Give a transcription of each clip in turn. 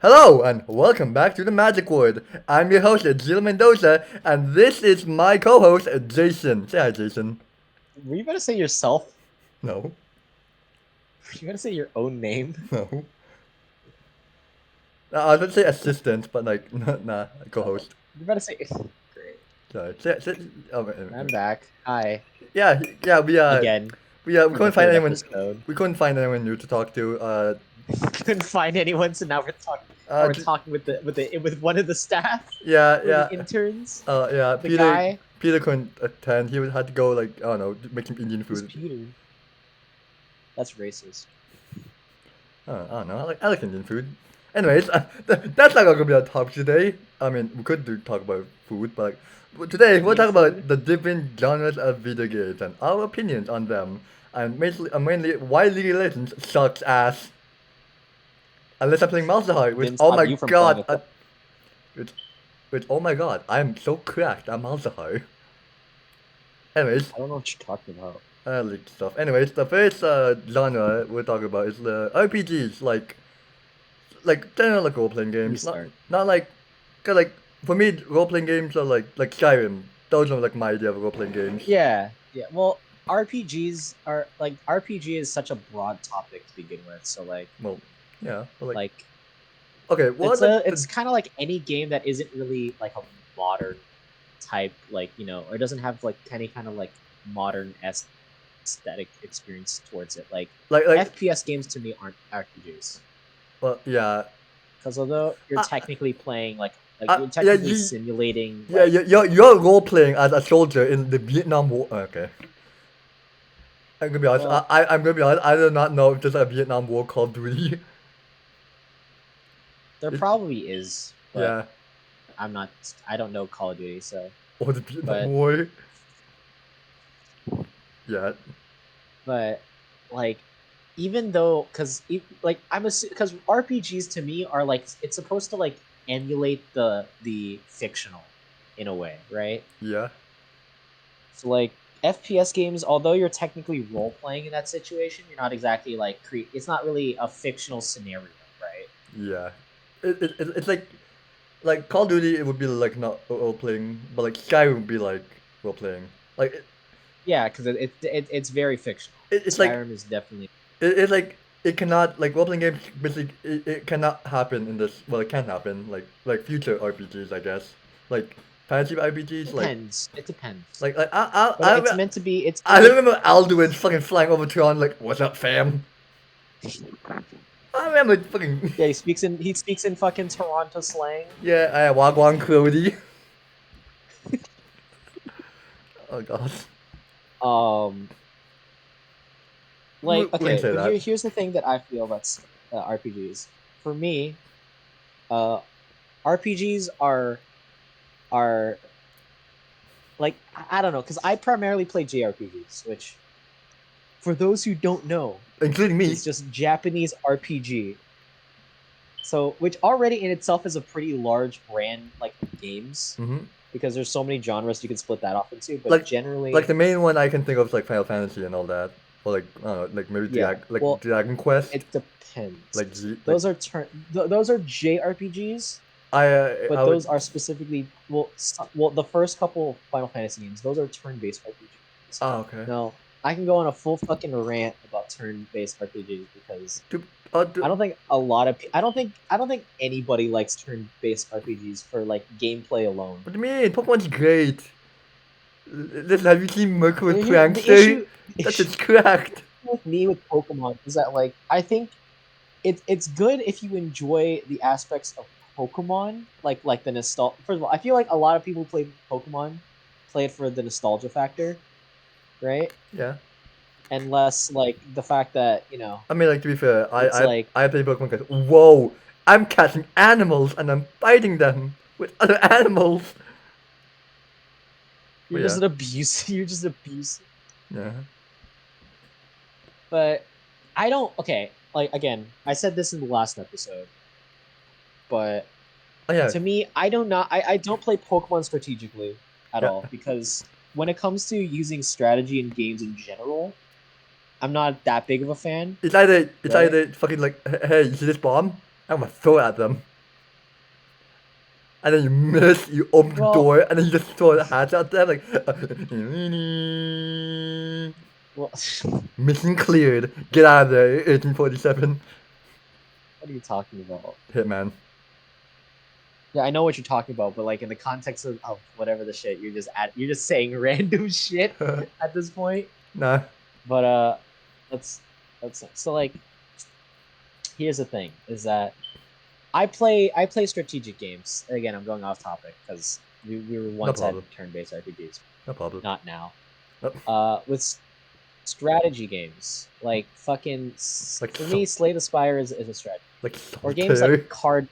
Hello and welcome back to the Magic Word. I'm your host, Jill Mendoza, and this is my co-host, Jason. Say hi, Jason. Were you about to say yourself? No, Were you about to say your own name? no. I was going to say assistant, but like, nah, co-host. You're about to say. Great. Sorry. Oh, I'm back. Hi yeah, yeah. again We for the couldn't find third anyone. episode. We couldn't find anyone new to talk to. Couldn't find anyone, so now we're talking. Now Uh, we're j- talking with one of the staff, yeah, one of the yeah. interns. Yeah. The Peter, guy Peter couldn't attend. Had to go like I don't know, make some Indian was food. Peter. That's racist. I don't know. I like Indian food. Anyways, that's not gonna be our topic today. I mean, we could talk about food, but today we'll Indian talk food. about the different genres of video games and our opinions on them, and mainly why League of Legends sucks ass. Unless I'm playing Monster Heart, which Didn't oh stop my you from playing god, it though. which oh my god, I am so cracked at Monster Heart. Anyways, I don't know what you're talking about. leaked stuff. Anyways, the first genre we'll talk about is the RPGs, like general like role playing You games, start. not like, cause like for me role playing games are like Skyrim. Those are like my idea of role playing games. Yeah, yeah. Well, RPGs are like RPG is such a broad topic to begin with. So Well, yeah, but like okay, what like the it's kind of like any game that isn't really like a modern type, or doesn't have like any kind of like modern aesthetic experience towards it. Like like FPS games to me aren't RPGs, well yeah, because although you're uh, technically playing you're yeah technically simulating yeah you're role playing as a soldier in the Vietnam War. Okay, I'm gonna be honest. well, I'm gonna be honest. I do not know if there's a Vietnam War Call of Duty. there probably is, but Yeah, I don't know Call of Duty, so or the Vietnam but War. Yeah, but like even though like because RPGs to me are like it's supposed to like emulate the fictional in a way, right? yeah, So like FPS games, although you're technically role playing in that situation, you're not exactly like it's not really a fictional scenario, right? yeah. It's like Call of Duty, it would be like not role playing, but like Skyrim would be like role playing. Like Yeah, because it's very fictional. it's like Skyrim is definitely it's like it cannot like role playing games basically it cannot happen in this. Well, it can happen like future RPGs, I guess. Like fantasy RPGs, depends. It depends, like but it's meant to be. It's I meant to. remember Alduin fucking flying over Tron like, "What's up, fam?" I remember fucking Yeah, he speaks in fucking Toronto slang. yeah, I Wagwan Cody. Oh god, Um, we can okay, say but that. here's the thing that I feel about RPGs. For me, uh, RPGs are like I don't know, because I primarily play JRPGs, which for those who don't know Including me. is just Japanese RPG. So which already in itself is a pretty large brand like of games, Mm-hmm. because there's so many genres you can split that off into. But like like generally, the main one I can think of is like Final Fantasy and all that, or like I don't know, like maybe yeah. Well, Dragon Quest, it depends. like G like Those are those are JRPGs, I but would those are specifically well the first couple of Final Fantasy games. Those are turn-based RPGs. oh okay. Now I can go on a full fucking rant about turn-based RPGs, because Do, I do, don't think I don't think anybody likes turn-based RPGs for like gameplay alone. what do you mean? Pokemon's great. Listen, have you seen Mercury with The Prankster? issue, That's it's cracked. with me with Pokemon is that like I think it's good if you enjoy the aspects of Pokemon, like the nostalgia. First of all, I feel like a lot of people play Pokemon, play it for the nostalgia factor, right? Yeah. And less like the fact that I mean, like to be fair, it's like I play Pokemon because whoa, I'm catching animals and I'm fighting them with other animals. But you're just yeah, an abuse. You're just abuse. yeah. But I don't. Okay, like again, I said this in the last episode, but Oh yeah, to me, I don't play Pokemon strategically at yeah. all, because when it comes to using strategy in games in general, I'm not that big of a fan, It's right? either fucking like, hey, you see this bomb? I'm gonna throw it at them. and then you miss, you open the Well- door, and then you just throw the hats out there like Well, mission cleared. Get out of there, 1847. what are you talking about? Hitman. Yeah, I know what you're talking about, but like in the context of whatever the shit, you're just saying random shit at this point. Nah. But that's so like. Here's the thing: is that I play strategic games. Again, I'm going off topic because we were once at problem. turn-based RPGs, No problem. not now. Nope. With strategy games, like fucking Like for me, Slay the Spire is a strategy. Like Or games solitaire. like card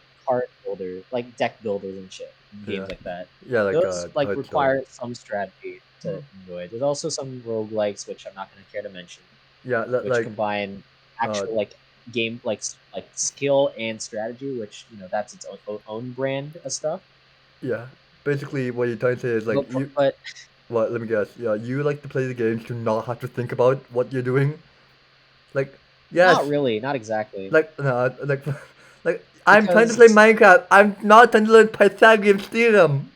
builder, like deck builders and shit. Games Yeah. like that. Yeah, like Those like Toy require Story. some strategy to enjoy. There's also some roguelikes which I'm not gonna care to mention, Yeah, which like combine actual like game like skill and strategy, which that's its own brand of stuff. yeah. Basically, what you're trying to say is like But What? Let me guess. Yeah, you like to play the games to not have to think about what you're doing. Like, yes. not really, not exactly. Like no, like I'm trying to play Because- Minecraft. I'm not trying to learn Pythagorean theorem.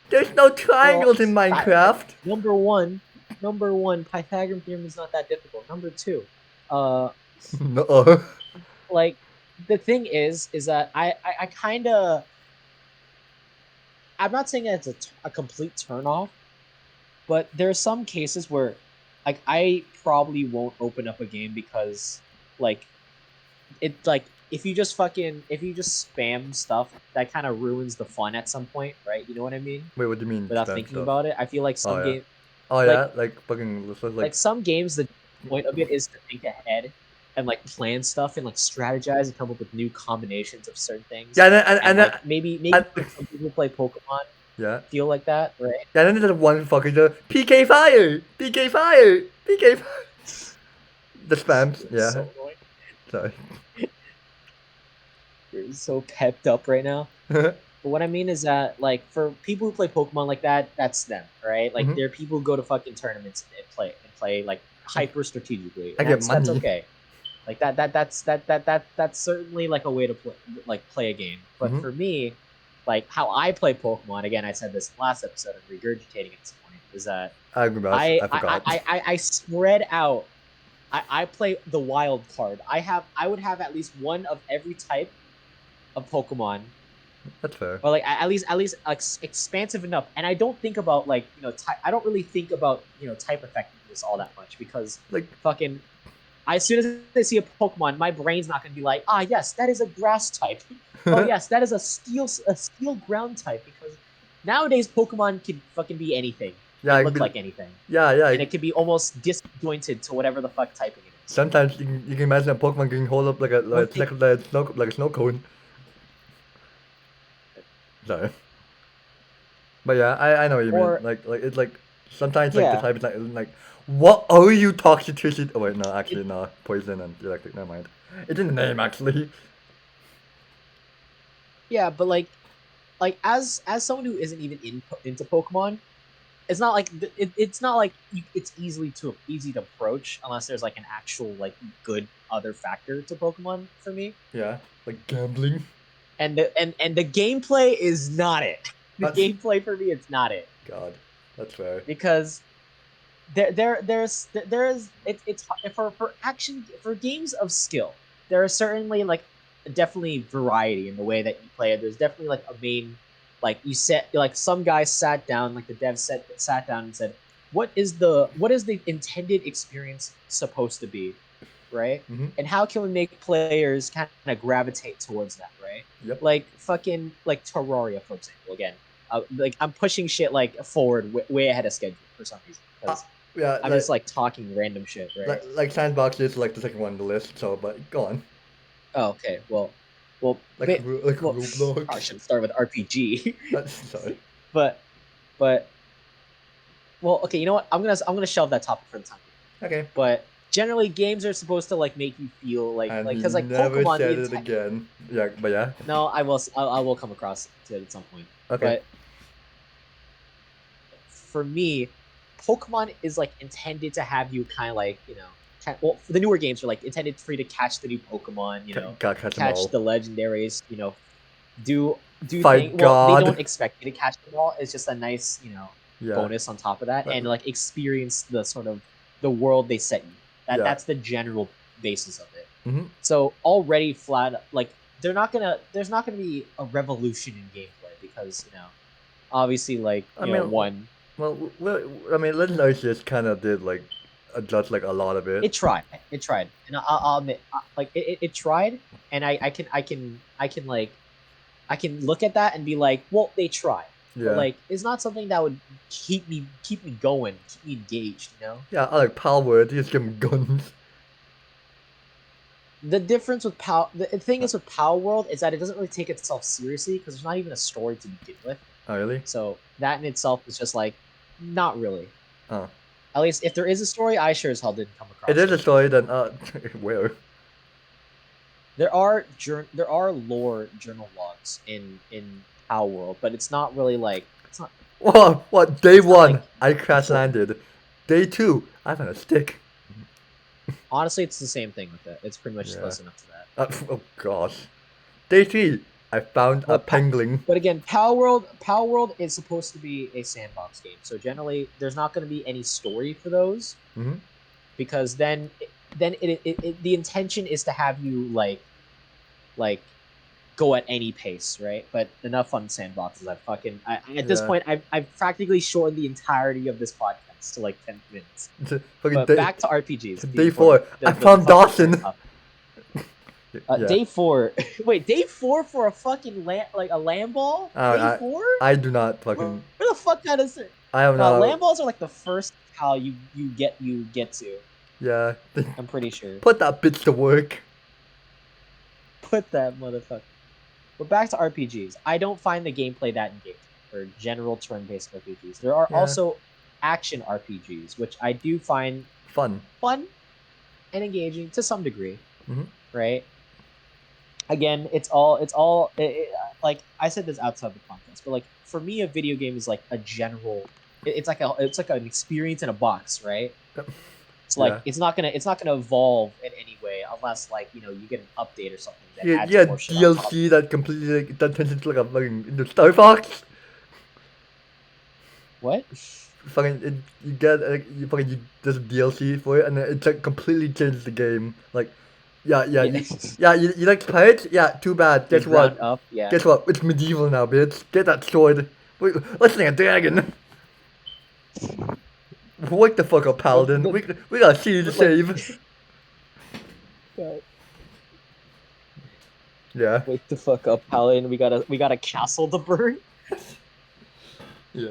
There's no triangles in Minecraft. Number one, Pythagorean theorem is not that difficult. Number two, No. like the thing is that I kind of, I'm not saying that it's a complete turn off, but there are some cases where like I probably won't open up a game because like if you just spam stuff, that kind of ruins the fun at some point, right? You know what I mean? Wait, what do you mean? Without spam thinking stuff? about it, I feel like some yeah. game Oh like- yeah, like fucking like some games, the point of it is to think ahead and like plan stuff and like strategize and come up with new combinations of certain things. yeah, and then like, maybe and- some people play Pokemon yeah. feel like that, right? Yeah, then there's one fucking PK fire, PK fire, PK fire. The spams, It's yeah. so annoying. Sorry. You're so pepped up right now. But what I mean is that, like, for people who play Pokemon like that, that's them, right? Like, Mhm. there are people who go to fucking tournaments and play like hyper strategically. I And get that's money. okay. Like that's certainly like a way to play a game. But Mhm. for me, like how I play Pokemon, again, I said this in the last episode, I'm regurgitating at this point, is that I forgot. I spread out. I play the wild card. I would have at least one of every type of Pokemon, That's fair. or like at least expansive enough. And I don't think about like I don't really think about type effectiveness all that much, because Like fucking as soon as I see a Pokemon, my brain's not gonna be like, ah yes, that is a grass type. Oh yes, that is a steel ground type, because nowadays Pokemon can fucking be anything. yeah, It it look could be, like anything. yeah. And it can be almost disjointed to whatever the fuck typing it is. Sometimes you can imagine a Pokemon getting hold up like a snow cone. Sorry. But yeah, I know what you Or- mean. Like it's like sometimes like Yeah. the type is like what are you toxicity? Oh wait, no, actually no, poison and electric. Never mind. It's in the name actually. Yeah, but like as someone who isn't even into Pokemon, it's not like it's not like it's easy to approach unless there's like an actual like good other factor to Pokemon for me. Yeah, like gambling. And the gameplay is not it. The That's- gameplay for me, it's not it, God, that's fair. because there's it's for action, for games of skill. There are certainly like definitely variety in the way that you play it. There's definitely like a main, like you set, like some guy sat down, like the dev sat down and said, what is the intended experience supposed to be, right? Mhm. And how can we make players kind of gravitate towards that, right? Yep. Like fucking like Terraria, for example. Again, like I'm pushing shit like forward way ahead of schedule for some reason, because Yeah, I'm just like talking random shit, right? like Sandbox is like the second one on the list. So, but go on. Oh, okay. Well, Like well, Roblox. I should start with RPG. That's sorry. but well, okay, you know what, I'm gonna shelve that topic for the time being. Okay. But generally games are supposed to like make you feel like And because like never Pokemon, said the it again. Yeah, but yeah. no, I will come across to it at some point. Okay. But for me, Pokemon is like intended to have you kind of like well, for the newer games are like intended for you to catch the new Pokemon, Gotta catch them all. catch the legendaries, do do Thank things. Well, they God. don't expect you to catch them all. It's just a nice, Yeah. bonus on top of that, But- and like experience the sort of the world they set you. Yeah. That's the general basis of it. Mhm. So already flat, like there's not gonna be a revolution in gameplay because obviously like I mean, one. Well, I mean, Legend Arceus kind of did like adjust like a lot of it. It tried, and I'll admit, like it tried, and I can look at that and be like, well, they tried, Yeah. but like it's not something that would keep me going, keep me engaged. Yeah, I like Power Word. You just give him guns. The difference with the thing is with Power World is that it doesn't really take itself seriously because there's not even a story to begin with. Oh, really? So that in itself is just like not really. Oh. At least if there is a story, I sure as hell didn't come across It is a story, then where? There are lore journal logs in Power World, but it's not really like it's not. What? Day It's not one, like- I crash landed. Day two, I found a stick. Honestly, it's the same thing with it. It's pretty much Yeah. close enough to that. Oh gosh. Day three, I found Well, a penguin. But again, Power World is supposed to be a sandbox game, so generally there's not going to be any story for those Mhm. because then the intention is to have you like go at any pace, right? But enough on sandboxes. At this Yeah. point, I've practically shortened the entirety of this podcast to like 10 minutes. Fucking But day, back to RPGs. day before four, the- I the found fucking Dawson. up. Yeah. Day 4. Wait, day 4 for a fucking a land ball? Day 4? I do not fucking. Where the fuck kind of I don't know. land balls are like the first how you get to. Yeah. I'm pretty sure. Put that bitch to work. Put that motherfucker. But back to RPGs. I don't find the gameplay that engaging for general turn-based RPGs. There are Yeah. also action RPGs, which I do find Fun. fun and engaging to some degree, Mhm. right? Again, like I said this outside the podcast, but like for me, a video game is like a general. It's like an experience in a box, right? It's like Yeah. it's not gonna evolve in any way unless like you get an update or something that Yeah, adds yeah, more shit on top. DLC that completely like, that turns into like a fucking into Star Fox. What? Fucking you get there's a DLC for it and then it like completely changes the game. Like, yeah, you like pirates? Yeah, too bad. Guess Ground what? up, yeah. Guess what? It's medieval now, bitch. Get that sword. Wait, let's sing a dragon. Wake the fuck up, Paladin. We got a city to but, like- save. Yeah. Wake the fuck up, Paladin. We got a castle to burn. Yeah.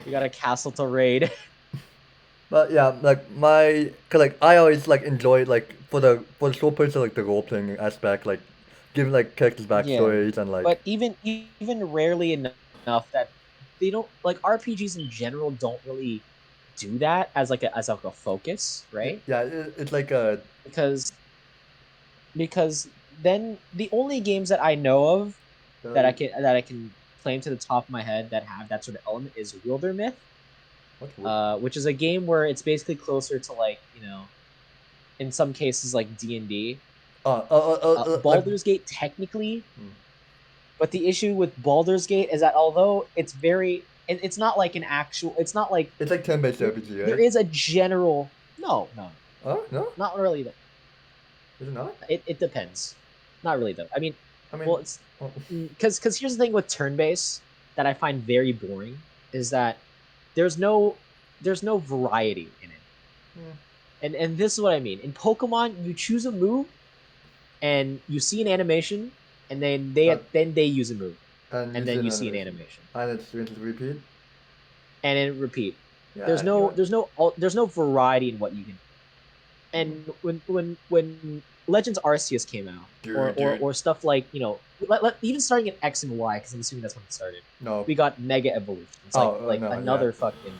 We got a castle to raid. But yeah, like cause like I always like enjoy like for the sole person like the role playing aspect, like giving like characters backstories and like But even rarely enough that they don't like RPGs in general don't really do that as like a focus, right? yeah, it's like a Because then the only games that I know of that I can claim to the top of my head that have that sort of element is Wildermyth, which is a game where it's basically closer to like in some cases like D&D. Baldur's Gate technically, but the issue with Baldur's Gate is that although it's it's not like an actual, it's not like it's like turn-based RPG, right? there is a general no, Oh no, not really. is it not? It depends. Not really though. I mean, well, it's oh, because here's the thing with turn-based that I find very boring is that there's no variety in it. And this is what I mean. In Pokemon, you choose a move, and you see an animation, and then they use a move, and then you see an animation, and it's going to repeat. and then repeat. Yeah, There's no variety in what you can. And when Legends Arceus came out, or stuff like even starting at X and Y, because I'm assuming that's when it started. No, We got Mega Evolution. It's another fucking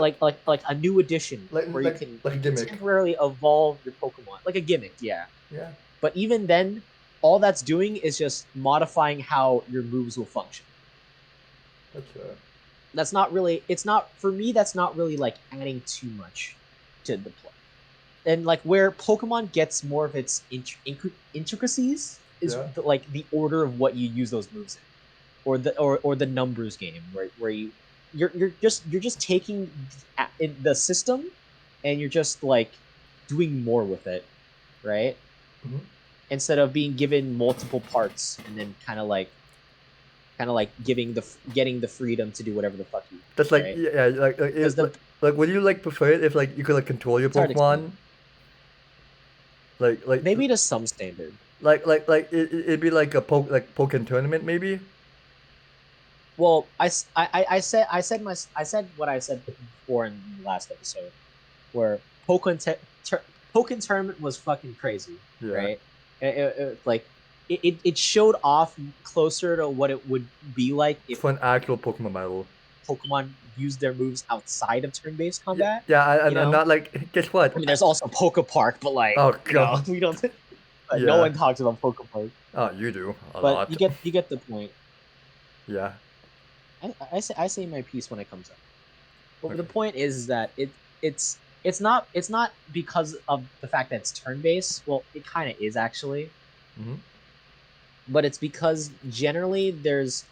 like a new edition where you can like a gimmick. temporarily evolve your Pokemon, like a gimmick, yeah. Yeah. But even then, all that's doing is just modifying how your moves will function. That's not really. It's not for me. That's not really like adding too much to the play. And like where Pokemon gets more of its intricacies is like the order of what you use those moves in. or the numbers game where you're just taking the system and you're just like doing more with it, right? Mhm. Instead of being given multiple parts and then kind of like getting the freedom to do whatever the fuck you That's like right? yeah, Because like would you like prefer it if like you could like control your it's hard to explain. Pokemon? Like Maybe to some standard. it'd be like a Pokemon tournament maybe. Well, I said what I said before in the last episode, where Pokemon tournament was fucking crazy, Yeah. right? It showed off closer to what it would be like if For an actual Pokemon battle. Pokemon used their moves outside of turn-based Yeah, combat. yeah, You I'm know, not like guess what? I mean, there's also Pokepark, but like, Oh you know, god. we don't. No Yeah. one talks about Pokepark, Oh, you do a but lot. you get the point. Yeah. I say my piece when it comes up. But Okay. the point is that it's not because of the fact that it's turn based. Well, it kind of is actually, Mhm. but it's because generally there's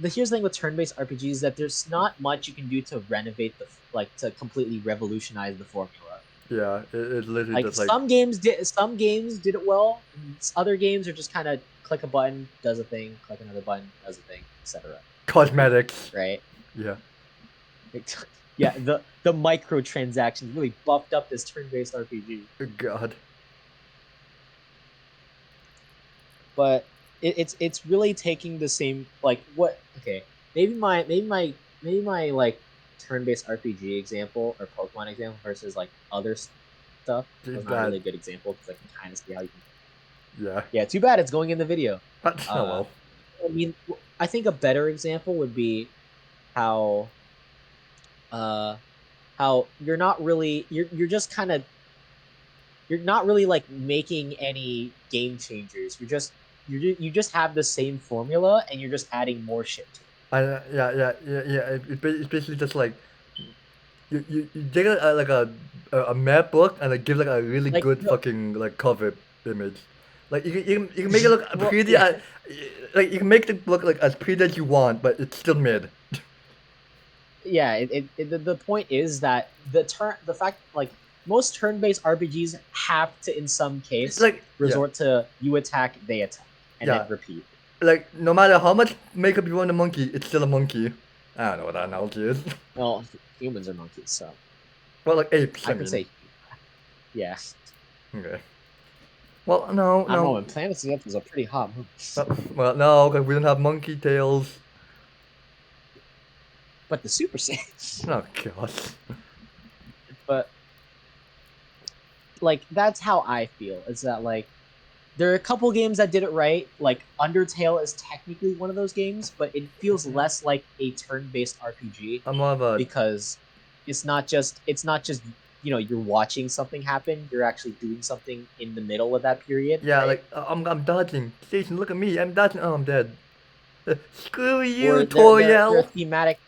here's the thing with turn based RPGs that there's not much you can do to renovate to completely revolutionize the formula. Yeah, it's literally Like just like some games did it well. And other games are just kind of click a button, does a thing, click another button, does a thing, etc. cosmetics. Right? Yeah. Yeah, the microtransactions really buffed up this turn-based RPG. God. But it's really taking the same like what okay maybe my like turn-based RPG example or Pokemon example versus like other stuff was not really a good example because I can kind of see how you can. Yeah. Too bad it's going in the video. Oh well. I mean, I think a better example would be how you're not really you're just kind of you're not really like making any game changers. You just have the same formula and you're just adding more shit to it. Yeah. It's basically just like you take like a map book and like give like a really Like good no, fucking like cover image. Like you can make it look well, pretty. yeah. Like you can make it look like as pretty as you want, but it's still mid. Yeah, the point is that the fact like most turn-based RPGs have to in some case Like resort to you attack, they attack, and Yeah. then repeat. like no matter how much makeup you want a monkey, it's still a monkey. I don't know what that analogy is. Well, humans are monkeys, so Well, like apes. I I could mean. say, yeah. Okay. Well, no, I don't know. no. When Planet of the Apes was a pretty hot movie, Well, no, because we don't have monkey tails. but the Super Saiyans. Oh gosh. But like that's how I feel. Is that like there are a couple games that did it right. Like Undertale is technically one of those games, but it feels less like a turn-based RPG I'm more of a because it's not just you know you're watching something happen. You're actually doing something in the middle of that period. yeah. right? Like I'm dodging. Jason, look at me. I'm dodging. Oh, I'm dead. Screw you, Or they're Toriel. thematic.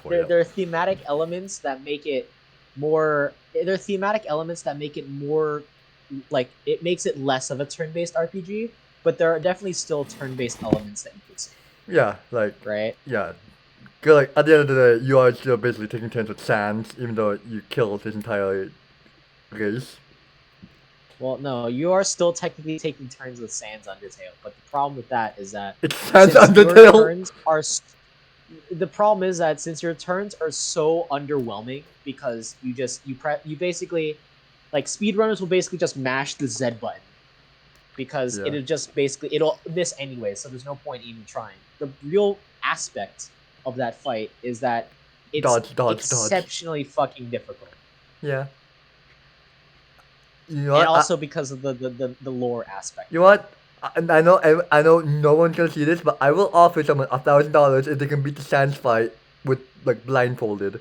There are thematic elements that make it more. There are thematic elements that make it more like it makes it less of a turn-based RPG, but there are definitely still turn-based elements that you could say, Yeah, like right? yeah. 'Cause, like at the end of the day, you are still basically taking turns with Sans, even though you killed his entire race. Well, no, you are still technically taking turns with Sans Undertale, but the problem with that is that It's Sans since your Undertale. turns are the problem is that since your turns are so underwhelming because you basically like speedrunners will basically just mash the Z button because Yeah. it'll just basically it'll miss anyway, so there's no point even trying. The real aspect of that fight is that it's Dodge. exceptionally fucking difficult. Yeah. You know And what? also because of the lore aspect. You know what? I know no one's gonna see this, but I will offer someone $1,000 if they can beat the Sans fight with like blindfolded.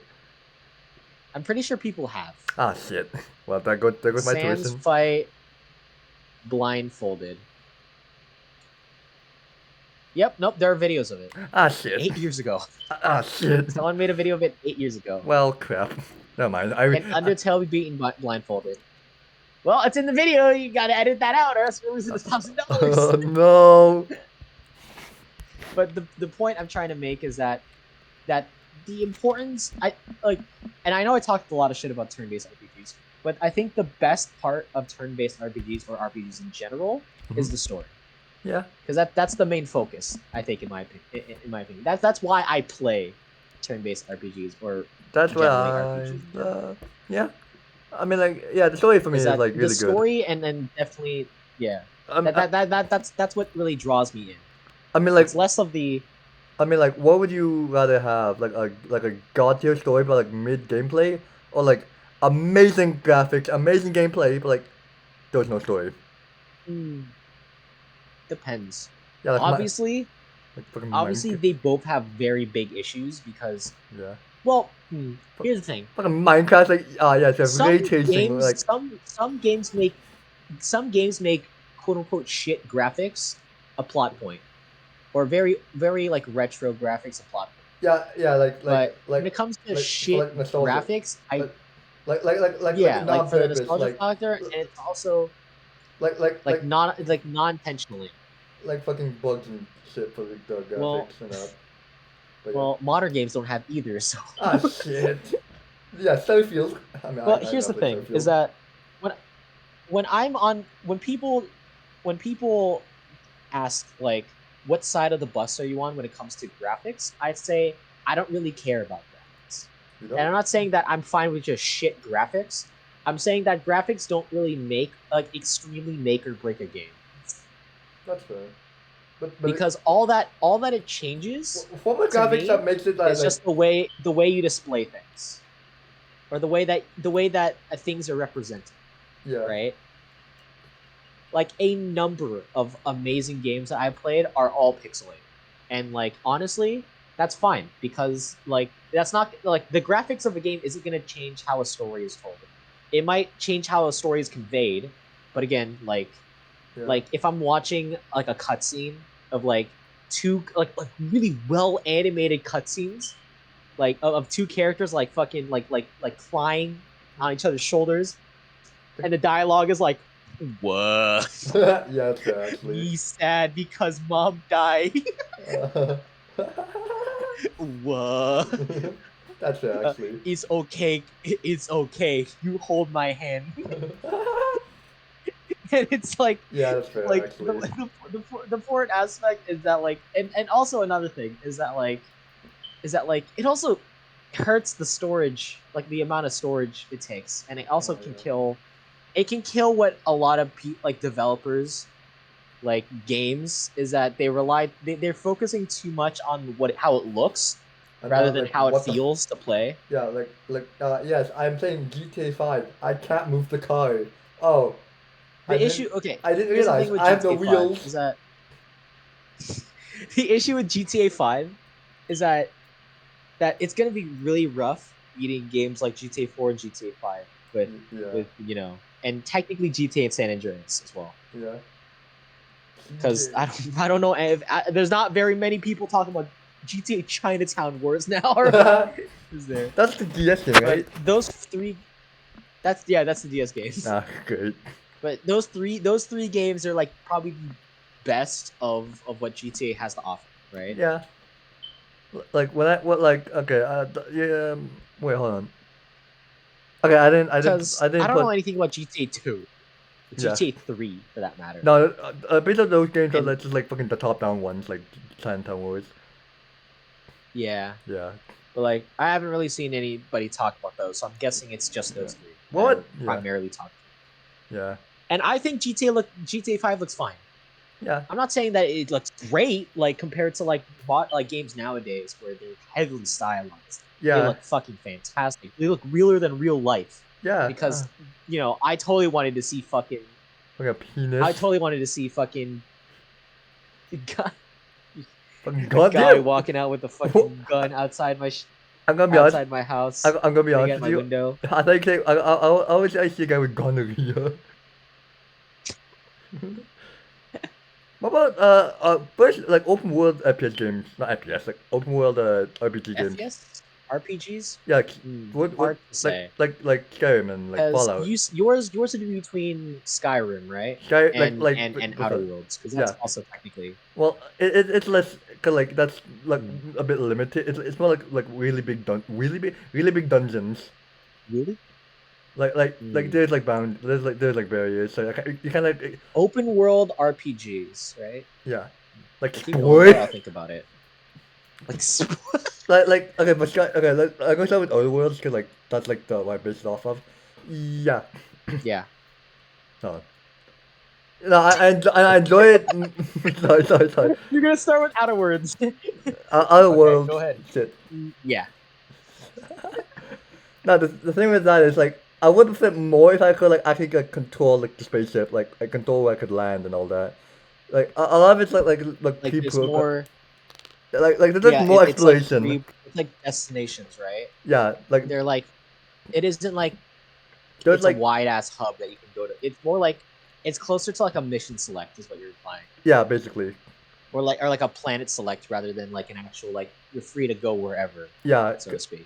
I'm pretty sure people have. Ah shit. Well, there goes my Sans tuition. fight blindfolded. Yep, nope, there are videos of it. Ah shit. 8 years ago. Ah shit. Someone made a video of it 8 years ago. Well, crap. Never mind. Can Undertale be beaten blindfolded? Well, it's in the video. You gotta edit that out, or else we're losing $1,000. Oh no. but the point I'm trying to make is that the importance I like, and I know I talked a lot of shit about turn-based RPGs, but I think the best part of turn-based RPGs or RPGs in general is the story, Yeah, because that's the main focus. I think, in my opinion, that's why I play turn-based RPGs or that's why generally RPGs. In general. yeah. I mean, like, yeah, the story for me Is is that like the really good. story, and then definitely, yeah, Um, I, that's what really draws me in. I mean, like, It's less of the what would you rather have? Like a god tier story, but like mid gameplay, or like amazing graphics, amazing gameplay, but like there's no story. hmm, depends. Yeah, Obviously, like fucking obviously Minecraft. they both have very big issues because, Yeah, well, here's the thing. fucking Minecraft. Like, yeah, it's a ray Some tracing. games, Like, some games make quote unquote shit graphics a plot point, or very like retro graphics a plot point. yeah, But when it comes to for shit like nostalgia. graphics, Like, like yeah, like not for the purpose. nostalgia factor, and it's also Like like like like non intentionally. like fucking bugs and shit for the Well, graphics and that. But yeah. well, modern games don't have either. So, Ah shit. Yeah, Starfield. I mean, but I here's the love it, thing: is Starfield. that when I'm on when people ask like what side of the bus are you on when it comes to graphics, I'd say I don't really care about graphics. You And don't? I'm not saying that I'm fine with just shit graphics. I'm saying that graphics don't really make like extremely make or break a game. That's fair. But Because all that it changes from the to graphics that me makes it is like just the way you display things, or the way that things are represented, yeah. right? Like a number of amazing games that I played are all pixelated. And like honestly, that's fine because like that's not like the graphics of a game isn't going to change how a story is told. It might change how a story is conveyed, but again, Yeah. if I'm watching like a cutscene of like two like really well animated cutscenes like of two characters like fucking like flying on each other's shoulders, and the dialogue is like, "Whoa." Yeah, it's fair actually. He's sad because mom died. Uh, Whoa. that's fair actually. It's okay. It's okay. You hold my hand. And it's Yeah, that's fair like actually. the foreign aspect is that like, and also another thing is that like it also hurts the storage, like the amount of storage it takes, and it also Oh can yeah. kill what a lot of like developers like games is that they're focusing too much on how it looks And rather now than like how it what the feels to play. yeah, yes, I'm playing GTA 5. I can't move the car. Oh, I The didn't issue, okay, I didn't here's the realize thing with I have no GTA 5 wheels. is that the issue with GTA 5 is that it's going to be really rough beating games like GTA 4 and GTA 5 with Yeah, and technically GTA San Andreas as well. yeah. Because I don't know if there's not very many people talking about GTA Chinatown Wars now, or is there? That's the DS thing, But right? those three, that's the DS games. Ah, great. But those three games are like probably the best of what GTA has to offer, right? Yeah. Like when I what like okay, yeah. Wait, hold on. Okay, Because I I didn't don't know put anything about GTA 2, yeah. GTA 3 for that matter. No, based on those games are And like just like fucking the top down ones, like Chinatown Wars. yeah, Yeah, but like I haven't really seen anybody talk about those, so I'm guessing it's just yeah. those three that What? are Yeah, primarily talked about. yeah, And I think GTA 5 looks fine. yeah, I'm not saying that it looks great, like compared to like games nowadays where they're heavily stylized. They yeah, look fucking fantastic. They look realer than real life. yeah. Because I totally wanted to see fucking. Like a I penis. totally wanted to see fucking guy, Fucking a guy goddamn. walking out with a fucking gun outside I'm gonna be honest. my house, I'm gonna be sitting honest at with my you. window. I think I always I see a guy with gonorrhea. What about first like open world FPS games, not FPS, like open world RPG games. FPS? RPGs. Yeah, what Hard to say. like Skyrim and like Because Fallout. yours would be between Skyrim, right? Sky And Outer okay, Worlds, because that's yeah. also technically. Well, it's less 'cause, like that's like Hmm. a bit limited. It's more like really big dungeons. Really? Like Hmm. there's like barriers. So you kind of like Open world RPGs, right? yeah, like Well, keep going. sport. I'll think about it. Like, Like okay, but okay, I'm gonna start with Other Worlds because like that's like the what I based it off of. Yeah. yeah. No. No, I enjoy it. Sorry. You're gonna start with Outer Worlds. Other Okay, Worlds, go ahead. shit. Yeah. No, the thing with that is like I would have fit more if I could like actually like control like the spaceship, like I control where I could land and all that. Like a lot of it's like Like there's people more. like there's just Yeah, more it's like exploration. it's like destinations, right? Yeah, like They're like it isn't like there's it's a like wide ass hub that you can go to. It's more like it's closer to like a mission select is what you're implying, yeah, basically. or like a planet select rather than like an actual like you're free to go wherever, Yeah, so to speak.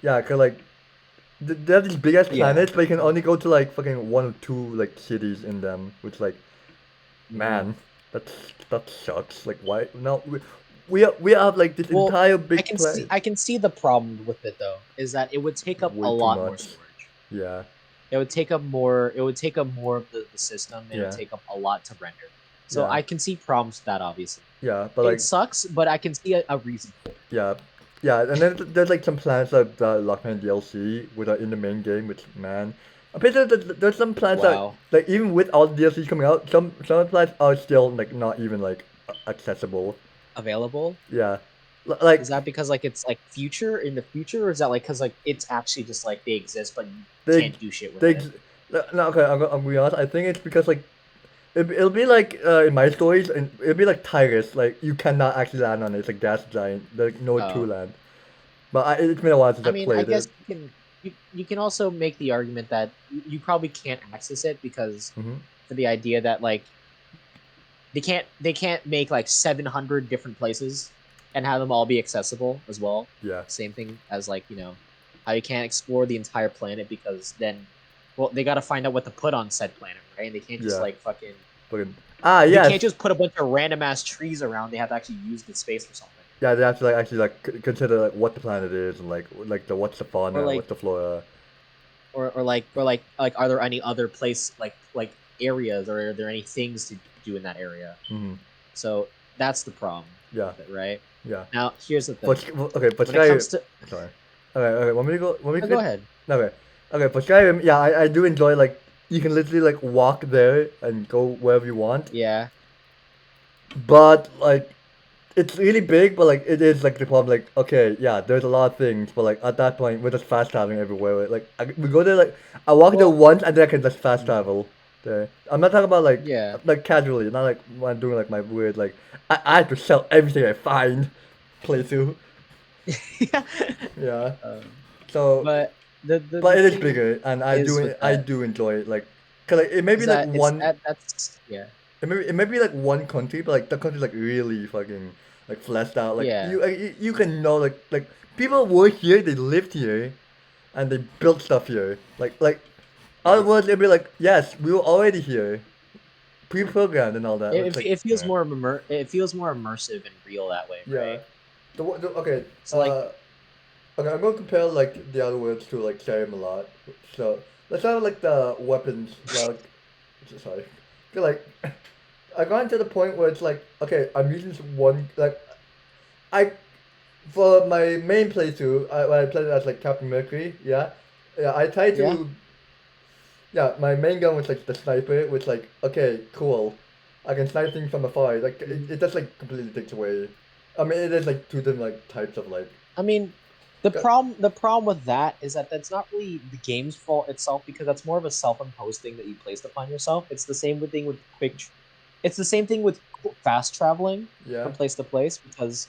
yeah, cause like they have these big ass Yeah. planets, but you can only go to like fucking one or two like cities in them, which like Mhm. man, that's that sucks. Like why no we have like this Well, entire big planet. I can see the problem with it though, is that it would take up a Way too lot more much. storage. Yeah, It would take up more. It would take up more of the system, and it would yeah, take up a lot to render. So yeah, I can see problems with that obviously. yeah. But It like sucks, but I can see a reason for it. yeah, yeah. And then there's like some plans that Lockman DLC which are in the main game, which man. I'm pretty sure there's some plans that Wow. like even with all the DLCs coming out, some plans are still like not even like accessible. Available. Yeah, Is like that because like it's like future in the future, or is that like because like it's actually just like they exist but you they can't do shit with they it? no okay I'm gonna be honest. I think it's because like it'll be like in my stories and it'll be like Tyrus. Like you cannot actually land on it. It's like gas giant. There's no to Oh, land. But it's been a while since I I mean, I played guess it. you can also make the argument that you probably can't access it because Hmm. for the idea that like they can't make like 700 different places and have them all be accessible as well. Yeah. Same thing as like how you can't explore the entire planet because then well they got to find out what to put on said planet, right? And they can't just Yeah. like fucking Fucking they can't yes. just put a bunch of random ass trees around. They have to actually use the space for something. Yeah, they have to like actually like consider like what the planet is and like the what's the Or fauna, like what's the flora. or like are there any other place like areas or are there any things to do in that area? Hmm. So that's the problem Yeah. with it, right? Yeah. Now here's the thing. But okay, but When it Skyrim. comes to Sorry. Okay. Want me to go? Want me to go get? ahead. Okay. Okay. For Skyrim, yeah, I do enjoy like you can literally like walk there and go wherever you want. Yeah. But like it's really big, but like it is like the problem. Like okay, yeah, there's a lot of things, but like at that point we're just fast traveling everywhere. Right? Like we go there like I walk there Well, once and then I can just fast mm, travel there. I'm not talking about yeah. like casually, not like when I'm doing like my weird like I have to sell everything I find playthrough. yeah. Yeah. Um, So but but the it is thing bigger and is with I that do enjoy it. Like cause like it may is be like that it's one that's yeah. it may be like one country, but like the country's like really fucking like fleshed out. Like Yeah. you can know like people work here, they lived here, and they built stuff here. Like other Right. words, it'd be like yes, we were already here, pre-programmed and all that. It's like It feels more it feels more immersive and real that way, yeah. right? Okay. So like Okay, I'm gonna compare like the other words to like Skyrim a lot. So let's have like the weapons. Like, sorry, feel like I got to the point where it's like okay, I'm using this one like I for my main playthrough. When I played it as like Captain Mercury. Yeah, yeah. I tried yeah. to yeah. My main gun was like the sniper, which like okay, cool. I can snipe things from afar. Like Mhm. it just like completely takes away. I mean, it is like two different like types of like. I mean, the problem with that is that that's not really the game's fault itself because that's more of a self-imposed thing that you placed upon yourself. It's the same thing with it's the same thing with fast traveling Yeah. from place to place because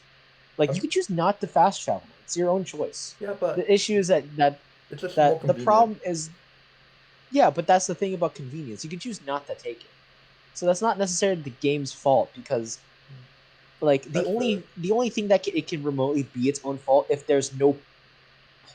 like you Um, could choose not to fast travel. It's your own choice. yeah, but The issue is it's just more that the convenient. problem is yeah, but that's the thing about convenience. You can choose not to take it. So that's not necessarily the game's fault because like That's fair. the only thing that it can remotely be its own fault if there's no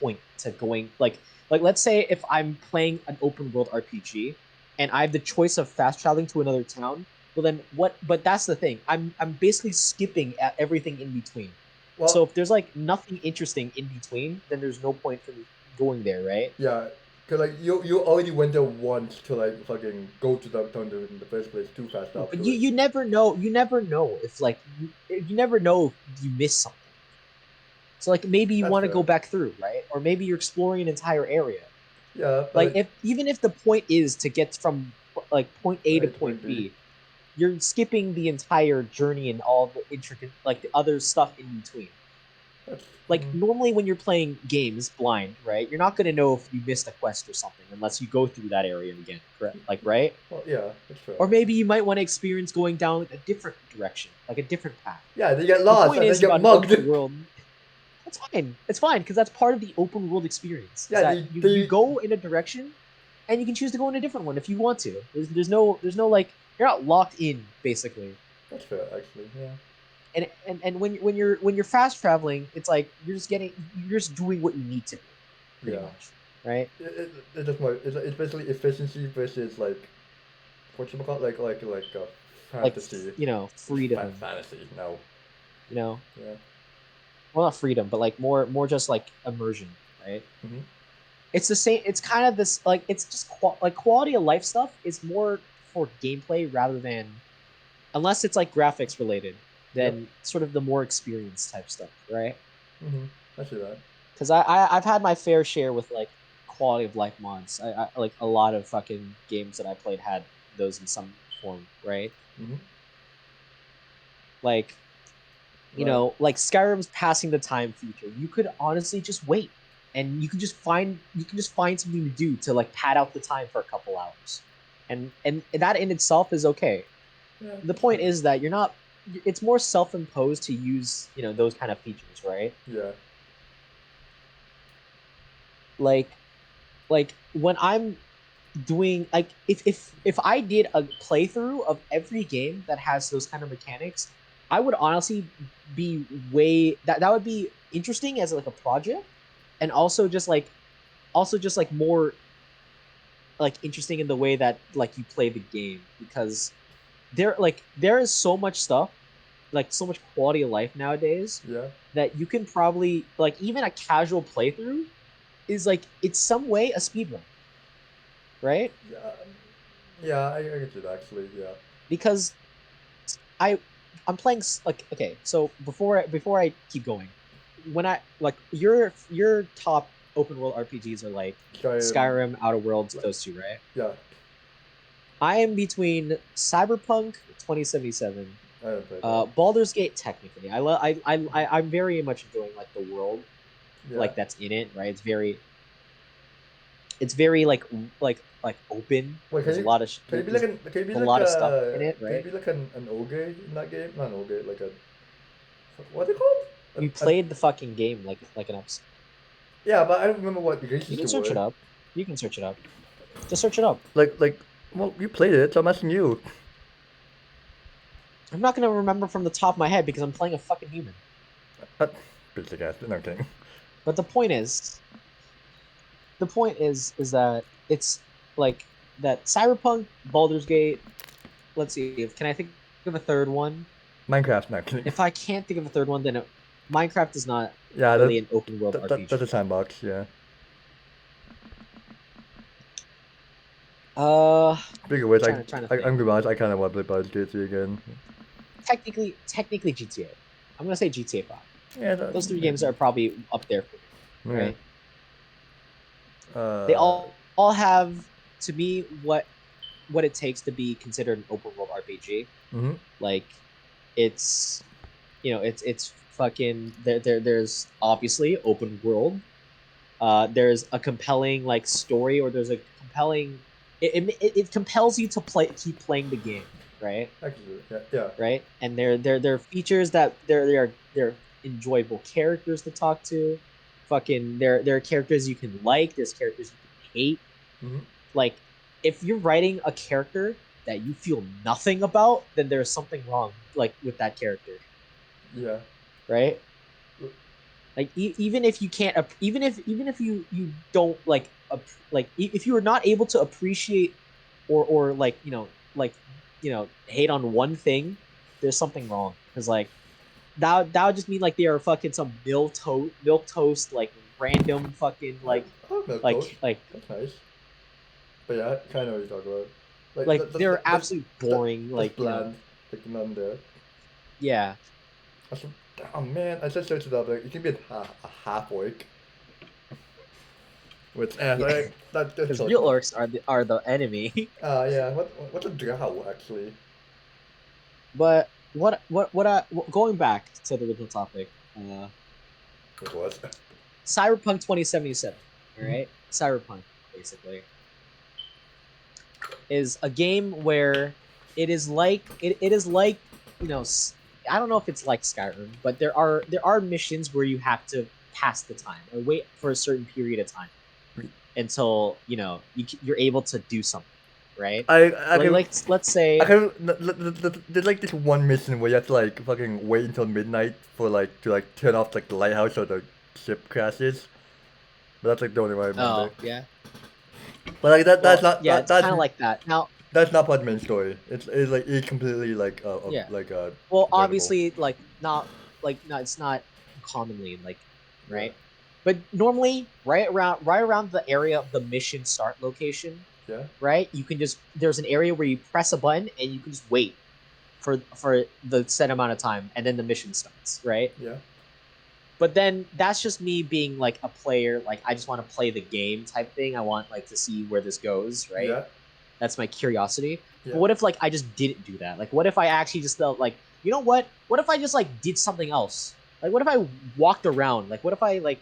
point to going like let's say if I'm playing an open world RPG and I have the choice of fast traveling to another town, well then what? But that's the thing. I'm basically skipping at everything in between. So Well, if there's like nothing interesting in between, then there's no point for me going there, right? yeah, cause like you already went there once to like fucking go to the thunder in the first place too fast up But to you it. you never know. You never know if like you never know if you miss something. So like maybe you That's want to go fair. back through, right? Or maybe you're exploring an entire area. Yeah, but Like like if even if the point is to get from like point A to right, point point B. B, you're skipping the entire journey and all the intricate like the other stuff in between. That's Like normally when you're playing games blind, right? You're not going to know if you missed a quest or something unless you go through that area again, correct? Like right? well, yeah, that's fair. Or maybe you might want to experience going down a different direction, like a different path. Yeah, they get The lost point and then is get about an mugged. open world. That's fine. It's fine because that's part of the open world experience. Is Yeah, that they you they go in a direction and you can choose to go in a different one if you want to. There's no like you're not locked in basically. that's fair actually. Yeah. And when you're fast traveling, it's like you're just doing what you need to do, pretty Yeah. much, right? It's just more. It's basically efficiency versus like what you call it? Like Like fantasy. freedom, Fantasy. No. you know, Yeah. well not freedom, but like more just like immersion, right? Hmm. It's the same. It's kind of this like it's just like quality of life stuff is more for gameplay rather than unless it's like graphics related, Yep. then sort of the more experience type stuff, right? Hmm. I see that. Because I've had my fair share with like quality of life mods. I like a lot of fucking games that I played had those in some form, right? Hmm. Like Right. like Skyrim's passing the time feature. You could honestly just wait, and you can just find something to do to like pad out the time for a couple hours, and that in itself is okay. Yeah. The That's fair. point is that you're not. It's more self-imposed to use those kind of features, right? Yeah. Like when I'm doing like if I did a playthrough of every game that has those kind of mechanics, I would honestly be way that would be interesting as like a project, and also just like more like interesting in the way that like you play the game because there is so much stuff, like so much quality of life nowadays Yeah. that you can probably like even a casual playthrough is like it's some way a speed run, right? Yeah. Yeah. I get it actually. Yeah. Because I I'm playing like okay. So before I keep going, when I like your top open world RPGs are like Skyrim. Skyrim, Outer Worlds, Like, those two, right? yeah. I am between Cyberpunk 2077, I haven't played that. Baldur's Gate. Technically, I'm very much enjoying like the world Yeah. like that's in it, right? It's very like open. Wait, There's a lot of can you be like there's an can you be a like lot of stuff in it, can you right? be like an ogre in that game? Not an ogre, like a what's it called? You played the fucking game like an episode. Yeah, but I don't remember what the You races can there search it were. up. You can search it up. Just search it up. Well, you played it, so I'm asking you. I'm not gonna remember from the top of my head because I'm playing a fucking human. Uh, Basic ass. No I'm kidding. But the point is that it's like that Cyberpunk, Baldur's Gate. Let's see. Can I think of a third one? Minecraft. No I'm kidding. If I can't think of a third one, then Minecraft is not Yeah, really an open world that's a RPG. sandbox. Yeah. Uh, Speaking of which, trying to I'm think. gonna be honest. I kind of want to play Baldur's Gate 3 again. Technically GTA. I'm gonna say GTA 5. Yeah. Those three games are probably up there for me, Yeah. right? They Uh. all have to me what it takes to be considered an open world RPG. Mhm. Like it's it's fucking there's obviously open world. There's a compelling like story or there's a compelling it compels you to keep playing the game, right? Actually, yeah. Yeah. Right? And there are features that they're enjoyable characters to talk to. Fucking there are characters you can like, there's characters you can hate. Mhm. Like if you're writing a character that you feel nothing about, then there's something wrong like with that character, Yeah. right? Like even if you can't, even if you don't like, if you are not able to appreciate or like like hate on one thing, there's something wrong. Because like that would just mean like they are fucking some milk toast like random fucking I have milk toast. like That's nice. But yeah, I kind of know what you're talking about. Like like they're absolutely boring. that's Like bland. Like none there. yeah. That's, oh man, I just searched it up. Like, it can be a half orc. Which Yeah. that's Because so real small. orcs are the enemy. Yeah. What's a drow actually? But going back to the original topic, It was. Cyberpunk 2077, all Mhm. right? Cyberpunk basically is a game where it is like, you know, I don't know if it's like Skyrim, but there are missions where you have to pass the time or wait for a certain period of time until, you're able to do something, right? I Like can let's I say, can there's like this one mission where you have to like fucking wait until midnight for like to like turn off like the lighthouse so the ship crashes. But that's like the only one I remember. oh yeah, But like that's well not yeah, it's kind of like that. Now, that's not part of the main story. It's like it's completely yeah. like Well, avoidable. obviously, like not like no, it's not commonly like, Yeah. right. But normally, right around the area of the mission start location, Yeah. right? You can just there's an area where you press a button and you can just wait for the set amount of time, and then the mission starts, right? Yeah. But then that's just me being like a player, like I just want to play the game type thing. I want like to see where this goes, right? Yeah. That's my curiosity. But Yeah. what if like I just didn't do that? Like what if I actually just felt like, you know what? What if I just like did something else? Like what if I walked around? Like what if I like,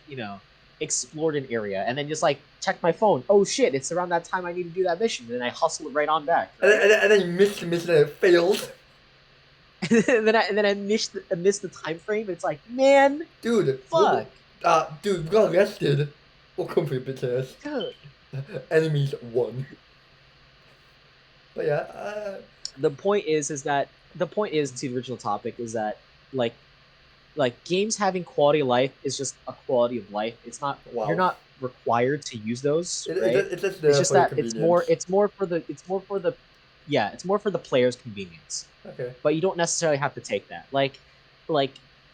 explored an area and then just like checked my phone? Oh shit, it's around that time I need to do that mission, and then I hustle it right on back, right? And then you miss the mission and it fails. and then I missed the time frame. It's like, man, Dude, fuck. dude, we got arrested. We'll come for your bitch ass. Dude. Enemies won. But yeah, The point is to the original topic is that like games having quality of life is just a quality of life. It's not You're wow. not required to use those, right? It's just It's there just for your that convenience. it's more for the player's convenience. Okay. But you don't necessarily have to take that. Like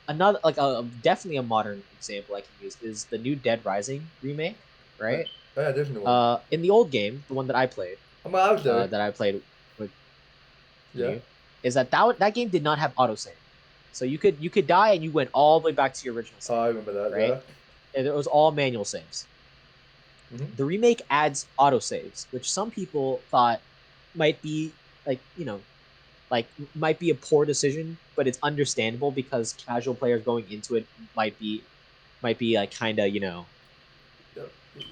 another like definitely a modern example I can use is the new Dead Rising remake, Right. right? Oh yeah, there's no one. In the old game, the one that I played, I was there. with Yeah. you, is that game did not have autosave. So you could die and you went all the way back to your original Oh, save, I remember that. right? Yeah. And it was all manual saves. Mhm. The remake adds autosaves, which some people thought might be like, might be a poor decision, but it's understandable because casual players going into it might be like kind of, Yeah.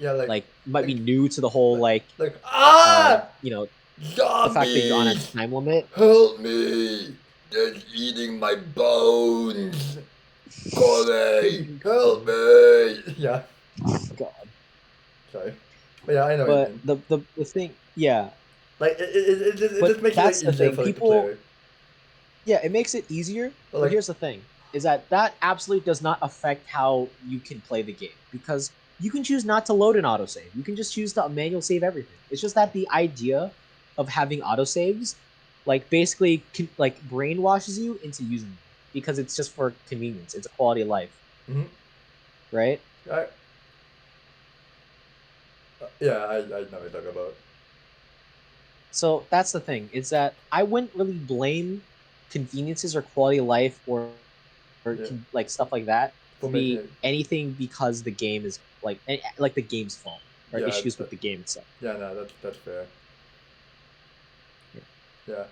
Yeah. might be Like new to the whole like like like ah the fact that you're on a zombies! time limit. Help me! They're eating my bones. Corey, help me! Yeah. God. Sorry. But yeah, I know what you But mean. the thing, yeah. Like it But just makes it like that's the easier thing. for like the People, player. yeah, it makes it easier. But But like here's the thing: is that absolutely does not affect how you can play the game, because you can choose not to load an autosave. You can just choose to manual save everything. It's just that the idea of having autosaves, like basically, like brainwashes you into using them because it's just for convenience. It's a quality of life, mhm. right? I, yeah, I know what you're talking about. So that's the thing: is that I wouldn't really blame conveniences or quality of life or Yeah. like stuff like that For to making be it anything because the game is like the game's fault or yeah, issues with the game itself. yeah, no, that's fair. Yeah. Yeah.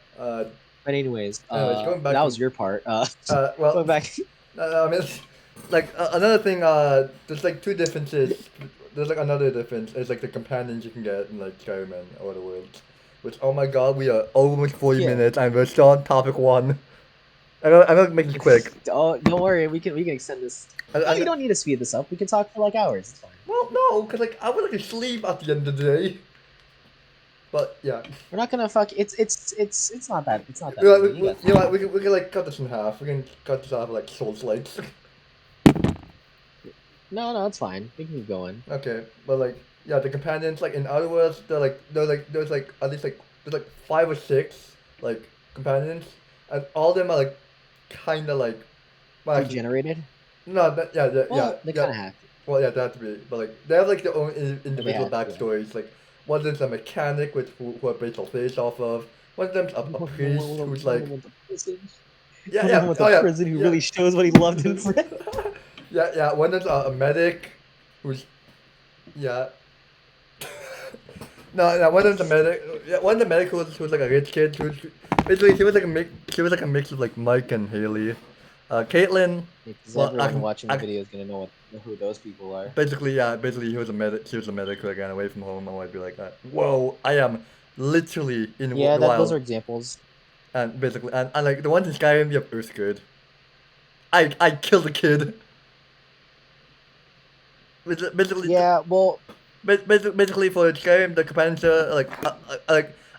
But anyways, Anyways, going back that to was your part. well, Going back. I mean, like another thing. There's like two differences. There's like another difference. Is like the companions you can get in like Skyrim and Outer Worlds. Which oh my god, we are almost 40 Yeah. minutes and we're still on topic one. I'm gonna make this quick. Oh, don't worry. We can extend this. No, you don't need to speed this up. We can talk for like hours. It's fine. well, no, cause like I would like to sleep at the end of the day. But yeah, We're not gonna fuck. It's not that. It's not that. you know, Big. You got you know what, time. we can like cut this in half. We can cut this off like Souls likes. No, it's fine. We can keep going. Okay, but like yeah, the companions like in Outer Worlds, they're like there's like at least like there's like 5 or 6 like companions, and all of them are like kind of like well actually Regenerated. no that, yeah Well, they yeah kind of have to, well yeah they have to be but like they have like their own but they individual have to. Yeah. backstories like one of them's a mechanic which who are based off based off of one of them's a priest who's One of like them went to prison. yeah One of them yeah went to oh yeah prison who yeah really shows what he loved in prison. yeah one of them's a medic who's yeah no, one of the medic, yeah, one of the medic who was like a rich kid. Basically, she was like a mix. She was like a mix of like Mike and Haley. Caitlyn, Because well, everyone watching the video is gonna know who those people are. basically, yeah, basically he was a medic. She was a medic who ran away from home. I might be like, whoa, I am literally in Yeah, the those wild. are examples. And basically, and like the ones in Skyrim, you have Earthgird. I killed a kid. Basically, Yeah, well, basically for Skyrim, the companions are like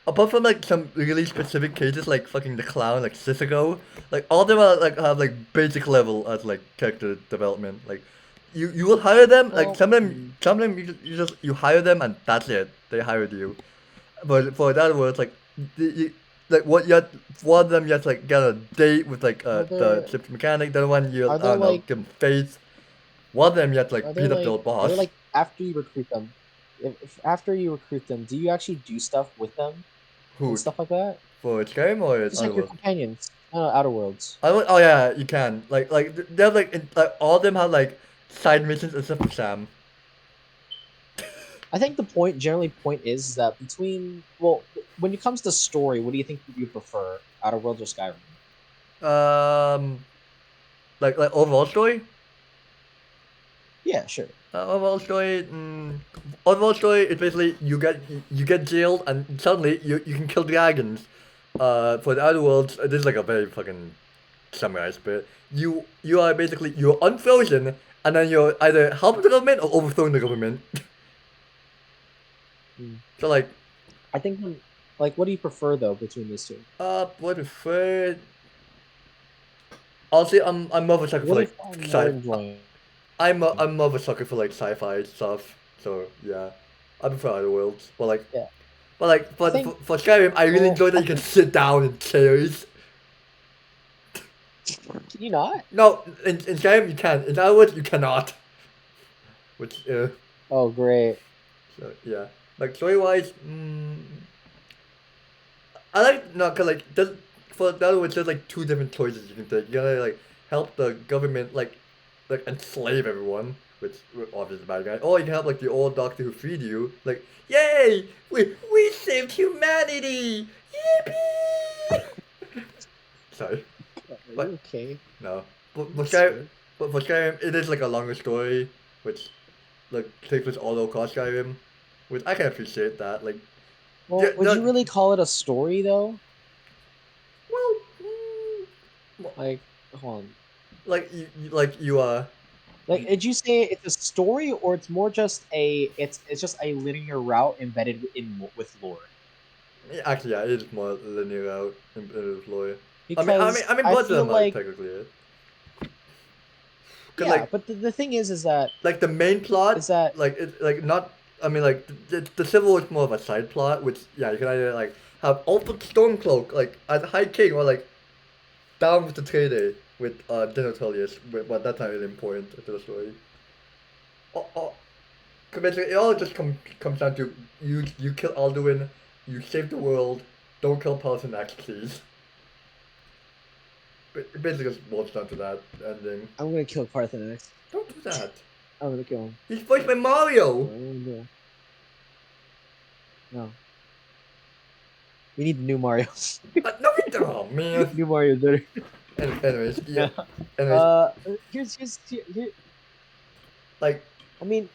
apart from like some really specific cases like fucking the clown like Sisako, like all of them are like have like basic level as like character development. Like you will hire them like well, some of them you just you hire them and that's it. They hired you. But for that words like like what you have, one of them you have to like get a date with like are the there ship's mechanic. The other one you are I there don't know like give him face. One of them you have to are like there beat up the like old are there boss. like after you recruit them, if after you recruit them, do you actually do stuff with them and Who stuff like that? for Skyrim or Just like your Underworld? companions, Outer Worlds. Oh yeah, you can. They have like all of them have like side missions except for Sam. I think the point is that between when it comes to story, what do you think you prefer, Outer Worlds or Skyrim? Um, like overall story. Yeah, sure. Overall story. Overall story is basically you get jailed and suddenly you can kill dragons. For the other worlds, this is like a very fucking summarized bit. You are basically you're unfrozen and then you're either helping the government or overthrowing the government. Hmm. So like I think like what do you prefer though between these two? what the fuck? Honestly, I'm more of a sucker for What do you like find more sci. enjoying? I'm more of a sucker for like sci-fi stuff. So yeah, I prefer other worlds. Yeah, I But think. for Skyrim, I really Well, enjoy that you can sit down in chairs. can you not? No, in Skyrim you can. In other words, you cannot. Which Oh, great. so yeah. Like story wise, I like no, cause like there's for the other words, there's like 2 different choices you can take. You gotta like help the government like enslave everyone, which obviously the bad guy. Or you can help like the old doctor who freed you. Like, yay, we saved humanity, yippee! Sorry, Are but you okay? no, I'm scared. but for Skyrim, it is like a longer story, which like takes place all across Skyrim, which I can appreciate that. Like, Well, yeah, would you really call it a story though? well, Like, hold on. like you Like, did you say it's a story, or it's more just it's just a linear route embedded with lore? actually yeah, it is more linear out in lawyer. Because I mean I both of feel them are like technically it. Cause yeah, but the thing like the main plot is that like it like not I mean like the civil war is more of a side plot which yeah you can either like have Alfred Stormcloak like as High King or like down with the trade with Denotelius but that's not really important to the story. Oh, 'cause basically it all just comes down to you kill Alduin, you save the world, don't kill Paladin X please. It basically just boils down to that ending. I'm gonna kill Parthenax. Don't do that. I'm gonna kill him. He's voiced by Mario. No. No. We need new Mario. No, oh man. New Mario better. Anyways, yeah. Yeah. Anyways, Here. like, I mean,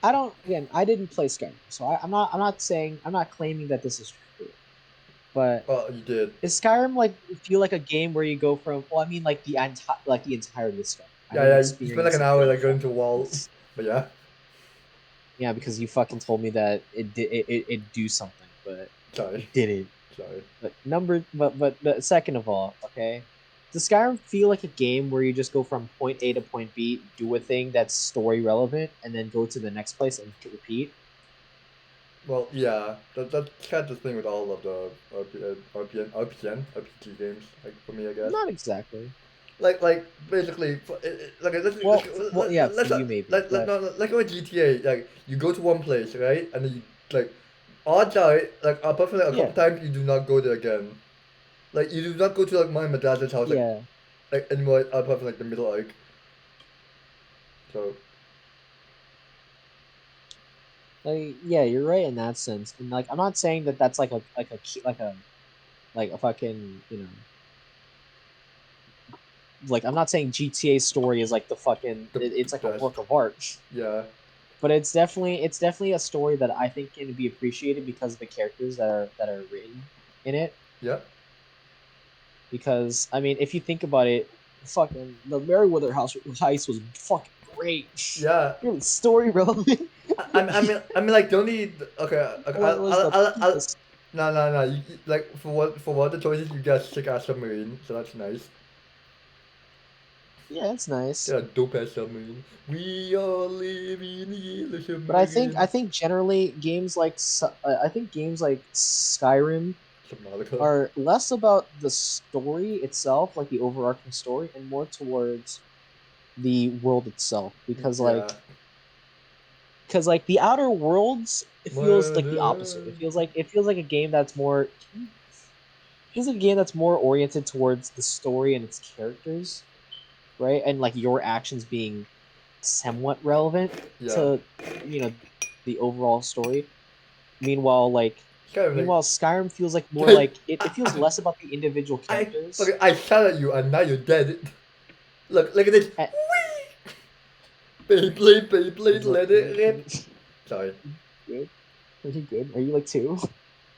I didn't play Skyrim, so I'm not claiming that this is true. But well, you did. is Skyrim like feel like a game where you go from? Well, I mean, like the entirety of Skyrim. I Yeah, didn't yeah. You spent like experience an it hour really like going to fully. wall, but yeah. Yeah, because you fucking told me that it do something, but Sorry, it didn't. sorry. But second of all, okay, does Skyrim feel like a game where you just go from point A to point B, do a thing that's story relevant, and then go to the next place and repeat? Well, yeah, that's kind of the thing with all of the RPG games. Like for me, I guess. Not exactly. Like basically, like Well, yeah, for let's you maybe, but no, like with GTA, like you go to one place, right, and then you like odds are like apart from like a couple yeah, times you do not go there again. Like you do not go to like my dad's house yeah. like anymore apart from like the middle arc. So Like, yeah, you're right in that sense. And like, I'm not saying that that's like a fucking, like I'm not saying GTA story is like the fucking the it's like a best, work of art. yeah, But it's definitely a story that I think can be appreciated because of the characters that are written in it. yeah, Because I mean, if you think about it, fucking the Merryweather House heist was fucking great. yeah. Really story relevant. I mean, like, the only okay, okay, What was the no, no, no. Like, for what the choices you get sick ass submarine, so that's nice. Yeah, it's nice. Get a dope ass submarine. We all live in the yellow But I think I submarine. think generally I think games like Skyrim Subnautica. are less about the story itself, like the overarching story, and more towards the world itself. Yeah. Because like the Outer Worlds, it feels like the opposite. Murder. It feels like a game that's more feels like a game that's more oriented towards the story and its characters, right? And like your actions being somewhat relevant Yeah. to you know the overall story. Meanwhile, like It's kind of meanwhile, Skyrim feels like more like, like it feels less about the individual look, characters. I shot at you and now you're dead. Look at this. Eh, Beyblade, Is Beyblade, it, let it rip. Sorry. good? Are you good? Are you like two?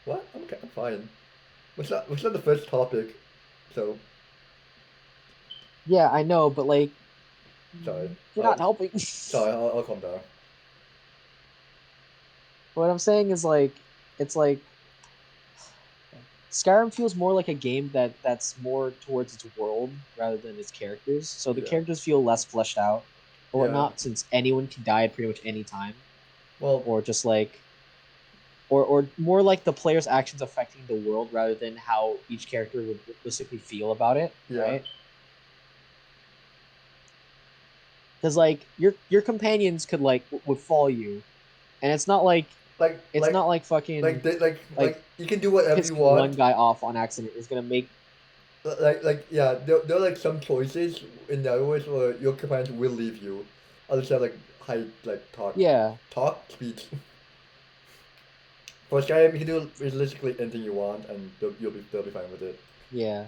What? I'm fine. Was not the first topic? So, Yeah, I know, but like sorry. you're not helping. I'll calm down. What I'm saying is like it's like Skyrim feels more like a game that's more towards its world rather than its characters. So the Yeah. characters feel less fleshed out or Yeah. whatnot, since anyone can die at pretty much any time, Well, or just like or more like the player's actions affecting the world rather than how each character would realistically feel about it, yeah. right? Because like your companions could like would follow you, and Like, it's not like fucking like like you can do whatever you pissing one want. guy off on accident is gonna make Yeah, there are like some choices in the other ways where your companions will leave you. Others have like high like yeah talk speech. For Skyrim, you can do realistically anything you want, and they'll be fine with it. yeah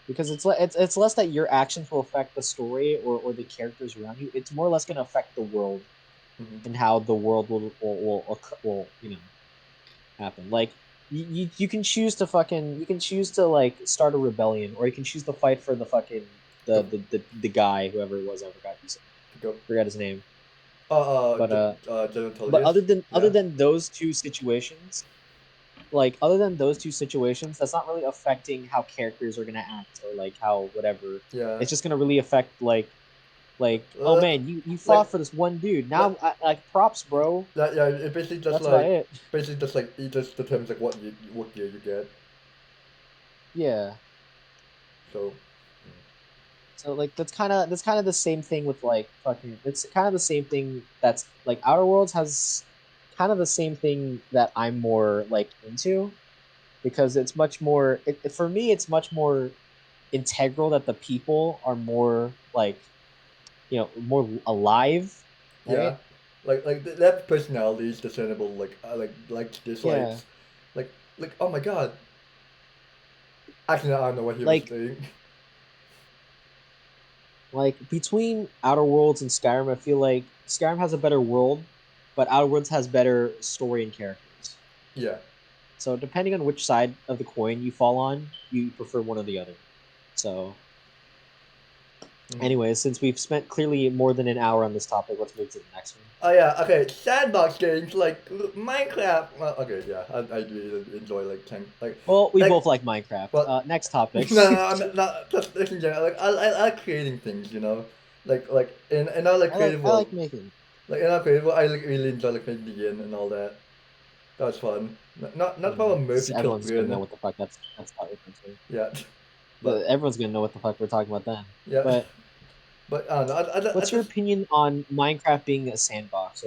because it's less that your actions will affect the story or the characters around you. It's more or less gonna affect the world Hmm. and how the world will happen. Like you can choose to like start a rebellion, or you can choose to fight for the fucking The the guy, whoever it was. I go. forgot his name. But General but Tullius. other Yeah. than those two situations, that's not really affecting how characters are gonna act or like how whatever. Yeah. It's just gonna really affect oh Uh, man, you like, fought for this one dude. like, Now like props, bro. yeah. It That's about it. basically just like it just determines like what gear you get. Yeah. So, So like that's kind of the same thing with like fucking. It's kind of the same thing that's like Outer Worlds has kind of the same thing that I'm more like into, because it's much more. For me, it's much more integral that the people are more like more alive, yeah, right? they have personalities discernible like Yeah, dislikes, like oh my god. Actually, I don't know what he was like saying. between Outer Worlds and Skyrim, I feel like Skyrim has a better world, but Outer Worlds has better story and characters. Yeah. So depending on which side of the coin you fall on, you prefer one or the other. So Anyways, since we've spent clearly more than an hour on this topic, let's move to the next one. Oh yeah, okay. Sandbox games like Minecraft. Well, okay, yeah, I really enjoy like Well, we like both like Minecraft. well, Next topic. I'm not just in general. Like I like creating things, you know, like in our like creative I world, like making. like in our creative world, I like really enjoy like making the game and all that. That's fun. Not from a Murphy Everyone's gonna know Kilgren. what the fuck that's not referring Yeah, to. but Everyone's gonna know what the fuck we're talking about then. yeah, But but I don't know. I what's your just opinion on Minecraft being a sandbox,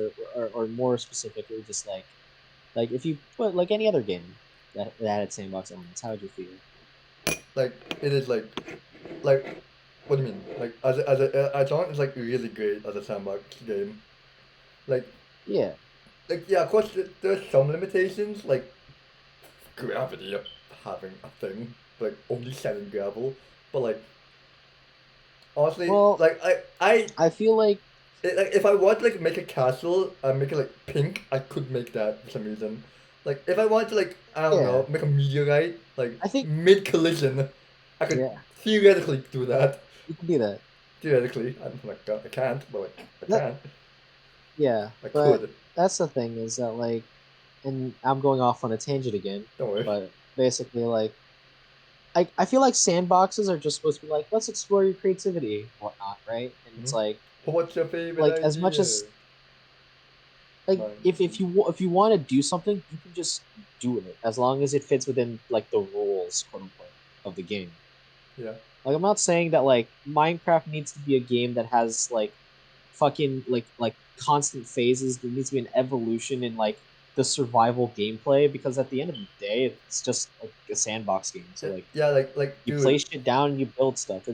or more specifically, just like if you put like any other game that had sandbox elements, how would you feel? like it is like what do you mean? Like I thought it's like really great as a sandbox game. Like Yeah, yeah, of course there's some limitations like gravity having a thing like only setting gravel, but like honestly well, like I feel like like if I want to like make a castle and make it like pink, I could make that for some reason. Like if I want to like I don't yeah, know make a meteorite like I think mid collision, I could yeah, theoretically do that. you can do that. Theoretically, I'm like I can't, but like I That can. Yeah, I but could. that's the thing is that like, and I'm going off on a tangent again, Don't worry. but basically like I feel like sandboxes are just supposed to be like, let's explore your creativity and whatnot, right? And it's Hmm. What's your favorite as much idea? as like Mine. if you want to do something, you can just do it as long as it fits within like the rules, quote unquote, of the game. Yeah. Like I'm not saying that like Minecraft needs to be a game that has like fucking like constant phases. There needs to be an evolution in like the survival gameplay because at the end of the day, it's just like a sandbox game. So like Yeah, like you dude. play shit down and you build stuff.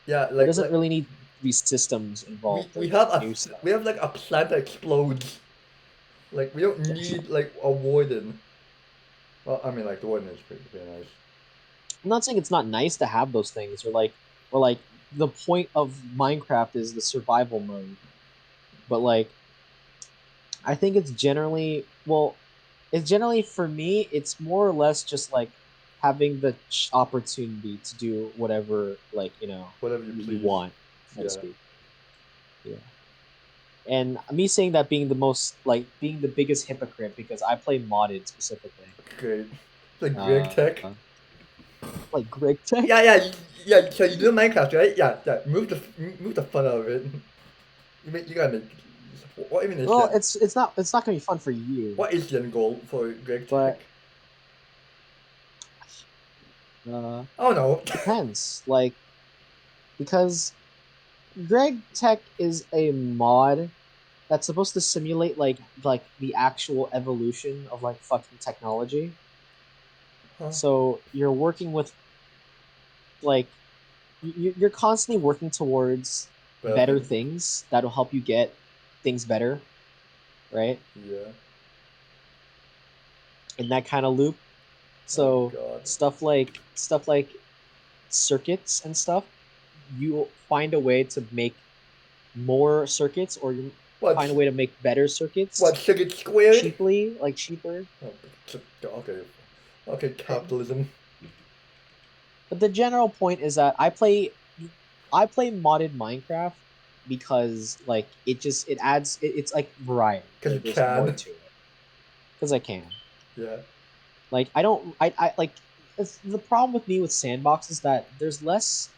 Yeah, There doesn't really need to be systems involved or we like have a new stuff. we have like a plant that explodes. Like we don't need like a warden. Well, I mean like the warden is pretty nice. I'm not saying it's not nice to have those things or like the point of Minecraft is the survival mode, but like I think it's generally it's generally for me it's more or less just like having the opportunity to do whatever like Whatever you you please. want, so to Yeah. speak. Yeah, and me saying that being the most like being the biggest hypocrite because I play modded specifically. Great. Like Greg Uh, Tech. like Greg Tech. Yeah, yeah, yeah. So you do Minecraft, right? Yeah, yeah. Move the fun out of it. You gotta make. What even is Well, that? it's not gonna be fun for you, What is the end goal for Greg Tech? but uh, Oh no. depends. Like because Greg Tech is a mod that's supposed to simulate like the actual evolution of like fucking technology. Huh? So you're working with like you're constantly working towards Better better things. things that'll help you get things better, right? Yeah. In that kind of loop. Oh So god. stuff like circuits and stuff, you find a way to make more circuits or you find a What's way to make better circuits what? Sugar squared? cheaply, like cheaper. Oh, okay. Okay, capitalism. But the general point is that I play modded Minecraft because like it adds it's like variety. Cause you There's more can. to it because I can. Yeah. Like I don't I like the problem with me with sandbox is that there's less.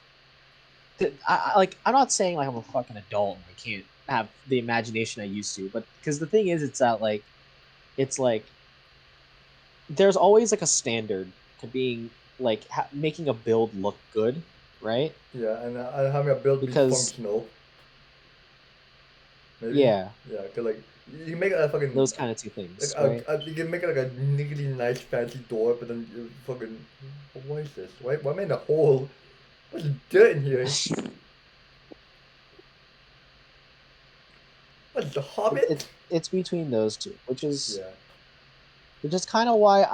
Like I'm not saying like I'm a fucking adult and I can't have the imagination I used to, but because the thing is, it's that like it's like there's always like a standard to being like making a build look good, right? Yeah, and having a build be Because functional. Maybe. yeah, Yeah, cause like you can make a fucking those kind of two like things, right? you can make it like a really nice fancy door, but then you fucking what is this? Why am I in a hole? What's dirt in here? What's the Hobbit? It's between those two, Yeah. which is kind of why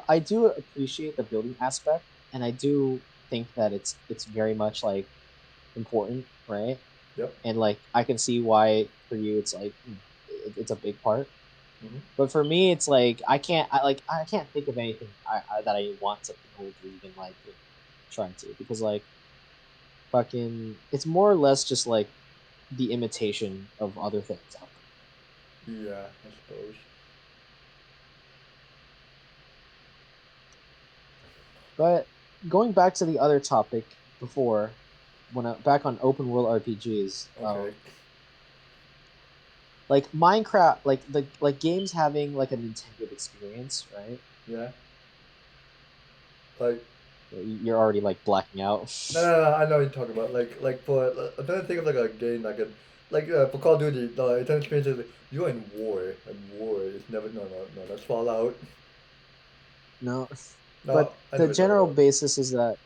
I do appreciate the building aspect, and I do think that it's very much like important, right? Yep. And like I can see why for you it's like it's a big part. Hmm. But for me, it's like I can't think of anything that I want to build or even like try to because fucking it's more or less just like the imitation of other things out there. Yeah, I suppose. But going back to the other topic before, back on open world RPGs, Okay. like Minecraft, like games having like an intended experience, right? Yeah. Like, You're already like blacking out. no, I know what you're talking about. Like for I'm trying to think of like a game that could, like for Call of Duty, the intended experience is like, you're in war, and war is never no that's Fallout. No, No, but I know the what you're talking general about. basis is that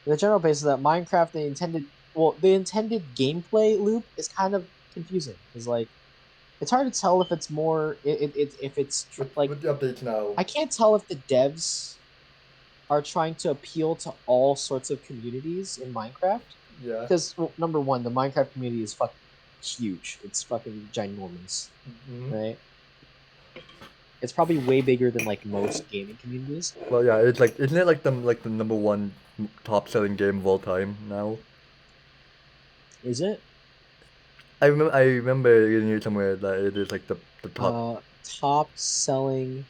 Minecraft the intended gameplay loop is kind of confusing because like it's hard to tell if it's more if it's like With the updates now, I can't tell if the devs are trying to appeal to all sorts of communities in Minecraft yeah. because well, number one, the Minecraft community is fucking huge. It's fucking ginormous, Mm-hmm. right? It's probably way bigger than like most gaming communities. Well, yeah, it's like isn't it like the number one top selling game of all time now? Is it? I remember reading it somewhere that it is like the top, Top selling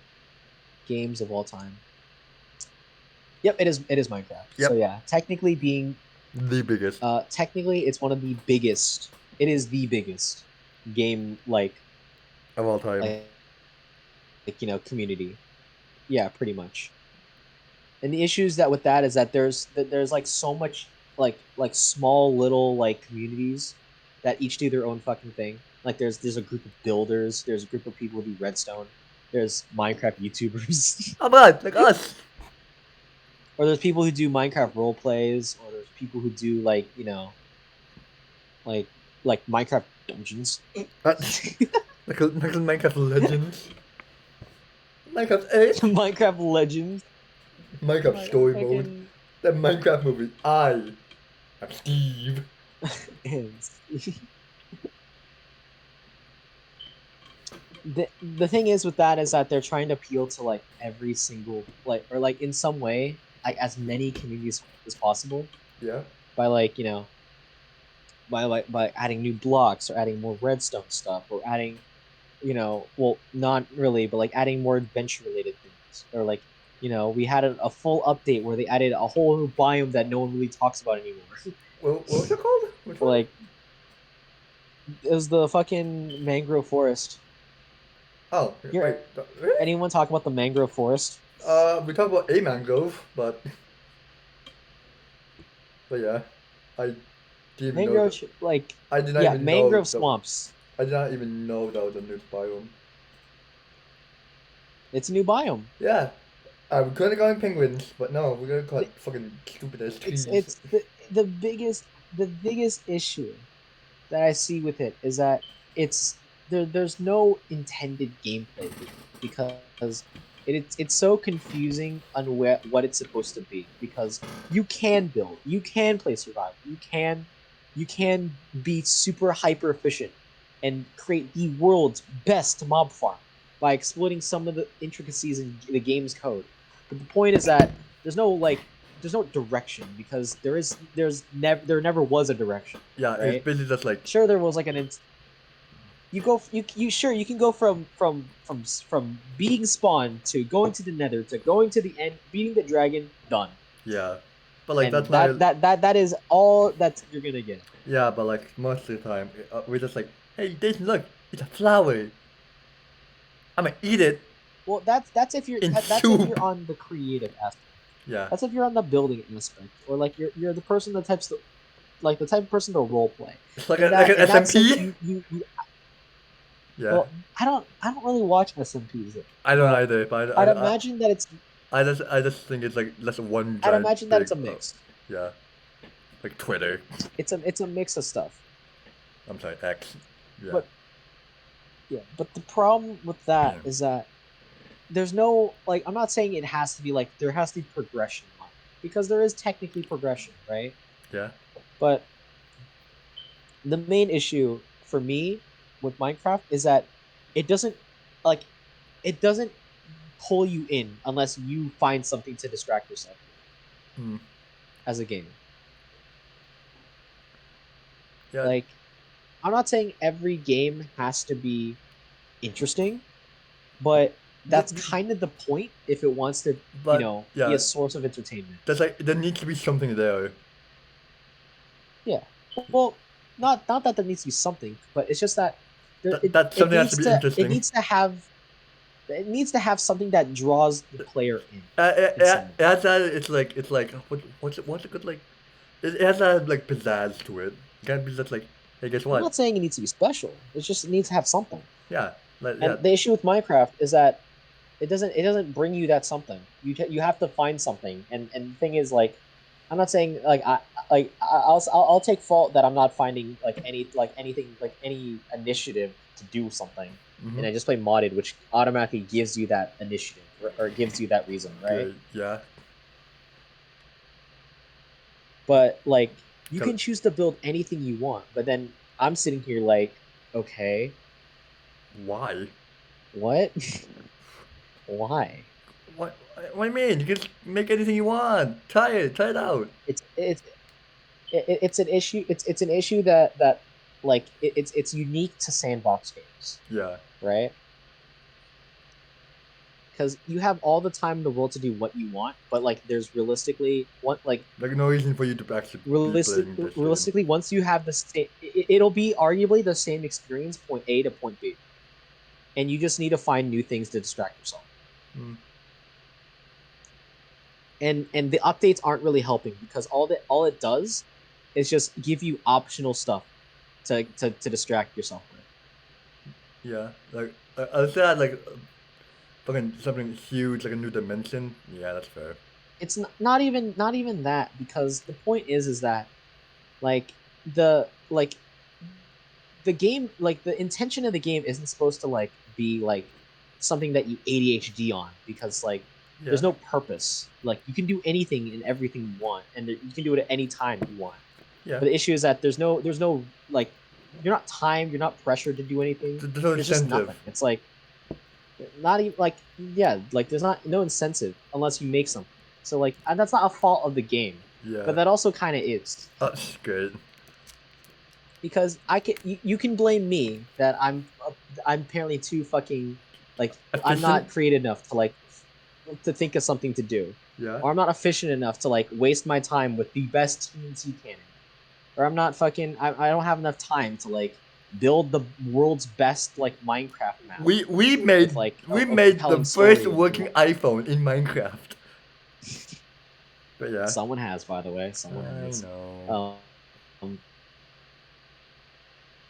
games of all time. Yep, it is Minecraft. So yep, yeah, the biggest technically it's one of the biggest. It is the biggest game of all time. like community. Yeah, pretty much. And the issues that with that is that there's like so much like small little like communities that each do their own fucking thing. Like there's a group of builders, there's a group of people who do redstone, there's Minecraft YouTubers, Oh my god, like us. or there's people who do Minecraft role plays, or there's people who do like like Minecraft dungeons, Like Minecraft Legends, Minecraft 8, Minecraft Legends, Minecraft Story Mode, fucking that Minecraft movie. I'm Steve. the thing is with that is that they're trying to appeal to like every single like or like in some way like as many communities as possible Yeah. by by adding new blocks or adding more redstone stuff or adding well not really but like adding more adventure related things or like we had a full update where they added a whole new biome that no one really talks about anymore. What was it called? Which one? Like it was the fucking mangrove forest. Oh, Here, wait. Really? anyone talk about the mangrove forest? We talked about a mangrove, but yeah, I didn't even know that. Like I did not yeah, even know mangrove that. swamps. I did not even know that was a new biome. It's a new biome. Yeah. We could have gone penguins, but no, we're gonna call it fucking stupid ass trees. It's the biggest issue that I see with it is that there's no intended gameplay loop because it's so confusing on what it's supposed to be because you can build, you can play survival, you can be super hyper efficient and create the world's best mob farm by exploiting some of the intricacies in the game's code. But the point is that there's no direction because there never was a direction, Yeah, it's right? basically just like Sure, there was like you go you sure you can go from being spawned to going to the nether to going to the end, beating the dragon, done. yeah, but like And that's not that is all that you're gonna get. yeah, but like most of the time we're just like, hey, Jason, look, it's a flower. I'm gonna eat it Well, that's if in that's if you're soup. on the creative aspect. Yeah, That's if you're on the building aspect, or like you're the person that types the like the type of person to role play. it's like In like that an in that sense, SMP. you Yeah, well, I don't really watch SMPs, I don't but either, but I'd imagine that it's I just think it's like just one I'd giant imagine that big it's a mix. yeah, like Twitter. It's a mix of stuff. I'm sorry, X. Yeah, But yeah, but the problem with that yeah, is that there's no like I'm not saying it has to be like there has to be progression on it because there is technically progression, right? yeah. But the main issue for me with Minecraft is that it doesn't like it doesn't pull you in unless you find something to distract yourself with Hmm. as a gamer. Yeah. Like, I'm not saying every game has to be interesting, but that's th- kind of the point if it wants to, but be a yeah, source of entertainment. there's like there needs to be something there. Yeah. Well, not that there needs to be something, but it's just that That it something has to needs be to interesting. something that draws the player in some way. It has that. It's like what's a good like. It has that like pizzazz to it. It can't be just like, hey, guess I'm what? not saying it needs to be special. It needs to have something. Yeah, like yeah. And the issue with Minecraft is that it doesn't bring you that something. You have to find something. And the thing is, like, I'm not saying like I'll take fault that I'm not finding anything, like any initiative to do something, Mm-hmm. and I just play modded, which automatically gives you that initiative, or gives you that reason, right? Good. Yeah. But like, you 'Cause can choose to build anything you want, but then I'm sitting here like, okay, why? what? Why? What? What do you mean? You can just make anything you want. Try it. Try it out. It's an issue. It's an issue that like it's unique to sandbox games, Yeah. right? Because you have all the time in the world to do what you want, but like there's realistically one like Like no reason for you to actually be playing this game. realistically, once you have the state, it'll be arguably the same experience, point A to point B, and you just need to find new things to distract yourself. Mm. And the updates aren't really helping, because all it does is just give you optional stuff to distract yourself with. Yeah. Like I'll say that like fucking something huge like a new dimension. Yeah, that's fair. It's not even that, because the point is that like the the game, like the intention of the game isn't supposed to like be like something that you ADHD on, because like Yeah. there's no purpose. Like, you can do anything and everything you want, and you can do it at any time you want. Yeah. But the issue is that there's no like, you're not timed, you're not pressured to do anything. There's no There's just incentive. nothing. It's like, not even like, yeah, like there's not no incentive unless you make something. So like, and that's not a fault of the game, Yeah. but that also kind of is, That's good. because you can blame me that I'm apparently too fucking, like, I'm Efficient. not creative enough to like to think of something to do, Yeah. or I'm not efficient enough to like waste my time with the best TNT cannon, or I'm not fucking I don't have enough time to like build the world's best like Minecraft map We with made like we a made the compelling first story. working iPhone in Minecraft. But yeah. Someone has, by the way, someone I has. know. Um,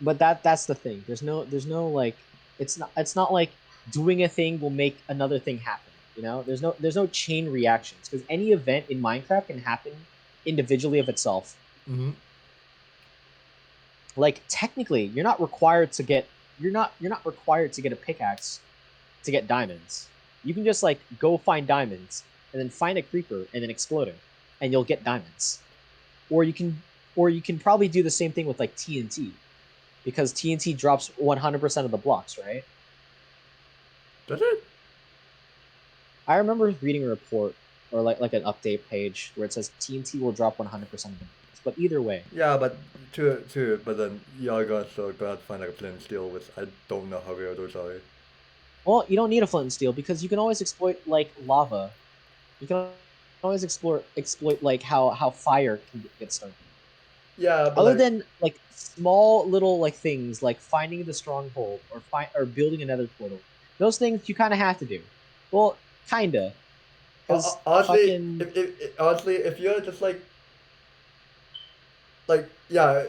but that's the thing. There's no like, it's not like doing a thing will make another thing happen. There's no chain reactions, because any event in Minecraft can happen individually of itself. Mm-hmm. Like, technically, you're not required to get a pickaxe to get diamonds. You can just like go find diamonds, and then find a creeper and then explode it, and you'll get diamonds. Or you can probably do the same thing with like TNT, because TNT drops 100% of the blocks, right? Does it? I remember reading a report, or like an update page, where it says TNT will drop 100% of the blocks. But either way, Yeah, but but then you're gonna find like a flint and steel, which I don't know how real those are. well, you don't need a flint and steel, because you can always exploit like lava. You can always exploit like how fire can get started. Yeah, but Other like than like small little like things like finding the stronghold, or building another portal, those things you kind of have to do. Well, kinda, because honestly, fucking, honestly, if you're just like yeah,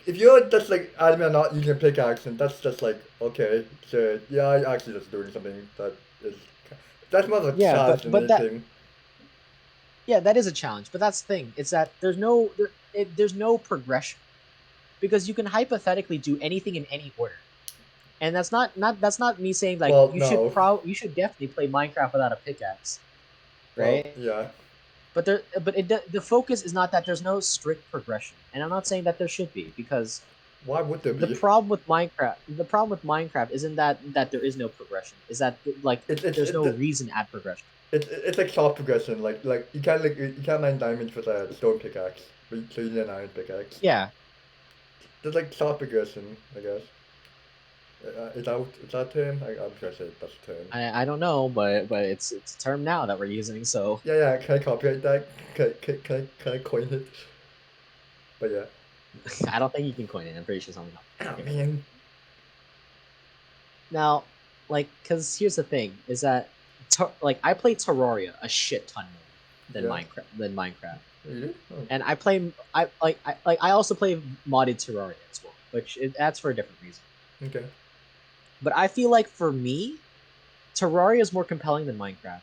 if you're just like adamant not using a pickaxe, and that's just like okay, sure, yeah, I actually just doing something that is that's more of a yeah, challenge but than but that anything. yeah, that is a challenge. But that's the thing. It's that there's no progression, because you can hypothetically do anything in any order. And that's not me saying like Well, no. you should definitely play Minecraft without a pickaxe, Well, right? yeah. But the focus is not that there's no strict progression, and I'm not saying that there should be, because Why would there the be? problem with Minecraft isn't that there is no progression, is that like It's it's there's it, no the- reason at progression. it's like soft progression. Like you can't mine diamonds with a stone pickaxe, so you need an iron pickaxe. Yeah, There's like soft progression, I guess. Is that a term? I'm sure I said that's a term. I don't know, but it's a term now that we're using. So Yeah. Can I copyright that? Can I coin it? But yeah. I don't think you can coin it. I'm pretty sure someone else. Oh Okay. man. Now, like, cause here's the thing: is that like I play Terraria a shit ton more than Yeah. Minecraft, You do? Oh. and I also play modded Terraria as well, which that's for a different reason. Okay. But I feel like for me, Terraria is more compelling than Minecraft.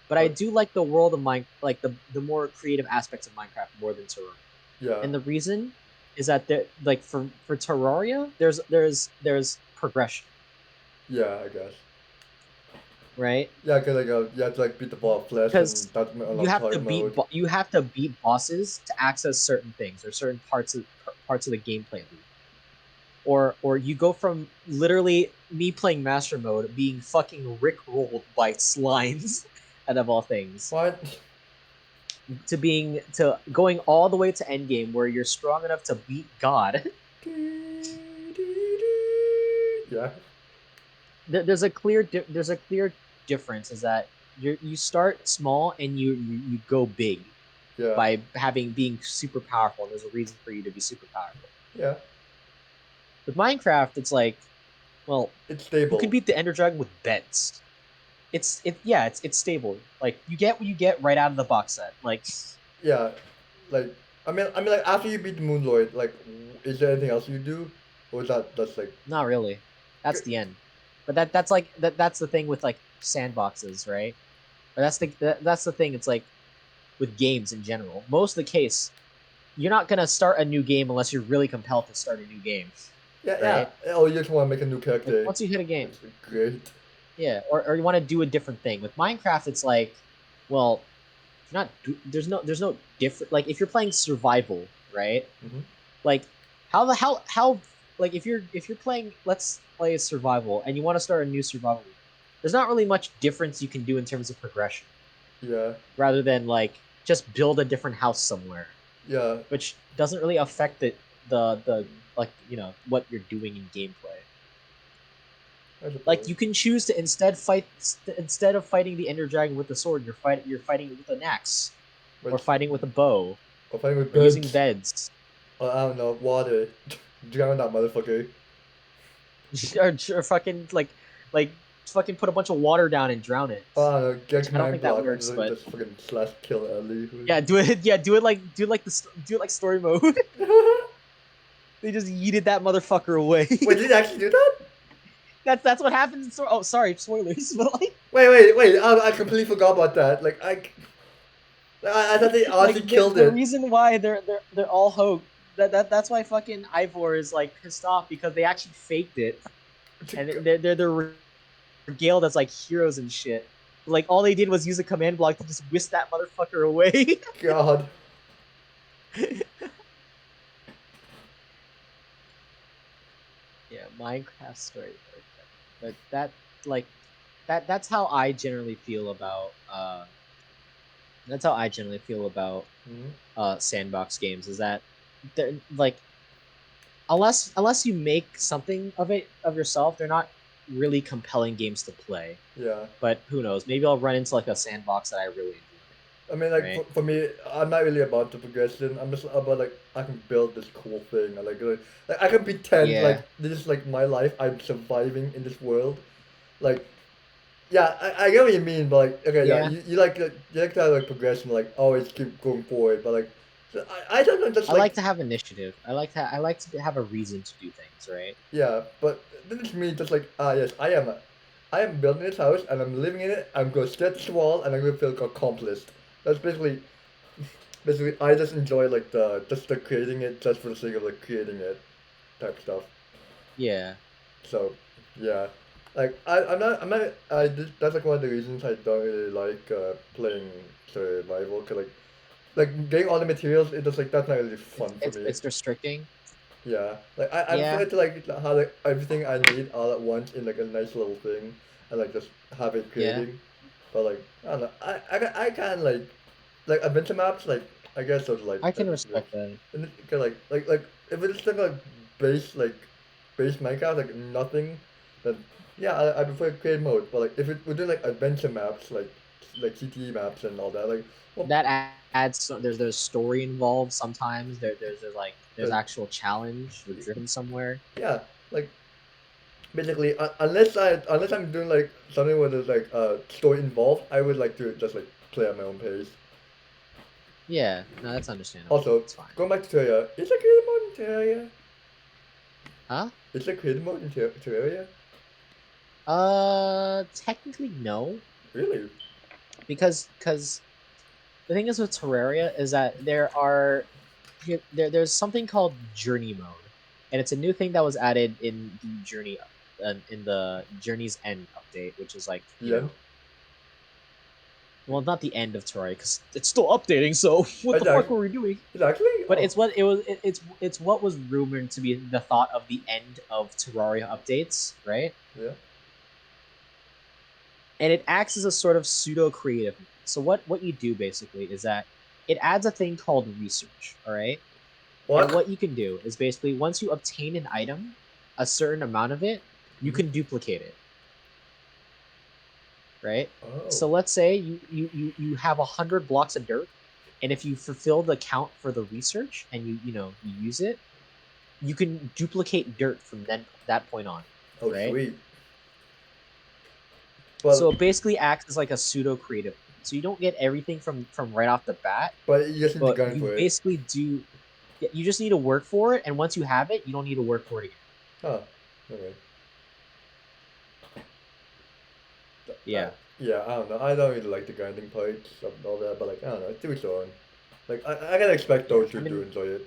But I But do like the world of like the more creative aspects of Minecraft more than Terraria. yeah. And the reason is that like for Terraria, there's progression, Yeah, I guess. right? Yeah, cause like you have to like beat the ball of flesh and Because that's unlock hard mode. you have to beat bosses to access certain things or certain parts of the gameplay loop. Or you go from literally me playing master mode being fucking rickrolled by slimes out of all things What? to going all the way to endgame where you're strong enough to beat God. Yeah. There's a clear difference is that you start small and you go big Yeah. by being super powerful. And there's a reason for you to be super powerful. Yeah. With Minecraft, it's like, well, It's who can stable. beat the Ender Dragon with beds? It's stable. Like you get what you get right out of the box set. Like Yeah. Like I mean like after you beat the Moon Lord, like is there anything else you do? Or is that's like not really. That's the end. But that's like that's the thing with like sandboxes, right? Or that's the thing. It's like with games in general. Most of the case, you're not gonna start a new game unless you're really compelled to start a new game, yeah. right? Oh, you just want to make a new Like character. once you hit a game, That's great. yeah, or you want to do a different thing. With Minecraft, it's like, well, you're not there's no different. Like if you're playing survival, right? Mm-hmm. Like how like if you're playing, let's play a survival and you want to start a new survival, there's not really much difference you can do in terms of progression, Yeah. rather than like just build a different house somewhere, Yeah. which doesn't really affect the like what you're doing in gameplay. I Like suppose. you can choose to instead of fighting the Ender Dragon with a sword, you're fighting it with an axe, or But fighting with a bow, I'm fighting with or using birds. beds, I don't know, water. Drown that motherfucker. or like fucking put a bunch of water down and drown it. I don't know, get Which I don't command think that block and works, but just fucking slash kill Ellie. yeah, do it. Yeah, do it like story mode. They just yeeted that motherfucker away. Wait, did he actually do that? That's what happens in story. Oh, sorry, spoilers. But like, Wait. I completely forgot about that. Like, I thought they honestly like killed the it. reason why they're all hope. That's why fucking Ivor is like pissed off because they actually faked it, and they're regaled as like heroes and shit. Like all they did was use a command block to just whisk that motherfucker away. God. Yeah, Minecraft story mode. But that like that's how I generally feel about Mhm. sandbox games, is that they're like, unless you make something of it of yourself, they're not really compelling games to play. Yeah. But who knows? Maybe I'll run into like a sandbox that I really I mean, enjoy, like right? for me, I'm not really about the progression. I'm just about like I can build this cool thing. Like I can pretend Yeah, like this is like my life. I'm surviving in this world. Like yeah, I get what you mean, but like okay, yeah, yeah. you like to have like progression, like always keep going forward. But like so I don't know, just I like like to have initiative. I like to have a reason to do things, right? yeah, but this is me just like yes, I am building this house and I'm living in it. I'm gonna sketch the wall and I'm gonna feel accomplished. That's basically I just enjoy like the creating it just for the sake of like creating it type stuff. Yeah. So yeah, like I'm not that's like one of the reasons I don't really like playing survival, cause like getting all the materials, it just like that's not really fun for me. It's restricting. Yeah, like I Yeah, prefer to like have like everything I need all at once in like a nice little thing, and like just have it yeah. creating. But like I don't know, I can like adventure maps like I guess those like I can that's good. respect that. And it can like if it's like base Minecraft, like nothing, then yeah, I prefer creative mode. But like if we're doing like adventure maps, like CTE maps and all that, like well, That adds there's story involved sometimes. There's uh, actual challenge or driven somewhere. yeah, like basically unless I'm doing like something where there's like story involved, I would like to just like play at my own pace. Yeah, no, that's understandable. Also, It's fine. going back to Terraria, is there creative mode in Terraria? Huh? Is there creative mode in Terraria? Technically no, Really? because the thing is with Terraria is that there's something called journey mode, and it's a new thing that was added in the Journey's End update, which is like Yeah. well, not the end of Terraria because it's still updating. So what the fuck Exactly. were we doing? Exactly. But Oh. it's what it was. It's what was rumored to be the thought of the end of Terraria updates, right? Yeah. And it acts as a sort of pseudo creative. So what you do basically is that it adds a thing called research. All right. And What? what you can do is basically once you obtain an item, a certain amount of it, you can duplicate it. Right? Oh. So let's say you have 100 blocks of dirt, and if you fulfill the count for the research and you use it, you can duplicate dirt from that point on. Oh, Right? sweet. Well, So it basically acts as like a pseudo creative. So you don't get everything from right off the bat, but you just need to but gun you for it. basically do. You just need to work for it, and once you have it, you don't need to work for it again. Huh. Okay. Yeah. Yeah, I don't know. I don't really like the grinding parts of all that, but like I don't know, to each their own. Like I can expect those who I mean, do enjoy it.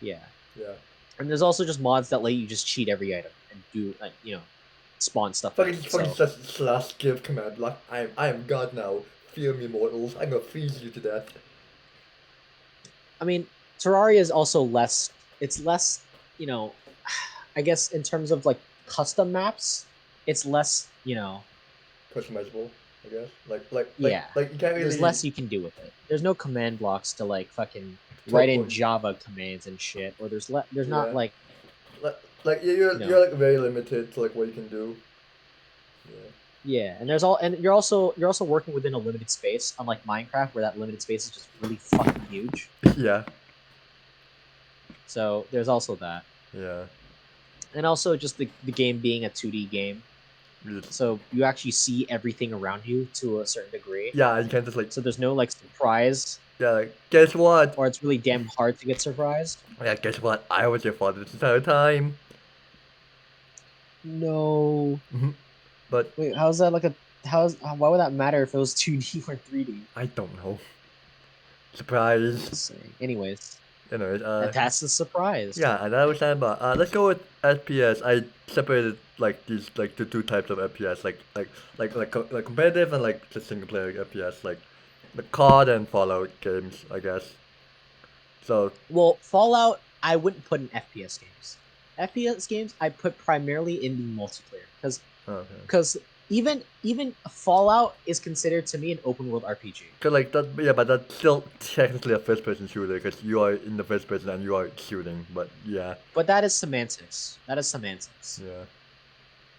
Yeah. Yeah. And there's also just mods that let you just cheat every item and do spawn stuff. Fucking So just slash give command like I am God now. Fear me, mortals. I'm gonna freeze you to death. I mean, Terraria is also less. It's less. I guess in terms of like custom maps, it's less. Customizable, I guess. Yeah. Like you can't There's really. less you can do with it. There's no command blocks to like fucking write in Teleport. Java commands and shit. Or there's not Yeah. like Like you know you're like very limited to like what you can do. Yeah. yeah, and you're also working within a limited space, unlike Minecraft, where that limited space is just really fucking huge. Yeah. So there's also that, Yeah. and also just the game being a 2D game, Just- so you actually see everything around you to a certain degree. Yeah, you can't just like So there's no like surprise, yeah, like guess what? or it's really damn hard to get surprised. Yeah, guess what? I was your father this entire time. No, But wait, how's that like a why would that matter if it was 2D or 3D? I don't know. Surprise. Just saying. Anyways, Anyways, that's the surprise. yeah, and I was saying about let's go with FPS. I separated like these like the two types of FPS, like competitive and like just single player FPS, like the COD and Fallout games, I guess. So Well, Fallout, I wouldn't put in FPS games. FPS games, I put primarily in the multiplayer okay. because even Fallout is considered to me an open world RPG. Cause like that, yeah, but that's still technically a first-person shooter because you are in the first person and you are shooting. But yeah, But that is semantics. That is semantics. yeah,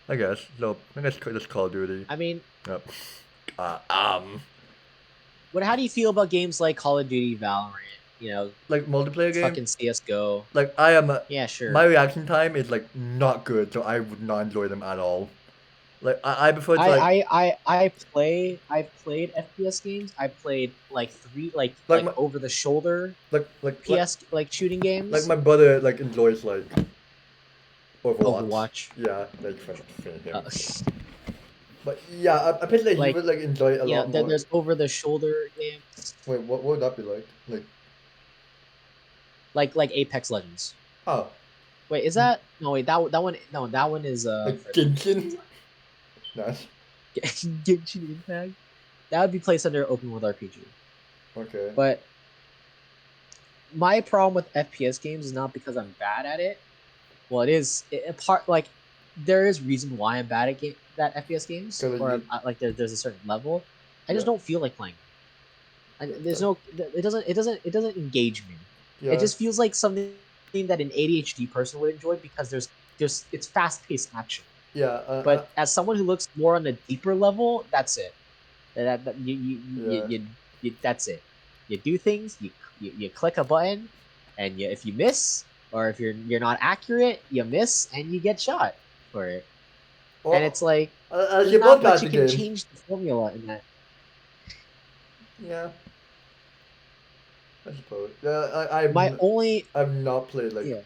I guess. So I guess just Call of Duty. I mean, Yep. Uh, how do you feel about games like Call of Duty, Valorant? like multiplayer game. Fucking CS:GO. Like I am. Yeah, sure. My reaction time is like not good, so I would not enjoy them at all. Like I prefer to like I've played FPS games. I played like three Like my- over the shoulder like PS like shooting games. like my brother like enjoys like Overwatch. Overwatch. Yeah, like for him. Uh, But yeah, I bet like, like, he would like enjoy it a yeah, lot then more. there's over the shoulder games Wait, what would that be like? like Apex Legends. Oh, Wait, is that no? Wait, that one no, that one is like Genshin. Nice. Genshin Impact. That would be placed under open world RPG. Okay. But my problem with FPS games is not because I'm bad at it. Well, it is part like there is reason why I'm bad at FPS games, So or you- like there's a certain level. I just Yeah. don't feel like playing. There's no. It doesn't engage me. Yeah. It just feels like something game that an ADHD person would enjoy because there's it's fast paced action. Yeah. But as someone who looks more on a deeper level, that's it. That Yeah. that's it. You do things, you click a button, and if you miss or if you're not accurate, you miss and you get shot for it. And Well, it's like as there's you both not much got you the can game. change the formula in that. Yeah. I suppose. Yeah. My only I've not played yeah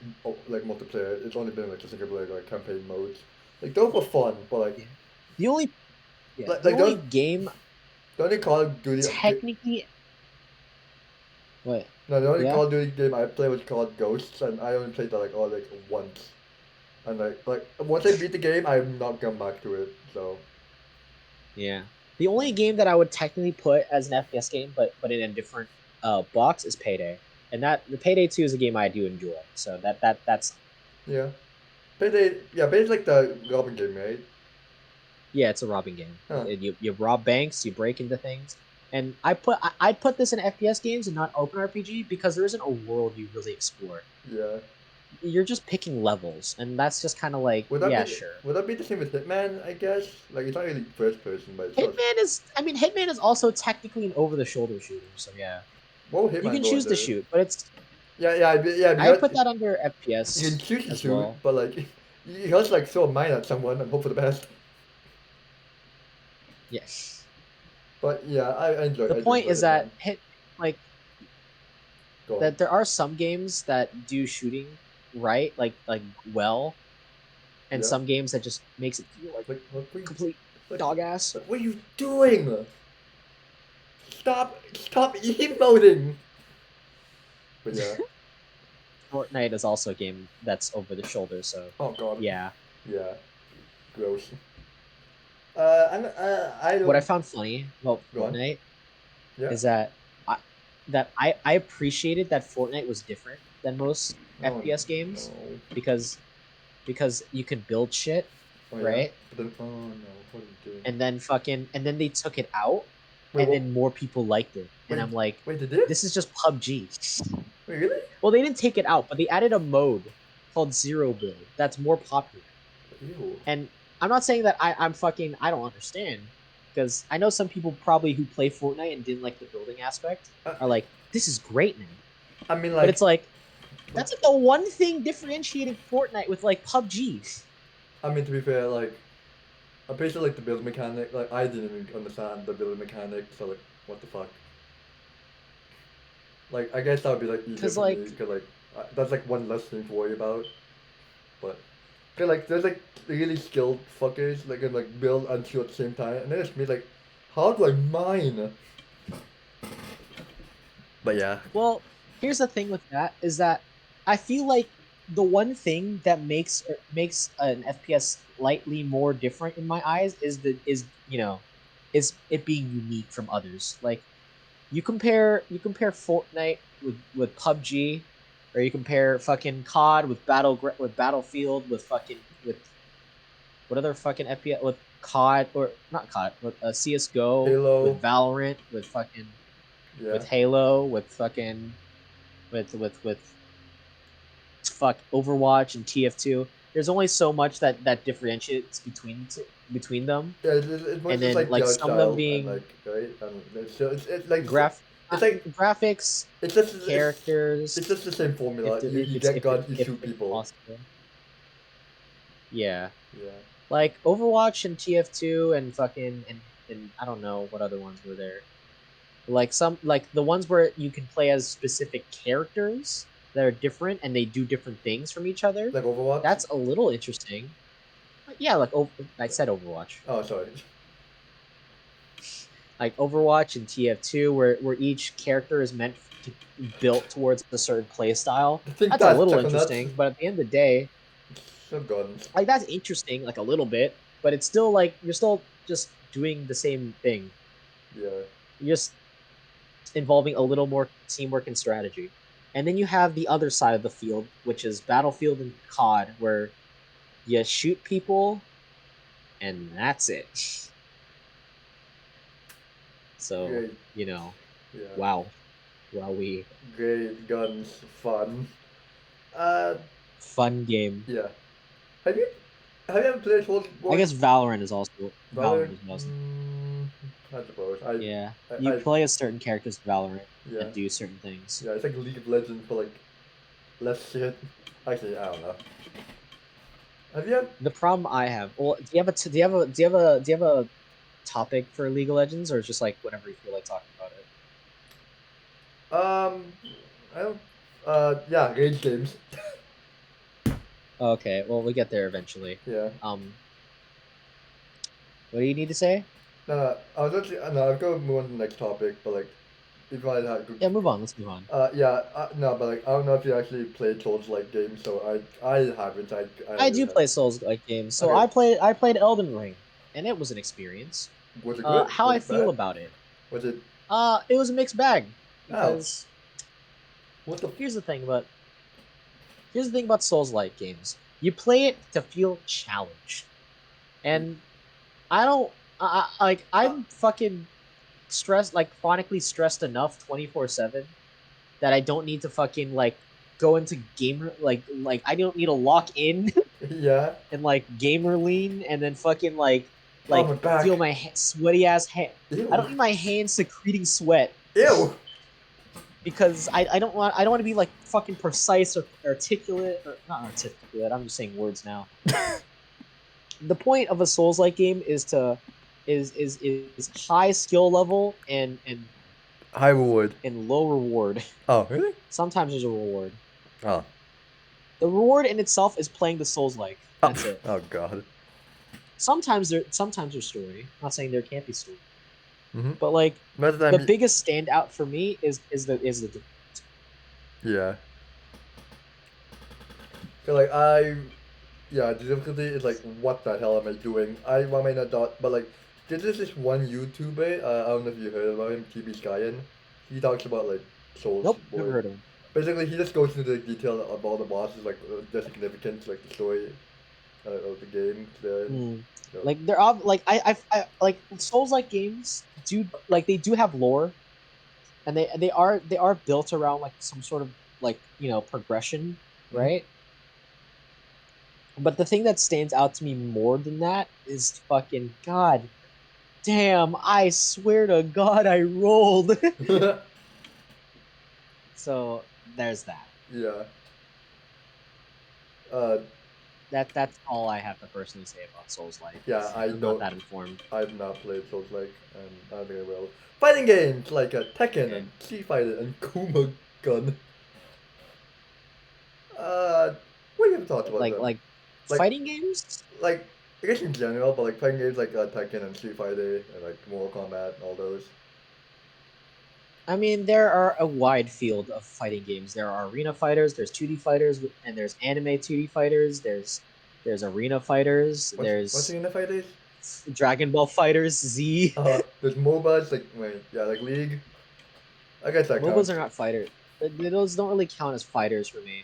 like multiplayer. It's only been like the single player like campaign modes. Like those were fun, but yeah the only yeah like the like only those game the only Call of Duty technically what no, the only yeah Call of Duty game I played was called Ghosts, and I only played that like all like once. And like once I beat the game, I'm not gone back to it. So yeah the only game that I would technically put as an FPS game, but in a different box is Payday, and that the Payday 2 is a game I do enjoy. So that's yeah, Payday's like the Robin game, right? yeah, it's a robbing game. Huh? You rob banks, you break into things, and I'd put this in FPS games and not open RPG because there isn't a world you really explore. Yeah. You're just picking levels, and that's just kind of like yeah, sure. Would that be the same with Hitman? I guess like it's not really first person, but it's still. Hitman is also technically an over the shoulder shooter, so yeah. What would You Hitman can go choose to under? shoot, but it's Yeah, I because put that under you can FPS choose to as shoot, well. but like you also like throw a mine at someone and hope for the best. Yes. But yeah, The I do point enjoy is Hitman. that hit like Go on. that there are some games that do shooting right, like well, and Yeah. some games that just makes it feel like Like complete like, dog ass. what are you doing? Stop emoting. But yeah. Fortnite is also a game that's over the shoulder, so Oh god. yeah. Yeah. Gross. I What I don't. found funny about Go on. Fortnite Yeah. is that I appreciated that Fortnite was different than most Oh FPS games no. because you can build shit, Oh yeah. right? But then, oh no, what are you doing? And then they took it out, Wait, and what? then more people liked it, and Wait, I'm like, wait, they did? this is just PUBG. Wait, really? Well, they didn't take it out, but they added a mode called Zero Build that's more popular. Ew. And I'm not saying that I don't understand, because I know some people probably who play Fortnite and didn't like the building aspect Uh, are like, this is great now. I mean, But like, it's like that's like the one thing differentiating Fortnite with like PUBG. I mean, to be fair, like, I'm pretty sure, like, the build mechanic, like, I didn't even understand the build mechanic, so, like, what the fuck? Like, I guess that would be, like, easier Because for me, like because, like, that's, like, one less thing to worry about. But, cause, like, there's, like, really skilled fuckers, like, can, like, build and shoot at the same time, and then it's me, like, how do I mine? But yeah. well, here's the thing with that is that I feel like the one thing that makes an FPS slightly more different in my eyes is it being unique from others. Like you compare Fortnite with PUBG, or you compare fucking COD with with Battlefield with fucking with what other fucking FPS with COD or not COD with CS:GO Halo, with Valorant with fucking yeah. with Halo with fucking with fuck Overwatch and TF2. There's only so much that differentiates between them, Yeah, it's more and just then like the like art some of them style and being like right and it's like graph it's like graphics, it's just it's characters, just the same formula. You get guns, you shoot if it's people. possible. Yeah, Yeah, like Overwatch and TF2 and fucking and I don't know what other ones were there. Like some like the ones where you can play as specific characters that are different and they do different things from each other. like Overwatch. That's a little interesting. Yeah, I said Overwatch. Oh, sorry. Like Overwatch and TF2, where each character is meant to built towards a certain play style. I think That's a that's little chuckle nuts. interesting, but at the end of the day, So guns. like that's interesting, like a little bit, but it's still like you're still just doing the same thing. Yeah, You're just involving a little more teamwork and strategy. And then you have the other side of the field, which is Battlefield and COD, where you shoot people and that's it. So, great. you know, Yeah, wow. Wow, we great guns, fun. Uh, Fun game. yeah. Have you ever played I Soulsborne? guess Valorant is also Valorant? Valorant is also. I suppose. Yeah, you I play a certain character's Valorant yeah. and do certain things. Yeah, it's like League of Legends for like less shit. Actually, I don't know. Have you? The problem I have. Well, do you have a do you have a do you have a do you have a topic for League of Legends, or it's just like whenever you feel like talking about it? Um, I don't. Yeah, rage games. Okay, well we get there eventually. Yeah. Um, what do you need to say? No, I was actually no. I'll go move on to the next topic, but like, if I had good. Yeah, move on. Let's move on. Yeah. No, but like, I don't know if you actually played Souls like games, so I haven't. I I really do have. play Souls like games, so Okay. I played Elden Ring, and it was an experience. Was it good? How Was I it feel bad? about it. Was it? It was a mixed bag Ow. because What the? here's the thing about Souls-like games. You play it to feel challenged, and I don't like Uh, I'm fucking stressed, like chronically stressed enough 24/7 that I don't need to fucking like go into gamer like I don't need to lock in yeah. and like gamer lean and then fucking Oh, my feel back. my sweaty ass hand. I don't Ew. need my hands secreting sweat Ew. because I don't want to be like fucking precise or articulate or not articulate. I'm just saying words now. The point of a Souls like game is to is high skill level High reward. and low reward. Oh, really? Sometimes there's a reward. Oh. The reward in itself is playing the Souls like. That's it. Oh God. Sometimes there's story. I'm not saying there can't be story, Mm-hmm. but like Most of the the time, biggest standout for me is the yeah. So yeah, the difficulty is like, what the hell am I doing? I might not dot, but like, there's this one YouTuber. I don't know if you heard about him, TB Skyen. He talks about like Souls Nope, never board. heard of him. Basically, he just goes into the detail of all the bosses, like the significance, like the story of the game. Mm. So, Like they're like I like Souls like games do like they do have lore and they are built around like some sort of like progression, Mhm. right? But the thing that stands out to me more than that is fucking god damn, I swear to God I rolled. So there's that. yeah. Uh, That's all I have to personally say about Souls like. yeah. I I'm not don't. that informed. I've not played Souls like, and I don't think I will. Fighting games like Tekken Okay. and Street Fighter and Kuma Gun. Uh, what do you have thoughts about them? Like Like, fighting games? like I guess in general, but like fighting games like Tekken and Street Fighter and like Mortal Kombat and all those. I mean, there are a wide field of fighting games. There are arena fighters, there's 2D fighters, and there's anime 2D fighters. There's arena fighters. What's There's the Unit Fighters? Dragon Ball Fighters Z. There's MOBAs like wait, yeah, like League. I guess that counts. MOBAs are not fighters. Those don't really count as fighters for me.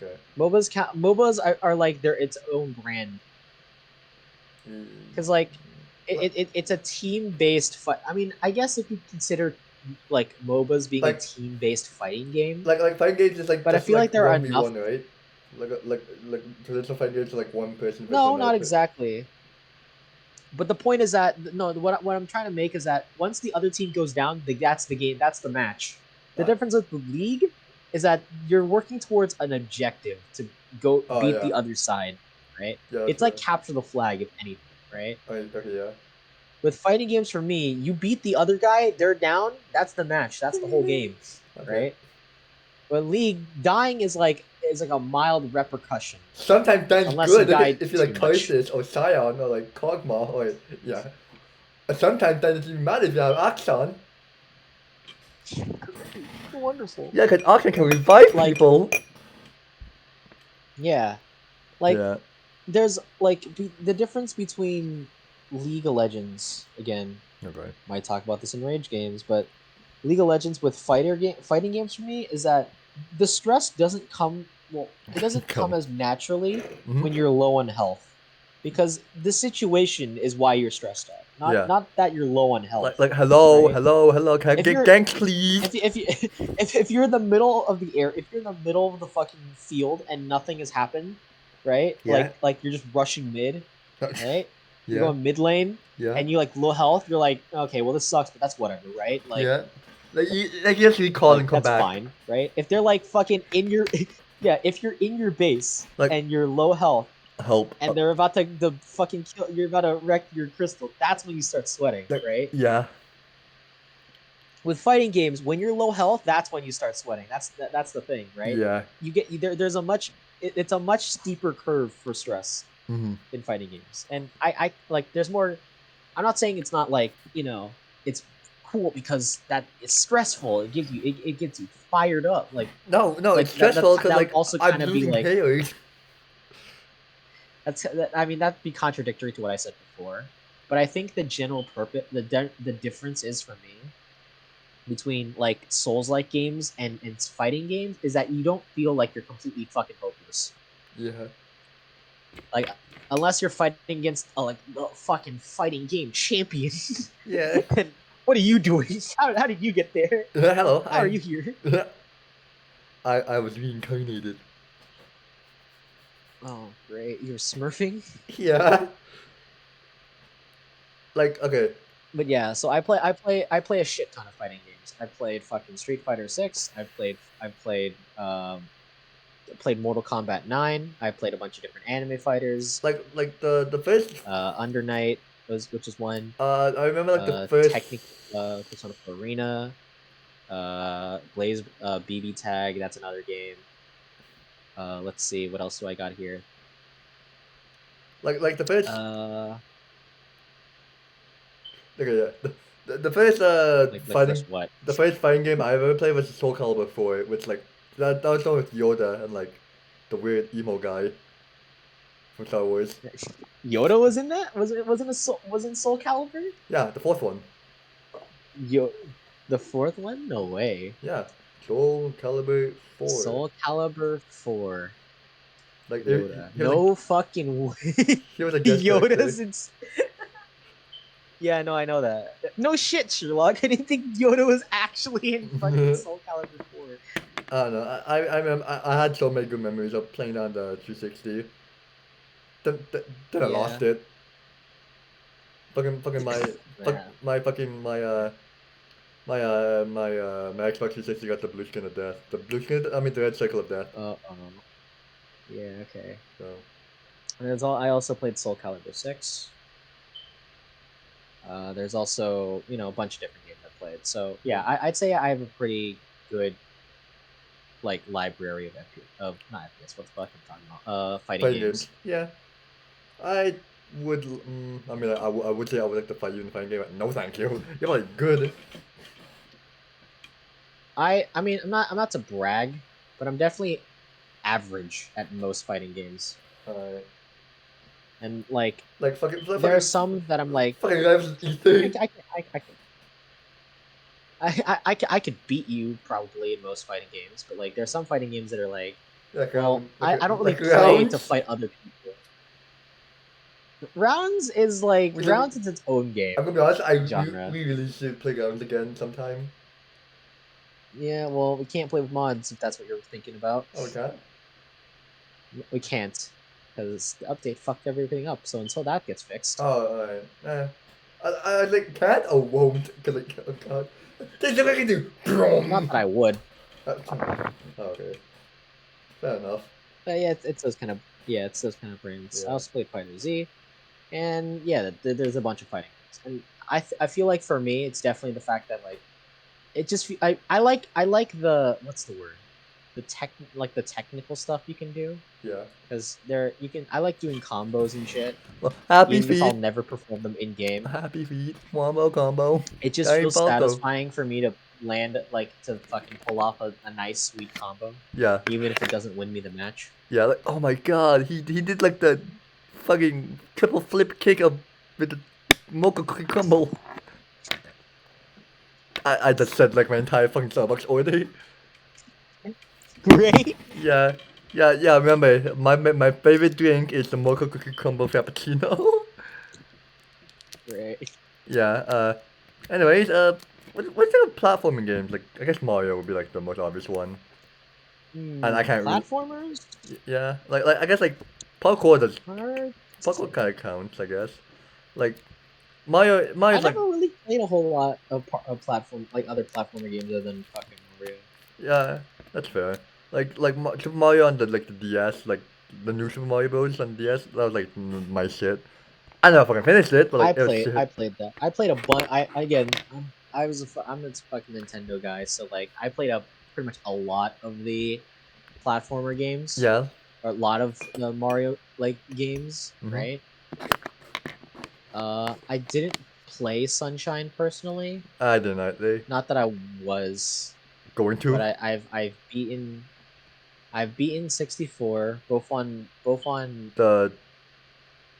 Okay. MOBAs are like they're its own brand because like it's a team based fight. I mean, I guess if you consider like MOBAs being a Like team based fighting game, like fighting games is like but I just feel like there are 1v1, enough. right? Like traditional fighting games are like one person versus No, another not person. exactly. But the point is that no, what I'm trying to make is that once the other team goes down, that's the game, that's the match. The Ah. difference with the league is that you're working towards an objective to go Oh, beat yeah. the other side, right? Yeah, It's that's like capture the flag, if anything, right? okay, yeah. With fighting games, for me, you beat the other guy, they're down. That's the match. That's the whole game, Okay. right? But league dying is like a mild repercussion. Sometimes that's Unless good you died if you too like much. Curses or Scion or like Kog'Maw or yeah. And sometimes that doesn't even matter if you have Axon. Wonderful. Yeah, because Axon can revive Like- people. Yeah, like yeah. there's like the difference between League of Legends again. Okay. Might talk about this in Rage games, but League of Legends with fighting games for me is that the stress doesn't come. Well, it doesn't come as naturally Mhm. when you're low on health. because the situation is why you're stressed out. Not Yeah. not that you're low on health. Like hello, Right? hello. Can I If get you're ganks, please? if you if you're in the middle of the air, if you're in the middle of the fucking field and nothing has happened, right? Yeah. Like you're just rushing mid, right? You're Yeah. going mid lane Yeah. and you like low health. You're like, okay, well this sucks, but that's whatever, right? Yeah. Like you just recall and Like come that's back. fine, right? If they're like fucking in your yeah, if you're in your base Like and you're low health help. and they're about to the fucking kill, you're about to wreck your crystal. That's when you start sweating, Like, right? yeah. With fighting games, when you're low health, that's when you start sweating. That's the thing, right? Yeah. You get there's a much it's a much steeper curve for stress Mm-hmm. in fighting games, and I like there's more. I'm not saying it's not like it's cool because that is stressful. It gives you it gets you fired up. No, it's Like that stressful because that would like also I'm kind of be losing like players. I mean that'd be contradictory to what I said before. But I think the general purpose the difference is for me between like Souls-like games and fighting games is that you don't feel like you're completely fucking hopeless. Yeah. Like unless you're fighting against like the fucking fighting game champion. Yeah. Then what are you doing? How did you get there? Hello. How are you here? I was reincarnated. Oh, great! You're smurfing. Yeah. Like okay. But yeah, so I play a shit ton of fighting games. I played fucking Street Fighter 6. I played Mortal Kombat 9. I played a bunch of different anime fighters. Like the first. Under Night which is one. I remember like the first. Technic Persona 4 Arena. Blaze BB Tag. That's another game. Let's see what else do I got here. Like the first. Okay, yeah. The first Like fighting first what? the first fighting game I ever played was Soul Calibur 4, which like that was the one with Yoda and like the weird emo guy from Star Wars. Yoda was in that? Wasn't Soul Calibur? Yeah, the fourth one. The fourth one? No way. Yeah, Soul Calibur 4. Soul Calibur 4. Like Yoda. he was No a, fucking way. he was a guest Yoda's character. in. Yeah, no, I know that. No shit, Sherlock. I didn't think Yoda was actually in fucking Soul Calibur 4. I don't know. I remember I had so many good memories of playing on the 360. Then I lost Yeah. it. Fucking my Yeah. my fucking my Xbox 360 got the blue skin of death. The blue skin, I mean the red circle of death. Yeah, okay. So And I also played Soul Calibur 6. There's also, a bunch of different games I played. So yeah, I'd say I have a pretty good like library of not FPS. What the fuck I'm talking about? Fighting games. Yeah, I would. I mean, I would say I would like to fight you in a fighting game. But no, thank you. You're like good. I mean, I'm not to brag, but I'm definitely average at most fighting games. And like there are some that I'm like fucking lives eating. I could beat you probably in most fighting games, but like there's some fighting games that are like, I don't really play to fight other people. Rounds is like Rounds is its own game. I'm gonna be honest, we really should play Rounds again sometime. Yeah, well, we can't play with mods if that's what you're thinking about. Oh, we can't? We can't, because the update fucked everything up. So until that gets fixed. Oh, alright. I like can't or won't. Cause like, oh god, there's nothing to do. Not that I would. Okay, fair enough. But yeah, it's those kind of brains. Yeah. I also played Fighter Z, and yeah, there's a bunch of fighting games, and I feel like for me, it's definitely the fact that like, it just I like the what's the word, the technical stuff you can do. Yeah. Because I like doing combos and shit. Well, happy even feet. if I'll never perform them in game. Happy feet. Wombo combo. It just feels satisfying for me to land to fucking pull off a nice sweet combo. Yeah. Even if it doesn't win me the match. Yeah, like oh my god, he did like the fucking triple flip kick with the mocha cookie combo. I just said like my entire fucking Starbucks order. Great. Yeah, Yeah, I remember. My favorite drink is the mocha cookie crumble frappuccino. Right. Yeah, anyways, what's the platforming games? Like, I guess Mario would be like the most obvious one. And I can't really, Platformers? yeah, like I guess like parkour does, Hard to parkour say. kind of counts, I guess. Like, I Mario's like, never really played a whole lot of platform like other platformer games other than fucking Mario. yeah, that's fair. Like Super Mario on the DS, like the new Super Mario Bros. On DS, that was like my shit. I don't know if I can finish it, but like it was shit. I played that. I played a bunch. I again, I'm a fucking Nintendo guy, so like I played a pretty much a lot of the platformer games, Yeah. or a lot of the Mario like games, Mhm. right? I didn't play Sunshine personally. I did not. They Not that I was, going but to I've beaten 64 both on the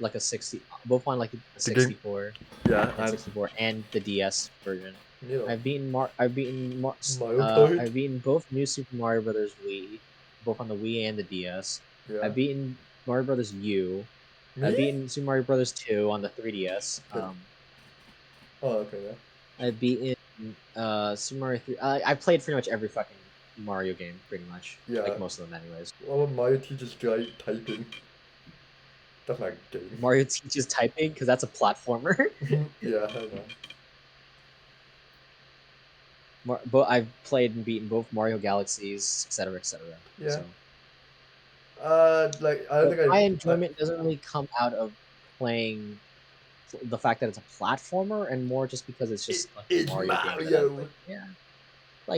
like a 60 both on like a the game. 64 Yeah, and 64 and the DS version. you know Mario Kart. I've beaten both New Super Mario Brothers Wii, both on the Wii and the DS. Yeah. I've beaten Mario Brothers U. I've Me? beaten Super Mario Brothers 2 on the 3DS. But, oh, okay, yeah. I've beaten Super Mario 3. I played pretty much every fucking Mario game, pretty much, Yeah. like most of them, anyways. What about Mario teaches dry typing? That's not a game. Mario teaches typing because that's a platformer. Yeah, I know. But I've played and beaten both Mario Galaxies, etc., etc. Yeah. So, Like I don't but think my I enjoyment doesn't really come out of playing the fact that it's a platformer, and more just because it's just like a it's Mario game that I'm like, Mario. yeah, I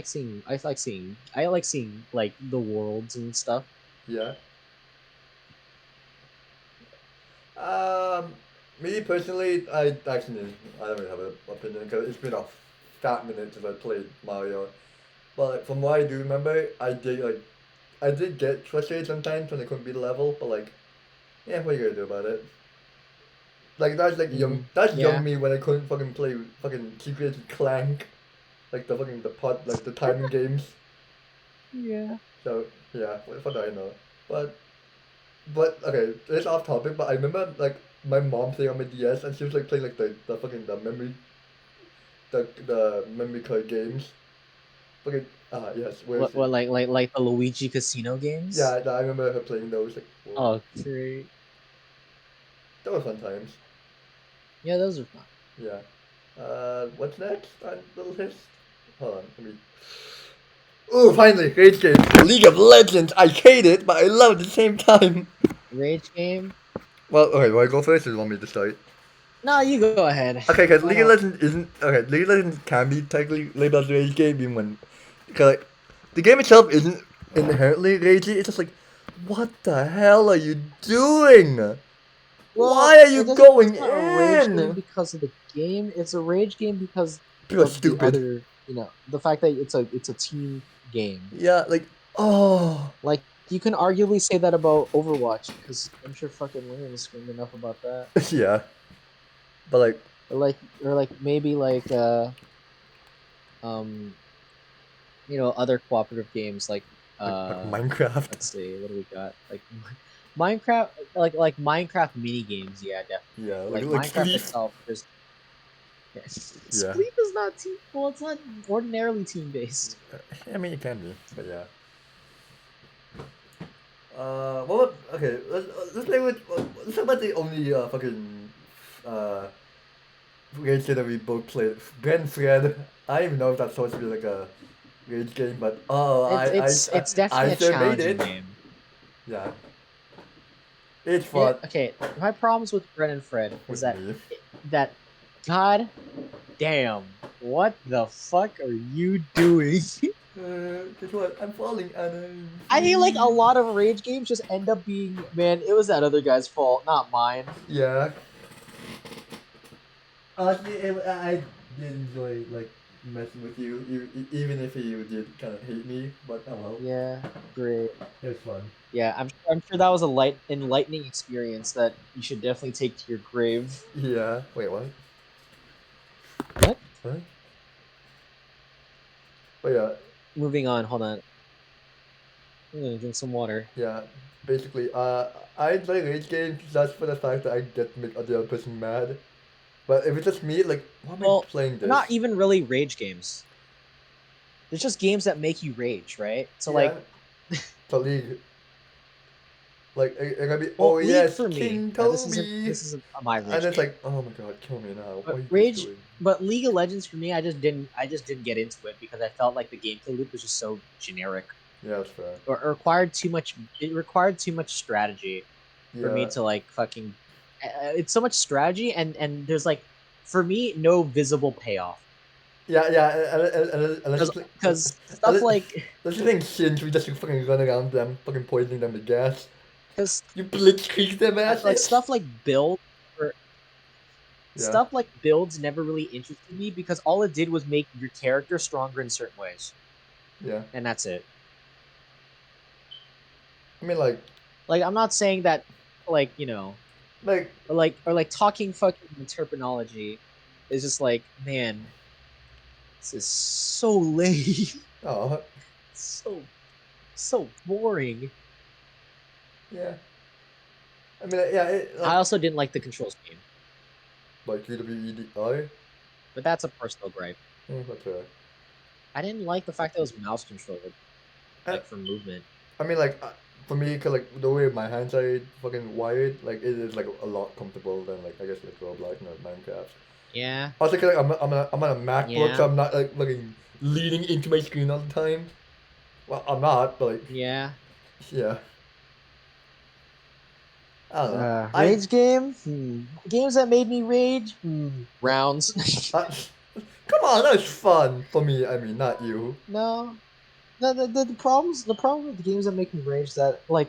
like seeing like the worlds and stuff. Yeah. Um, Me personally, I don't really have an opinion because it's been a fat minute since I played Mario. But like, from what I do remember, I did get frustrated sometimes when I couldn't beat the level. But like, yeah, what are you gonna do about it? Like that's young Yeah, me when I couldn't fucking play fucking Secret Clank, like the timing games. yeah. So yeah, what do I know? But okay, it's off topic. But I remember like my mom playing on my DS, and she was like playing like the fucking the memory card games. Fucking yes, where is it? What like the Luigi Casino games? Yeah, I remember her playing those. Like whoa, Oh, great. that was fun times. Yeah, those are fun. Yeah. What's next on Little Hist? Hold on, let me. Oh, finally, great game. League of Legends. I hate it, but I love it at the same time. Rage game. Well, okay, do I go first or do you want me to start? No, you go ahead. Okay, because Why League of not? Legends isn't okay. League of Legends can be technically labeled as a rage game, even when, cause like, the game itself isn't inherently ragey. It's just like, what the hell are you doing? Well, Why are you it's going not a rage game in? because of the game. It's a rage game because People are of the stupid. other, the fact that it's a team game. Yeah, like, oh, Like you can arguably say that about Overwatch because I'm sure fucking William screamed enough about that. yeah, but like, Or like maybe like um other cooperative games like like Minecraft. let's see, what do we got? Like Minecraft, like Minecraft mini games. Yeah, definitely. Yeah, Like like Minecraft Sleep. itself, there's Yeah, Spleef is not team. Well, it's not ordinarily team based. I mean it can be, but yeah. What? Okay, let's play with. Let's talk about the only fucking uh rage game that we both played. Brand Thread. I don't even know if that's supposed to be like a rage game, but oh, It's definitely I a sure made challenging it. game. Yeah, it's fun Okay, my problems with Bren and Fred is with me. that God damn, what the fuck are you doing? Guess what? I'm falling and I'm I feel like a free. lot of rage games just end up being, man, it was that other guy's fault, not mine. Yeah. Honestly, I did enjoy like messing with you, even if you did kind of hate me. But oh well, Yeah, great. it was fun. Yeah, I'm sure that was a enlightening experience that you should definitely take to your grave. Yeah. Wait, what? What? What? But yeah, Moving on, hold on. I'm gonna drink some water. Yeah, basically, I play rage games just for the fact that I get to make the other person mad. But if it's just me, like, why am I Well, playing they're this? not even really rage games. They're just games that make you rage, right? So Yeah, like, the League. Like, it gotta be, well, oh League yes, for me. King Now this isn't Toby! this isn't my And rage it's game. like, oh my god, kill me now. What But are you guys rage, doing? but League of Legends for me, I just didn't get into it because I felt like the gameplay loop was just so generic. Yeah, that's fair. Or it required too much. It required too much strategy for me Yeah. to like fucking. It's so much strategy, and there's like, for me, no visible payoff. Yeah, yeah, and Because stuff unless, like unless you think Shinji, we just fucking run around them, fucking poisoning them with gas. because You blitzkrieg them like asses! stuff like build or Yeah, stuff like builds never really interested me because all it did was make your character stronger in certain ways, yeah. and that's it. I mean, Like I'm not saying that, like like, or like talking fucking terminology is just like, man, this is so lame, oh, so so boring. yeah. I mean, yeah, I also didn't like the control scheme, like QWEDI? but that's a personal gripe. That's fair. I didn't like the fact that it was mouse controlled, And, like for movement. I mean, for me, 'cause, like, the way my hands are fucking wired, like, it is, like, a lot comfortable than, like, I guess, like, Roblox and Minecraft. Yeah, Also, 'cause, like, I'm on a MacBook, so yeah, I'm not, like, fucking leaning into my screen all the time. Well, I'm not, but, like, yeah. yeah. I don't know. Rage game? Games that made me rage? Rounds. I come on, that was fun for me. I mean, not you. No. The problem with the games that make me rage is that like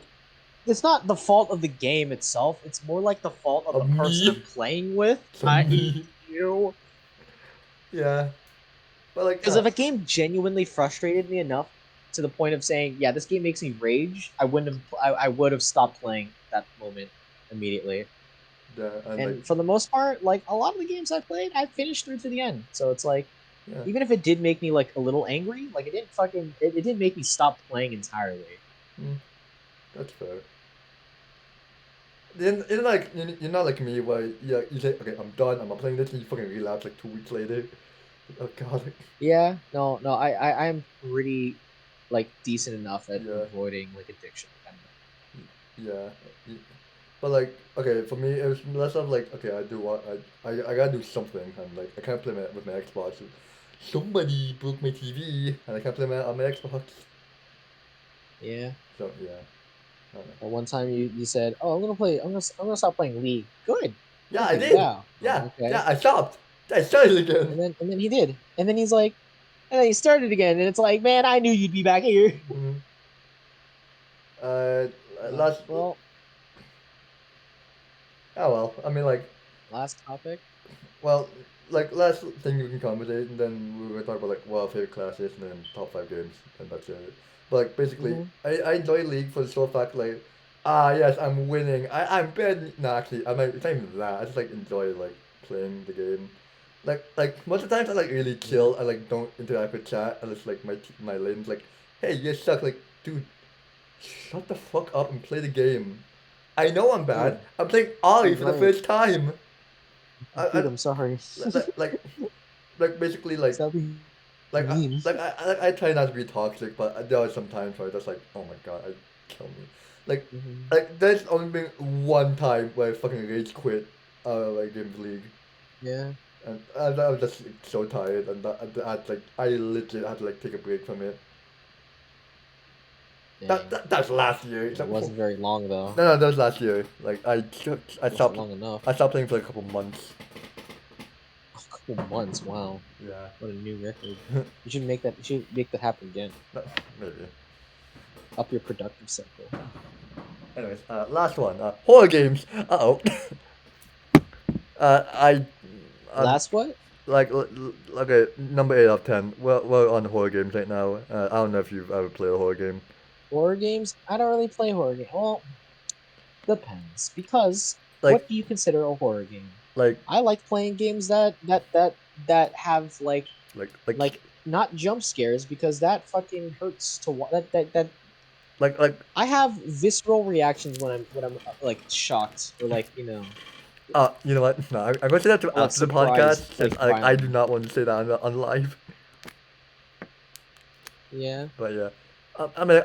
it's not the fault of the game itself. It's more like the fault of the Of person me. I'm playing with, Some i.e., me. you. Yeah. But, like, Because if a game genuinely frustrated me enough to the point of saying, "Yeah, this game makes me rage," I wouldn't have. I would have stopped playing that moment immediately. yeah, and, like, And for the most part, like a lot of the games I played, I finished through to the end. So it's like, yeah, even if it did make me like a little angry, like it didn't make me stop playing entirely. mm, that's fair. Then, like, you're not like me where you say, okay, I'm done, I'm not playing this, and you fucking relapse like 2 weeks later. Oh, God. Yeah, no, I'm pretty like decent enough at Yeah, avoiding like addiction kind of. yeah. y- But, like, okay, for me, it was less of like, okay, I do what, I gotta do something, and, like, I can't play with my Xbox. Somebody broke my TV, and I can't play on my Xbox. Yeah. So, yeah. I don't know. Or one time you said, "Oh, I'm gonna stop playing League." Good, Yeah, good I for you. did. Wow. Yeah, yeah, Okay. I stopped. I started again. And then he did. And then he's like, and then he started again, and it's like, man, I knew you'd be back here. Mhm. Uh, last, Well, oh well. I mean, like, last topic. well, like, last thing we can conversate, and then we were talking about like what our favorite classes, and then top 5 games, and that's it. But, like, basically, Hmm. I enjoy League for the sole fact, like, yes, I'm winning. I'm better. No, actually, I mean, it's not even that. I just like enjoy like playing the game. Like most of the times I like really Yeah. chill. I like don't interact with chat. I just like my lane's like, hey, you suck. Like, dude, shut the fuck up and play the game. I know I'm bad. Dude, I'm playing Ollie dude, for the right. first time. Dude, I I'm sorry. like basically Stop being like mean. I try not to be toxic, but there are some times where I just like, oh my god, kill me. Like Hmm. there's only been one time where I fucking rage quit like Games League, Yeah. and I was just like, so tired, and I legit had to like take a break from it. Dang. That's last year. It wasn't very long though. No, that was last year. Like I Wasn't stopped long enough. I stopped playing for a couple months. A couple months. Wow. Yeah. What a new record. You should make that. You should make that happen again. Maybe. Up your productive cycle. Anyways, last one. Horror games. Uh-oh. I Last what? okay, number 8 out of 10. We're on horror games right now. I don't know if you've ever played a horror game. Horror games? I don't really play horror games. Well, depends. Because Like what do you consider a horror game? like I like playing games that have like like not jump scares because that fucking hurts to watch. That Like I have visceral reactions when I'm like shocked or like you know what? No, I'm going to say that to or like after the surprised podcast like since I do violently. not want to say that on live. Yeah. But yeah, I mean,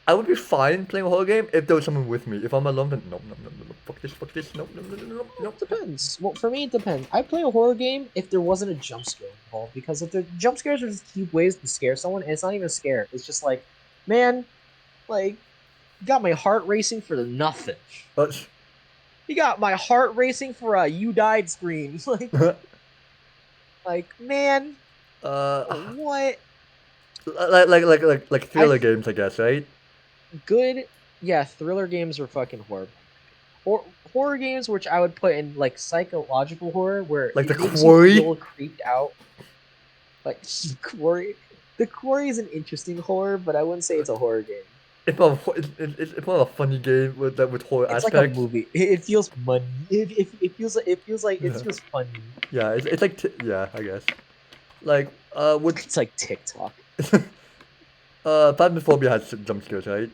I would be fine playing a horror game if there was someone with me. If I'm alone, then no, no, no, no, no, fuck this, no, no, no, no, no, Well, no. it depends. Well, for me, it depends. I play a horror game if there wasn't a jump scare involved, because if the jump scares are just cheap ways to scare someone, and it's not even a scare. It's just like, man, like, you got my heart racing for nothing. But You got my heart racing for a "you died" screen. Man, uh, what? like I thriller games, I guess, right? good. Yeah, thriller games are fucking horrible. Horror games, which I would put in like psychological horror, where Like the it makes you Quarry. feel creeped out. Like Quarry, the Quarry is an interesting horror, but I wouldn't say it's a horror game. It's more of it's more of a funny game with that with horror It's like a aspects. movie. It feels money. It Yeah, feels funny. yeah, it's like yeah, I guess. Like would It's like TikTok. Phasmophobia has some jump scares, right?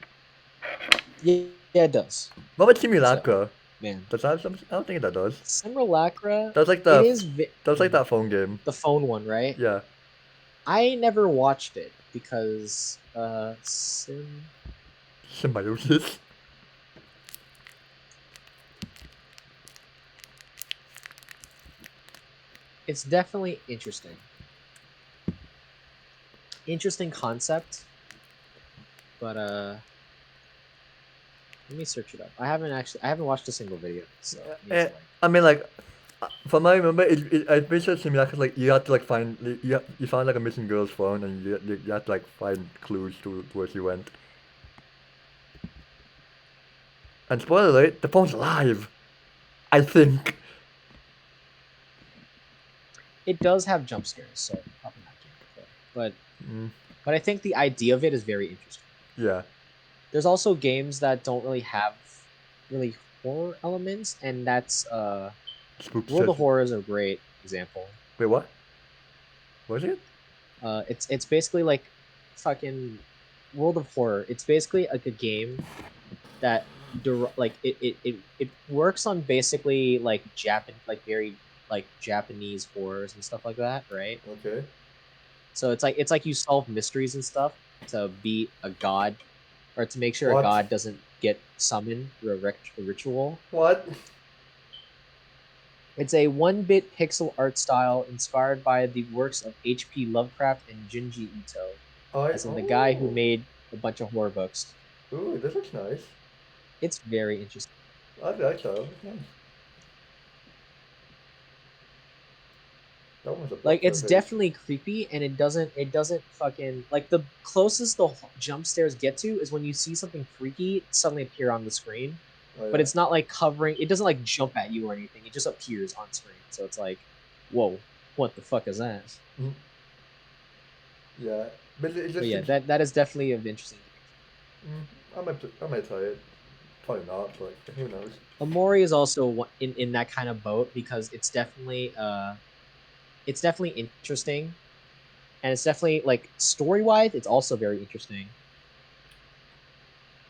Yeah, yeah, it does. What about So Simulacra? man, Does that have some? I don't think that does. Simulacra. That's like It the is that's like that phone game. the phone one, right? Yeah, I never watched it because symbiosis. it's definitely interesting. Interesting concept, but let me search it up. I haven't watched a single video, so I need Eh, to like. I mean, like, from what I remember, I'm pretty sure Simulacra, like, you have to, like, find, you found, like, a missing girl's phone, and you have to, like, find clues to where she went. And spoiler alert, the phone's alive! I think. It does have jump scares, so probably not gameplay. Mm, But I think the idea of it is very interesting. yeah. There's also games that don't really have really horror elements, and that's Spook World of session. Horror is a great example. Wait, what? Was it? It's basically like fucking World of Horror. It's basically like a game that it works on basically like very like Japanese horrors and stuff like that, right? Okay. So it's like you solve mysteries and stuff to beat a god or to make sure a What? god doesn't get summoned through a ritual. What? It's a 1-bit pixel art style inspired by the works of H.P. Lovecraft and Junji Ito, as in the guy who Oh. made a bunch of horror books. Ooh, this looks nice. It's very interesting. I like that. That's nice. That one's a Like book it's page. definitely creepy, and it doesn't fucking like the closest the jump scares get to is when you see something freaky suddenly appear on the screen, Oh, but yeah. it's not like covering. It doesn't like jump at you or anything. It just appears on screen. So it's like, whoa, what the fuck is that? Mm. Yeah. But it But just yeah, seems. that is definitely of interesting. I might try it. Probably not, but who knows? Amori is also in that kind of boat because it's definitely interesting, and it's definitely like story wise it's also very interesting.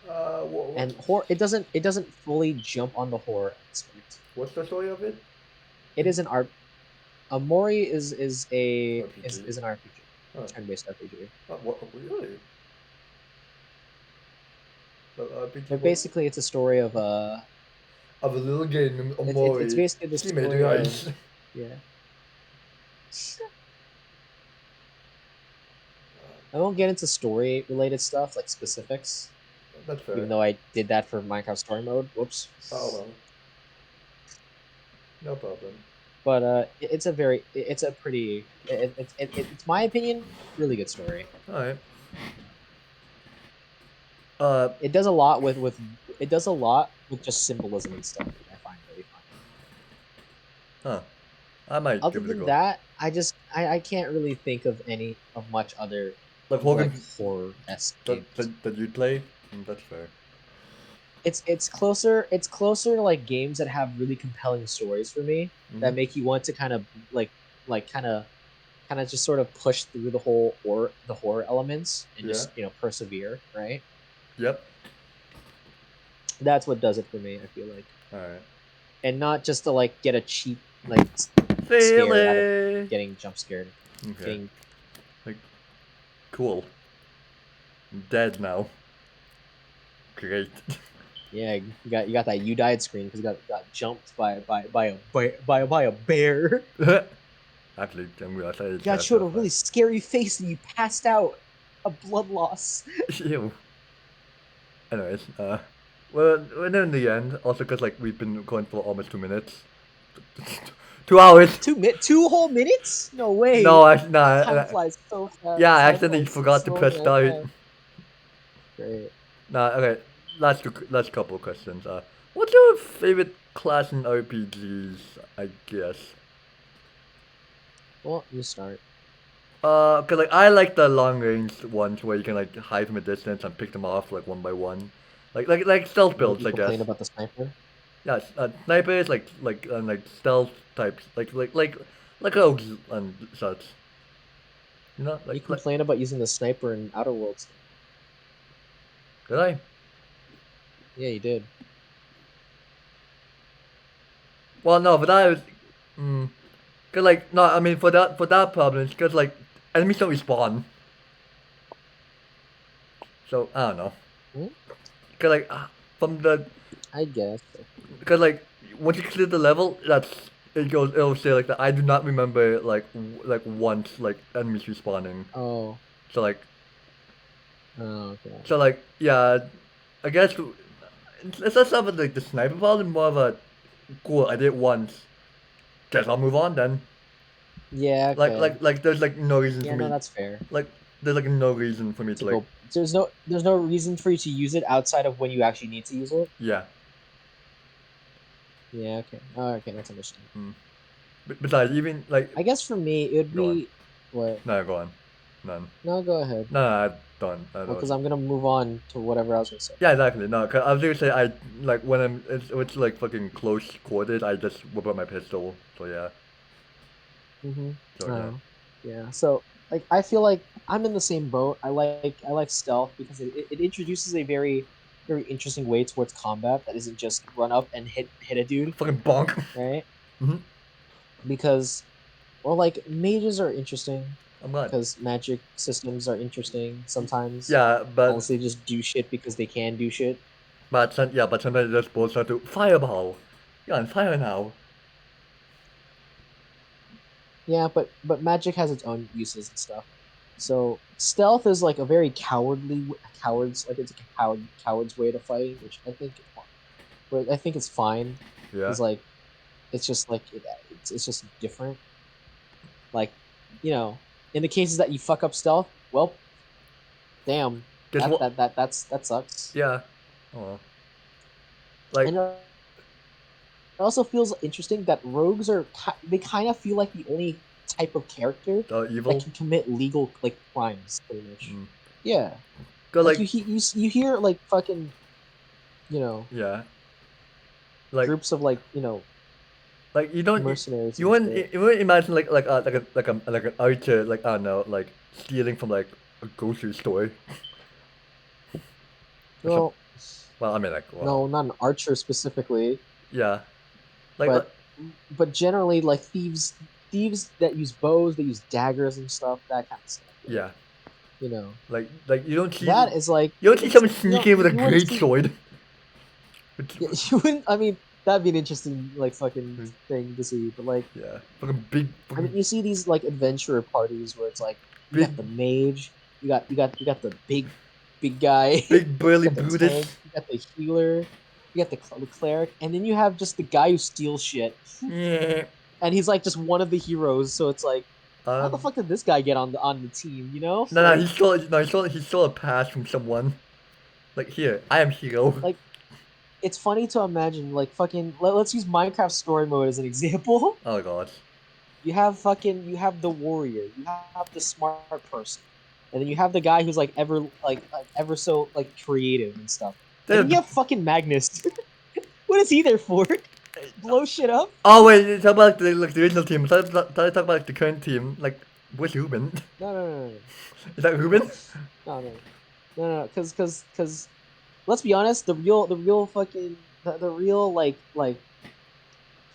What? And horror it doesn't fully jump on the horror aspect. What's the story of it? It is an art. Amori RPG. is an RPG, Oh, turn-based RPG. what? Really? The RPG But what? basically, it's a story of Of a little game named it's Omori. basically the She made it story of nice. yeah. I won't get into story related stuff like specifics, That's fair. even though I did that for Minecraft Story Mode. Whoops. Oh well. No problem. But it's a pretty it's my opinion really good story. Alright. Uh, It does a lot with it does a lot with just symbolism and stuff, which I find really fun. huh. I might Other give it a than go. that, I can't really think of any of much other Like Hogan, like horror esque games. that you play? That's fair. It's closer to like games that have really compelling stories for me Mm-hmm. that make you want to kind of like kind of just sort of push through the horror elements and Yeah. just persevere, right? Yep. that's what does it for me. I feel like, Alright. and not just to like get a cheap like scare out of Silly. getting jump scared. Okay. Getting Like, cool. I'm dead now. Great. yeah, you got that you died screen because you got jumped by a bear. Actually, I'm gonna say You got showed a really scary face and you passed out. A blood loss. Ew. Anyways, well, we're in the end. Also, because like we've been going for almost 2 minutes. 2 hours. 2 whole minutes? No way. No, nah. Time flies so fast. Yeah, I Time accidentally flies forgot to so press damn start. fast. Great. Nah, okay. Last couple questions. What's your favorite class in RPGs? I guess. Well, you start. Cause like I like the long range ones where you can like hide from a distance and pick them off like one by one, like stealth builds, You I guess. complain about the sniper? Yeah, snipers like stealth types, like rogues and such. You know, You like complain about using the sniper in Outer Worlds. did I? Yeah, you did. Well, no, but that was, cause like no, I mean for that problem, it's cause like enemies don't respawn. So I don't know. Hmm? Cause like from the I guess. because like once you clear the level, it'll say like that. I do not remember like once like enemies respawning. Oh. So like Oh, okay. yeah, I guess it's less of like the sniper problem, more of a cool. I did it once. Guess I'll move on then. Yeah, okay. Like there's like no reason Yeah, for no, me. that's fair. Like there's like no reason for me to To like go there's no reason for you to use it outside of when you actually need to use it. yeah. Yeah, okay. Oh, okay, that's understandable. Besides, even like I guess for me it would go on. be what? No, go on. None. No, go ahead. No, I don't. I Well, don't. because I'm gonna move on to whatever I was gonna say. Yeah, exactly. No, 'cause I was gonna say I like when it's like fucking close quarters. I just whip out my pistol. So yeah. Mm-hmm. So yeah. Yeah. So like I feel like I'm in the same boat. I like stealth because it introduces a very interesting way towards combat that isn't just run up and hit a dude, Fucking bonk. right? Mhm. Because well, like mages are interesting I'm glad. because magic systems are interesting sometimes. Yeah, Unless they just do shit because they can do shit. but sometimes it just boils down to fireball. You're on fire now. Yeah, but magic has its own uses and stuff. So stealth is like a very coward's like it's like a coward's way to fight, which I think but I think it's fine. Yeah. It's like it's just like it's just different. Like in the cases that you fuck up stealth, well, damn, Guess what? that sucks. Yeah. Oh. Like. And it also feels interesting that rogues they kind of feel like the only type of character Evil. that can commit legal like crimes, pretty much. Yeah. Cause Like you hear like fucking, yeah. Like groups of like like you don't mercenaries. you wouldn't imagine like an archer like I don't know like stealing from like a grocery store. Well, I mean like no, not an archer specifically. Yeah. But generally like thieves that use bows, that use daggers and stuff, that kind of stuff. Yeah. Like you don't see that is like you don't see someone sneaking in with a great sword. Yeah, you wouldn't. I mean, that'd be an interesting like fucking thing to see. But like, yeah, fucking big. I mean, you see these like adventurer parties where it's like you got the mage, you got the big guy, big burly you Buddhist, you got the healer, you got the cleric, and then you have just the guy who steals shit. Yeah. And he's like just one of the heroes, so it's like, how the fuck did this guy get on the team? You know? No, he stole a pass from someone. Like here, I am hero. Like, it's funny to imagine like fucking. Let's use Minecraft story mode as an example. Oh god. You have the warrior, you have the smart person, and then you have the guy who's like ever so like creative and stuff. And then you have fucking Magnus. What is he there for? Blow shit up? Oh wait, talk about the original team. Talk about like the current team. Like, where's Ruben? No. Is that Ruben? No. Because let's be honest, the real fucking the real like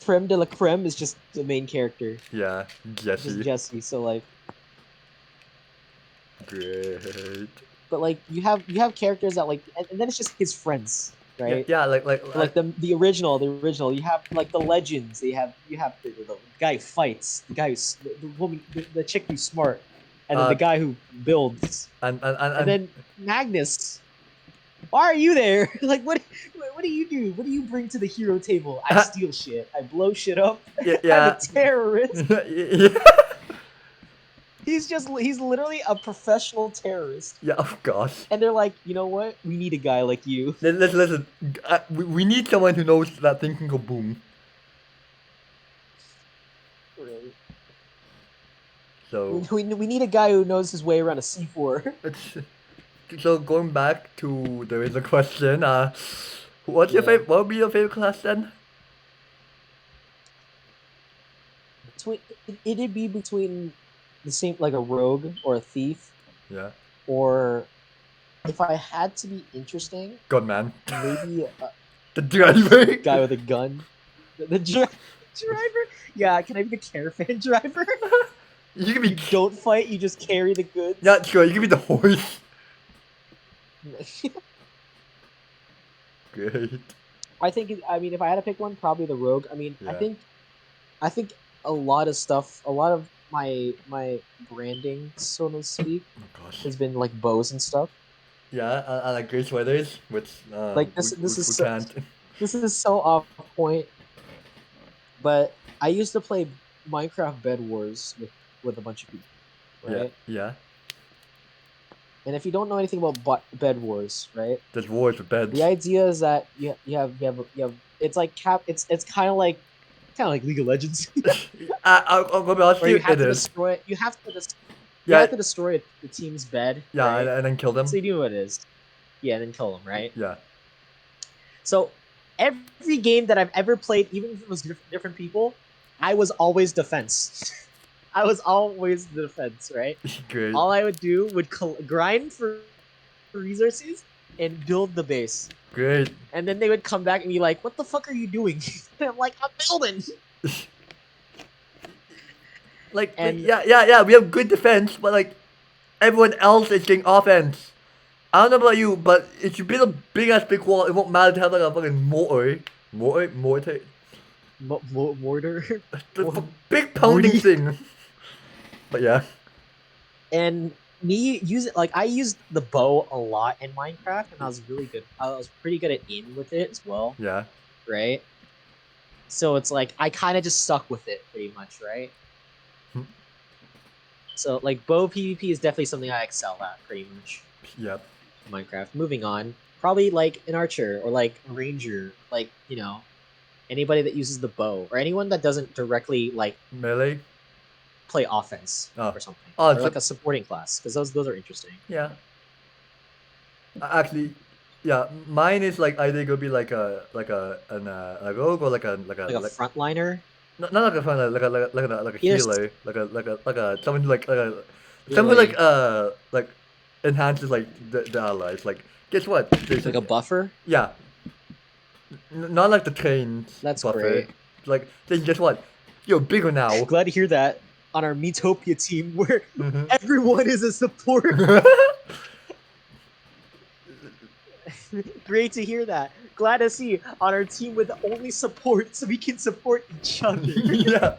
creme de la creme is just the main character, Yeah, just Jesse. Jesse. So like, Great. but like you have characters that like, and then it's just his friends, Yeah, right? yeah, Like the original. You have like the legends. You have the guy who fights, the guy who's the woman, the chick who's smart, and then the uh, guy who builds, and and then Magnus. Why are you there? Like what do you do? What do you bring to the hero table? I steal shit. I blow shit up. yeah, I'm a yeah, terrorist. yeah, He's literally a professional terrorist. yeah, of course. And they're like, you know what? We need a guy like you. Listen. We need someone who knows that thing can go boom. Right. So We need a guy who knows his way around a C4. it's so going back to the original question. What's your Yeah. favorite? What would be your favorite class then? Between it'd be between the same like a rogue or a thief, Yeah, or if I had to be interesting, Gunman. maybe The driver. guy with a gun. The driver? Yeah, can I be the caravan driver? You can be. You don't fight, you just carry the goods. Yeah, sure. You can be the horse. Great. I think I mean if I had to pick one, probably the rogue. I mean, Yeah. I think a lot of stuff, a lot of my branding, so to speak, Oh gosh. has been like bows and stuff. Yeah, I like gray sweaters, which Like this is we so, can't. this is so off point, but I used to play Minecraft Bed Wars with a bunch of people, right? Yeah. And if you don't know anything about Bed Wars, right? There's wars with beds. The idea is that you have it's like it's kind of like League of Legends, I'll be honest where with you you, have it to is. destroy you Yeah, have to destroy the team's bed, yeah, right? and then kill them. So you know what it is, yeah, and then kill them, right? Yeah. So every game that I've ever played, even if it was different people, I was always defense. I was always the defense, right? Great. All I would do would grind for resources and build the base. Great. And then they would come back and be like, "What the fuck are you doing?" And I'm like, "I'm building." Like, And yeah. We have good defense, but like everyone else is getting offense. I don't know about you, but if you build a big ass big wall, it won't matter to have like a fucking mortar, mortar. the big pounding Morty. thing. But yeah. And me use it like I used the bow a lot in Minecraft, and I was really good. I was pretty good at aim with it as well, Yeah. right? So it's like I kind of just stuck with it pretty much, right? Hmm. So like bow PvP is definitely something I excel at pretty much Yep. in Minecraft. Moving on, probably like an archer or like a ranger, like anybody that uses the bow or anyone that doesn't directly like Melee. play offense Oh. or something, Oh, or so- like a supporting class, because those are interesting. Yeah. Actually, yeah. Mine is like either gonna be like a rogue or like a Like a frontliner. not like a front like a Yes. healer like a someone who someone who like enhances like the allies. Like guess what? There's Like a buffer. yeah. Not like the trained That's buffer. great. Like then guess what? You're bigger now. Glad to hear that on our Metopia team where Mhm. everyone is a support. Great to hear that. Glad to see on our team with only support, so we can support each other. Yeah.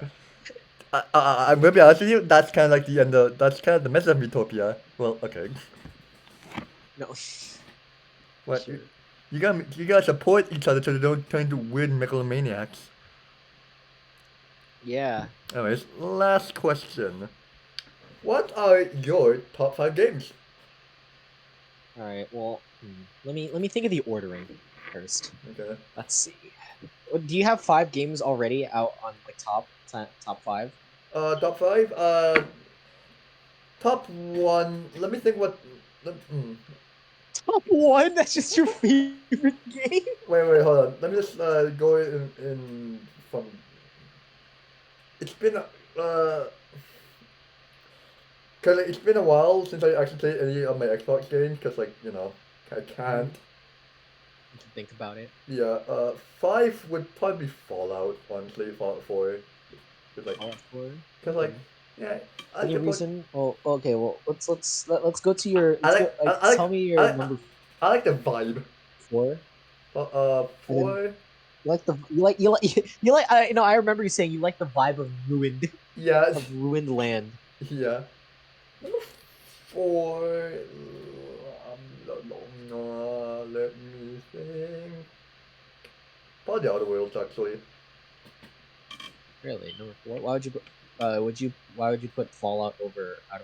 I'm gonna be honest with you. That's kind of like the end. That's kind of the message of Utopia. Well, okay. No. What Sure. you gotta support each other so they don't turn into weird megalomaniacs. Yeah. Anyways, last question. What are your top 5 games? All right. Well, let me think of the ordering first. Okay. Let's see. Do you have 5 games already out on like top 5? Top 5. Top 1. Let me think. Top 1? That's just your favorite game? Wait. Hold on. Let me just go in from. It's been cause it's been a while since I actually played any of my Xbox games. Cause like I can't. to think about it. Yeah, 5 would probably be Fallout, honestly, Fallout 4. Cause like, Fallout 4. cause Okay. like, yeah, I Any suppose reason? Well, okay. Well, let's go to your. I Let's go. like, Like, I tell like, me I your like, number I like the vibe. 4, and then 4, you like the you like you like. I remember you saying you like the vibe of ruined yeah, land. yeah. Number 4, let me think. Probably the Outer Worlds, actually. Really, number 4. Why would you put? Why would you put Fallout over Outer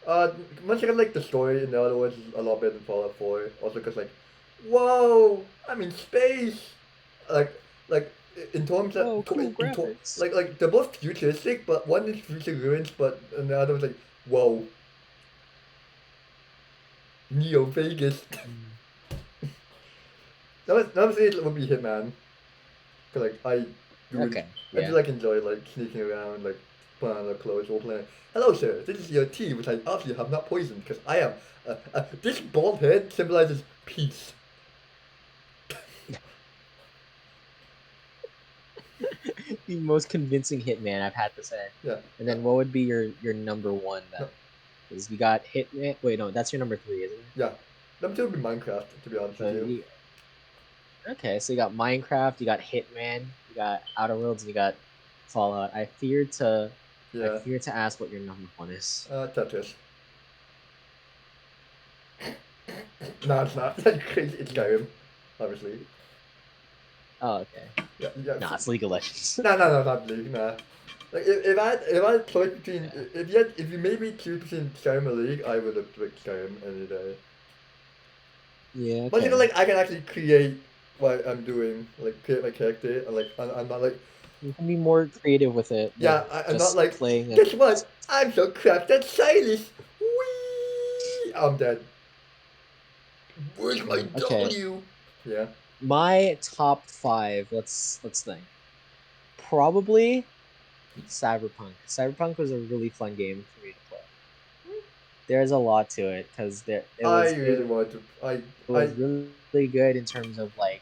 Worlds? Much like I like the story in the other words is a lot better than Fallout 4. Also, because like, whoa, I'm in space. Like, in terms of Whoa, cool graphics. like they're both futuristic, but one is future ruins, but and the other was like, whoa, Neo Vegas. Mm. That was it would be Hitman. Cause like Okay. I do Yeah. like enjoy like sneaking around, like putting on the clothes, role playing. Hello, sir. This is your tea, which I obviously have not poisoned, because I am. This bald head symbolizes peace. The most convincing Hitman I've had to say. Yeah. And then what would be your number 1 then? No, Because you got Hitman. Wait, no, that's your number 3, isn't it? yeah. Number 2 would be Minecraft, to be honest with you. Okay, so you got Minecraft, you got Hitman, you got Outer Worlds, and you got Fallout. I fear to Yeah. ask what your number 1 is. Tetris. No, it's not. It's crazy. It's Skyrim, obviously. Oh, okay. Yeah, yeah. Nah, it's League of Legends. No, not League. Nah. Like if I had choice between if you made me choose between Skyrim or League, I would have picked Skyrim any day. Yeah, But you know, okay. like I can actually create what I'm doing, like create my character, and like I'm not like You can be more creative with it than I'm not just like playing guess and what? I'm so crafty and stylish. Whee! I'm dead. Where's my okay. W? Yeah. My top 5, let's think. Probably Cyberpunk. Cyberpunk was a really fun game for me to play. There's a lot to it because I really want to. it was really good in terms of like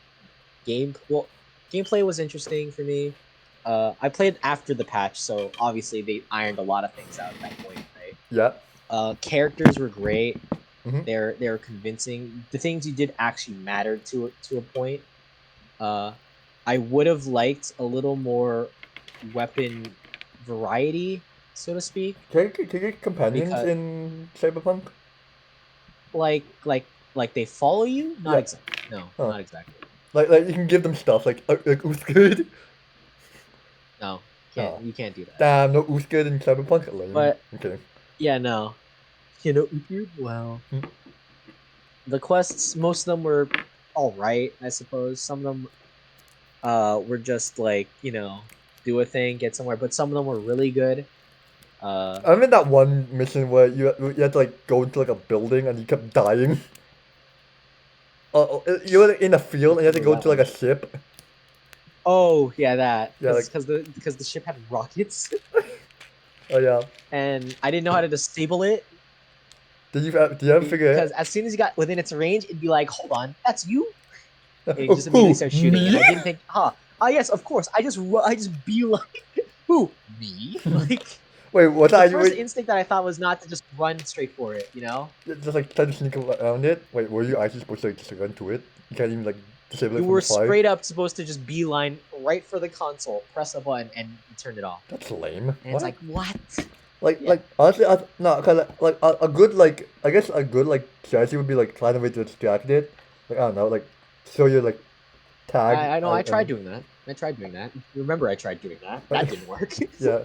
gameplay was interesting for me. I played after the patch, so obviously they ironed a lot of things out at that point, right? Yeah. Characters were great. Mm-hmm. They're convincing. The things you did actually mattered to a point. I would have liked a little more weapon variety, so to speak, Can you get companions because in Cyberpunk? like they follow you. Not Yeah. exactly. No, Huh. not exactly. Like you can give them stuff like Uthgerd. No, Oh. you can't do that. Damn, no Uthgerd in Cyberpunk. Lame. But okay. yeah, no. You know, well, Hmm. the quests, most of them were all right, I suppose. Some of them were just like, do a thing, get somewhere, but some of them were really good. I remember that one mission where you had to like go into like a building and you kept dying. You were in a field and you had to go that into like one. a ship. Oh yeah, that Yeah, like because the ship had rockets, oh yeah. and I didn't know how to disable it Did you ever figure because it? as soon as you got within its range, it'd be like, "Hold on, that's you," and it Oh, just immediately who? starts shooting. Me? And I didn't think, yes, of course. I just be like, who? Me? Like Wait, what the are you? first Wait, instinct that I thought was not to just run straight for it, just like trying to sneak around it. Wait, were you actually supposed to like, just run to it? You can't even like disable it You from were afar. straight up supposed to just beeline right for the console, press a button, and turn it off. That's lame. And it's like, what? Yeah. Like honestly, no, cause like a good like I guess a good like strategy would be like find a way to distract it. Like I don't know, like show your like tag. I know. I tried doing that. Remember, I tried doing that. That didn't work. Yeah.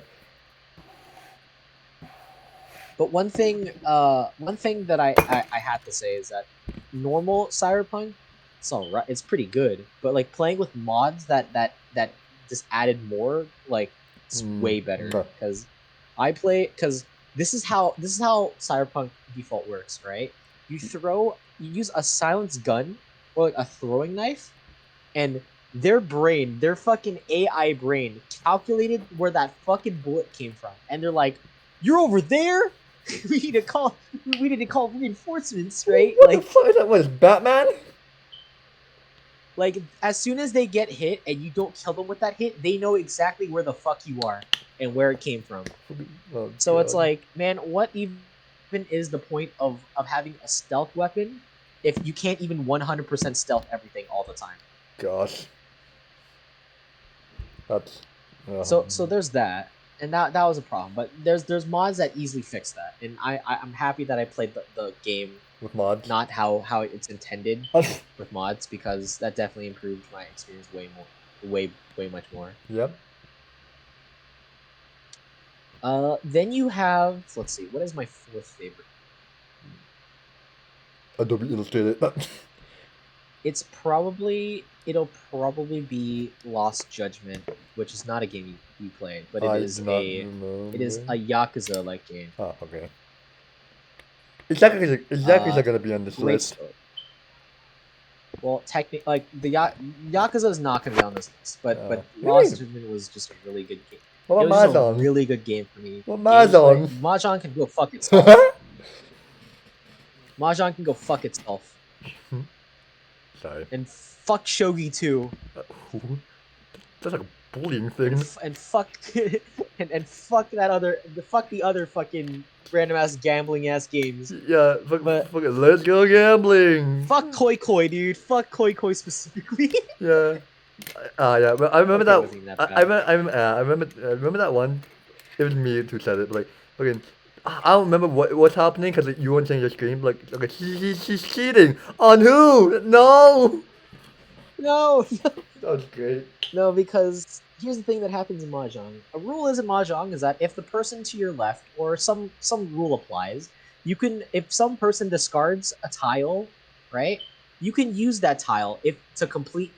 But one thing that I had to say is that normal Cyberpunk, it's alright. It's pretty good. But like playing with mods that just added more, like it's way better. no. Because this is how Cyberpunk default works, right? You use a silence gun or like a throwing knife, and their fucking AI brain calculated where that fucking bullet came from, and they're like, "You're over there. we need to call reinforcements, right?" What Like, the fuck is that? What is Batman? Like as soon as they get hit and you don't kill them with that hit, they know exactly where the fuck you are and where it came from. Oh So it's god. like, man, what even is the point of having a stealth weapon if you can't even 100% stealth everything all the time? Gosh. That's. So there's that, and that was a problem. But there's mods that easily fix that, and I'm happy that I played the game with mods. not how it's intended with mods, because that definitely improved my experience way more, way much more. Yep. Then you have, let's see, what is my fourth favorite? Adobe Illustrator. It'll probably be Lost Judgment, which is not a game you played, but I do not it is remember. a Yakuza like game. Ah, okay. Exactly Uh, gonna be on this Great list. story. Well, technically, like Yakuza is not gonna be on this list, but Lost Really? Judgment was just a really good game. What It about was just a Mahjong? really good game for me. What Gameplay, Mahjong? Mahjong can go fuck itself. Mahjong can go fuck itself. Sorry. And fuck Shogi too. Who? That's like a bullying thing. And fuck and fuck the other fucking random ass gambling ass games. Yeah, But let's go gambling. fuck Koi Koi, dude. Fuck Koi Koi specifically. Yeah. Yeah, but I remember Okay, it that. wasn't even that bad. I remember that one. It was me who said it. But like, okay, I don't remember what's happening because you weren't saying your screen. Like, okay, she's cheating on who? No. No, That was great. no, because here's the thing that happens in mahjong. A rule is in mahjong is that if the person to your left or some rule applies, you can, if some person discards a tile, right? You can use that tile if to complete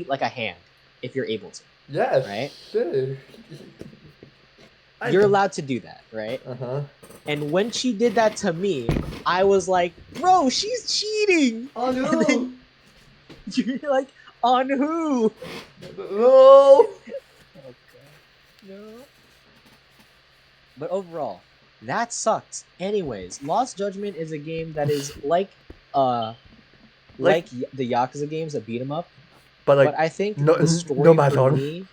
like a hand if you're able to. Yes. Right? Sure. You're allowed to do that, right? Uh-huh. And when she did that to me, I was like, bro, she's cheating. Oh And no. then you're like, on who? No. No. But overall, that sucked. Anyways, Lost Judgment is a game that is like the Yakuza games that beat 'em up. But like, But I think no, the story no for mahjong. me,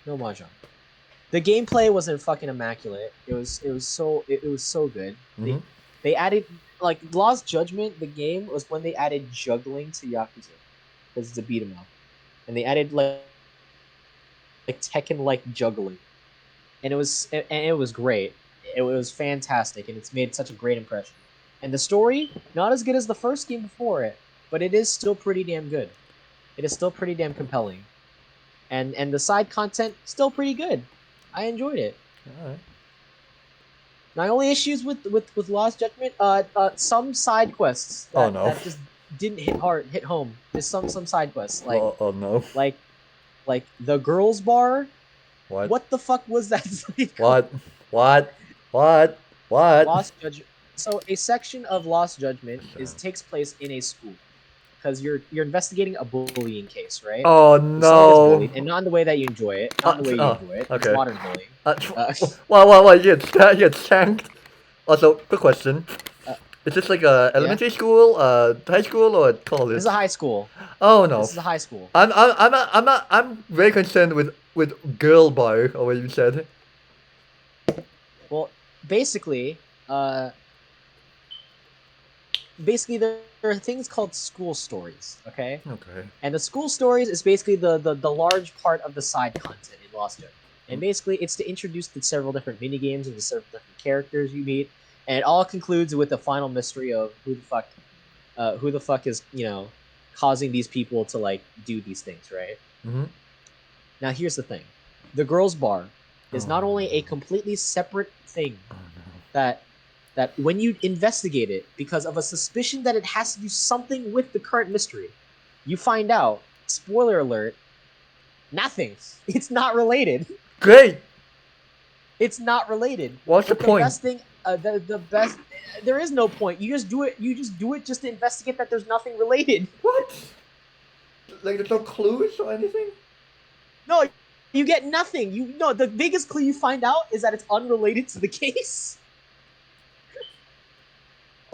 no mahjong. The gameplay wasn't fucking immaculate. It was so good. Mhm. They added, like, Lost Judgment. The game was when they added juggling to Yakuza because it's a beat 'em up, and they added like Tekken like juggling, and it was great. It was fantastic, and it's made such a great impression. And the story, not as good as the first game before it, but it is still pretty damn good. It is still pretty damn compelling, and the side content still pretty good. I enjoyed it. Alright. My only issues with Lost Judgment, some side quests Oh, no. that just didn't hit home. There's some side quests Oh no. like the girls bar. What? What the fuck was that? What? What? Lost Judgment. So a section of Lost Judgment takes place in a school because you're investigating a bullying case, right? Oh Someone gets no. bullied, and not in the way that you enjoy it. Not in the way you enjoy it. It's okay. modern bullying. What? You get shanked? Also, quick question. Is this like a elementary school, high school, or college? This is a high school. Oh no. This is a high school. I'm very concerned with girl bar, or what you said. Well, basically, there are things called school stories, okay? Okay. And the school stories is basically the large part of the side content in Lost Judgment. And basically, it's to introduce the several different mini games and the several different characters you meet, and it all concludes with the final mystery of who the fuck is, causing these people to like do these things, right? Mm-hmm. Now, here's the thing: the girls' bar is not only a completely separate thing that when you investigate it because of a suspicion that it has to do something with the current mystery, you find out, spoiler alert, nothing. It's not related. Great. It's not related. What's the point? Best thing, the best. There is no point. You just do it. You just do it just to investigate that there's nothing related. What? Like there's no clues or anything? No, you get nothing. The biggest clue you find out is that it's unrelated to the case.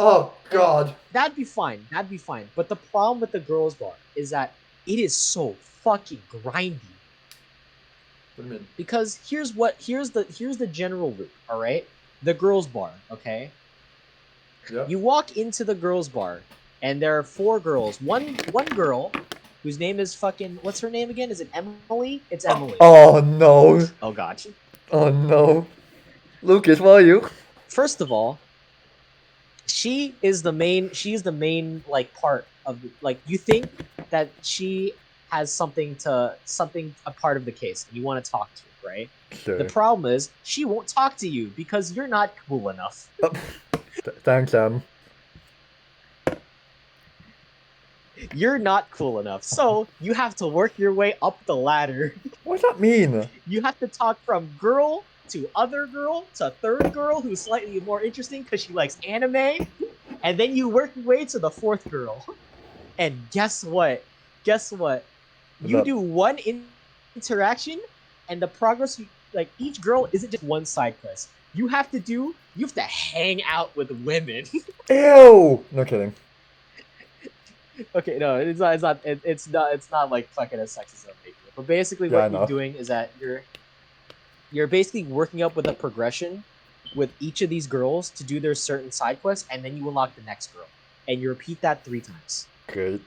Oh God. That'd be fine. That'd be fine. But the problem with the girls' bar is that it is so fucking grindy. What do you mean? Because here's the general loop. All right, the girls' bar. Okay, Yeah. you walk into the girls' bar, and there are 4 girls. One girl, whose name is fucking what's her name again? Is it Emily? It's Emily. Oh no. Oh god. Oh no. Lucas, what are you? First of all, she is the main. She's the main like part of like you think that she has something a part of the case, and you want to talk to her, right? Sure. The problem is she won't talk to you because you're not cool enough. Thanks, Sam. You're not cool enough, so you have to work your way up the ladder. What does that mean? You have to talk from girl to other girl to third girl who's slightly more interesting because she likes anime, and then you work your way to the 4th girl. And guess what? Guess what? You That- do one interaction, and the progress. Like each girl isn't just one side quest. You have to hang out with women. Ew. No kidding. Okay, no, it's not. It's not. It's not like fucking as sexist as I'm making it. But basically, Yeah, I what know. you're doing is that you're basically working up with a progression with each of these girls to do their certain side quests, and then you unlock the next girl, and you repeat that 3 times. Great.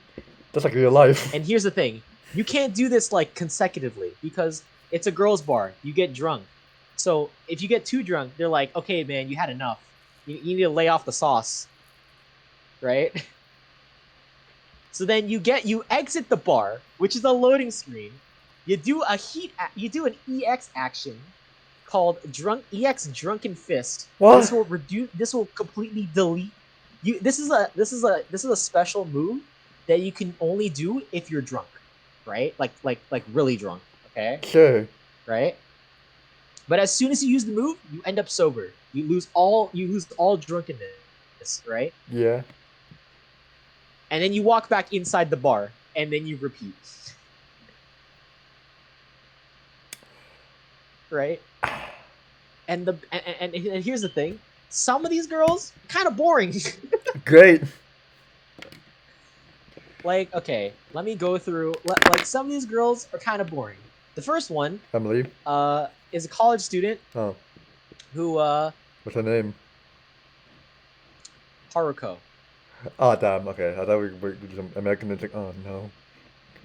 That's like real life. And here's the thing: you can't do this like consecutively because it's a girls' bar. You get drunk, so if you get too drunk, they're like, "Okay, man, you had enough. You need to lay off the sauce." Right? So then you exit the bar, which is a loading screen. You do an EX action called EX Drunken Fist. What? This will completely delete you. This is a special move that you can only do if you're drunk, right? Like really drunk, okay? Sure. Right? But as soon as you use the move, you end up sober. You lose all drunkenness, right? Yeah. And then you walk back inside the bar, and then you repeat. Right? And here's the thing: some of these girls kind of boring. Great. Like, okay, let me go through. Like, some of these girls are kind of boring. The first one, Emily. is a college student Oh. who, What's her name? Haruko. Oh damn. Okay. I thought we were doing some American. It's like, oh no.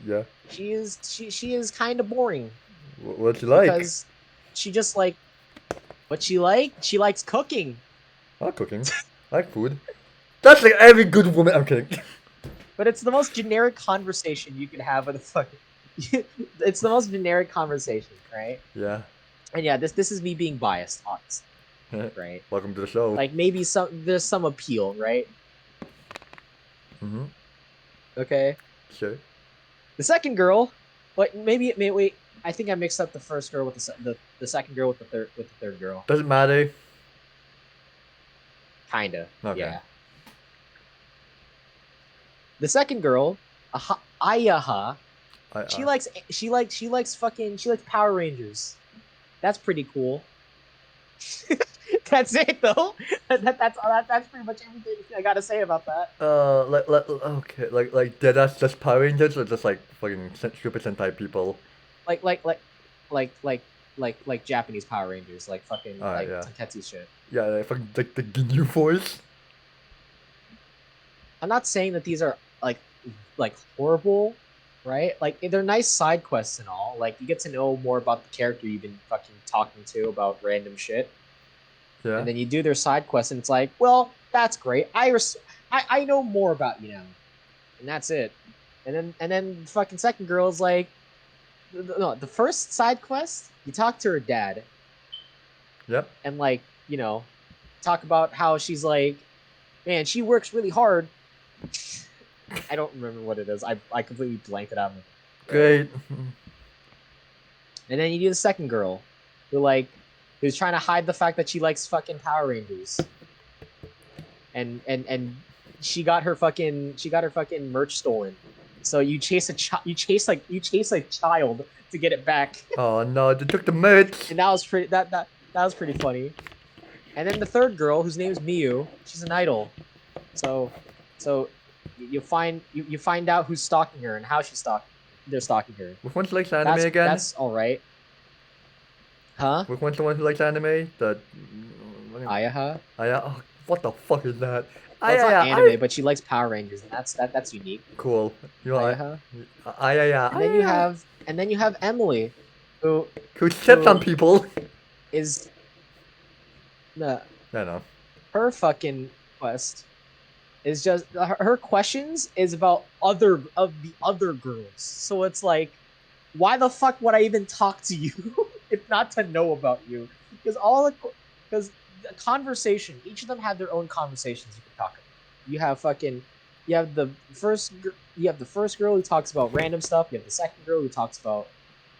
Yeah. She is kind of boring What's she like? because she just like what she like. She likes cooking. I like cooking. I like food. That's like every good woman. I'm kidding. But it's the most generic conversation you can have with a fucking. It's the most generic conversation, right? Yeah. And yeah, this is me being biased, honestly, right? Welcome to the show. Like maybe there's some appeal, right? Mm-hmm. Okay. Sure. The second girl, but maybe wait. I think I mixed up the first girl with the second girl with the third girl. Doesn't matter. Kinda. Okay. Yeah. The second girl, Ayaha, she likes Power Rangers. That's pretty cool. That's it though. That's pretty much everything I gotta say about that. Okay, like that's just Power Rangers or just like fucking Super Sentai people? Like Japanese Power Rangers, like fucking like yeah. Tanketsu shit. Yeah, like fucking like the Ginyu Force. I'm not saying that these are like horrible, right? Like they're nice side quests and all. Like you get to know more about the character you've been fucking talking to about random shit. Yeah. And then you do their side quest, and it's like, well, that's great. I know more about you now, and that's it. And then fucking second girl is like, no, the first side quest, you talk to her dad. Yep. And like, talk about how she's like, man, she works really hard. I don't remember what it is. I completely blanked it out. Great. And then you do the second girl, who's trying to hide the fact that she likes fucking Power Rangers. And she got her fucking merch stolen. So you chase a child to get it back. Oh no, they took the merch. And that was pretty funny. And then the third girl, whose name is Miyu, she's an idol. So, you find out who's stalking her and how they're stalking her. Which one's likes anime again? That's all right, huh? Which one's the one who likes anime? The Ayaha. Aya. Oh, what the fuck is that? Well, it's Aya, not yeah, anime, but she likes Power Rangers, and that's unique. Cool. You know, Ayaha. Aya, yeah. And then you have Emily, who Who sits on who people? is the I know. her fucking quest is just her questions is about the other girls. So it's like, why the fuck would I even talk to you if not to know about you? Because the conversation, each of them have their own conversations you can talk about. You have fucking you have the first girl who talks about random stuff. You have the second girl who talks about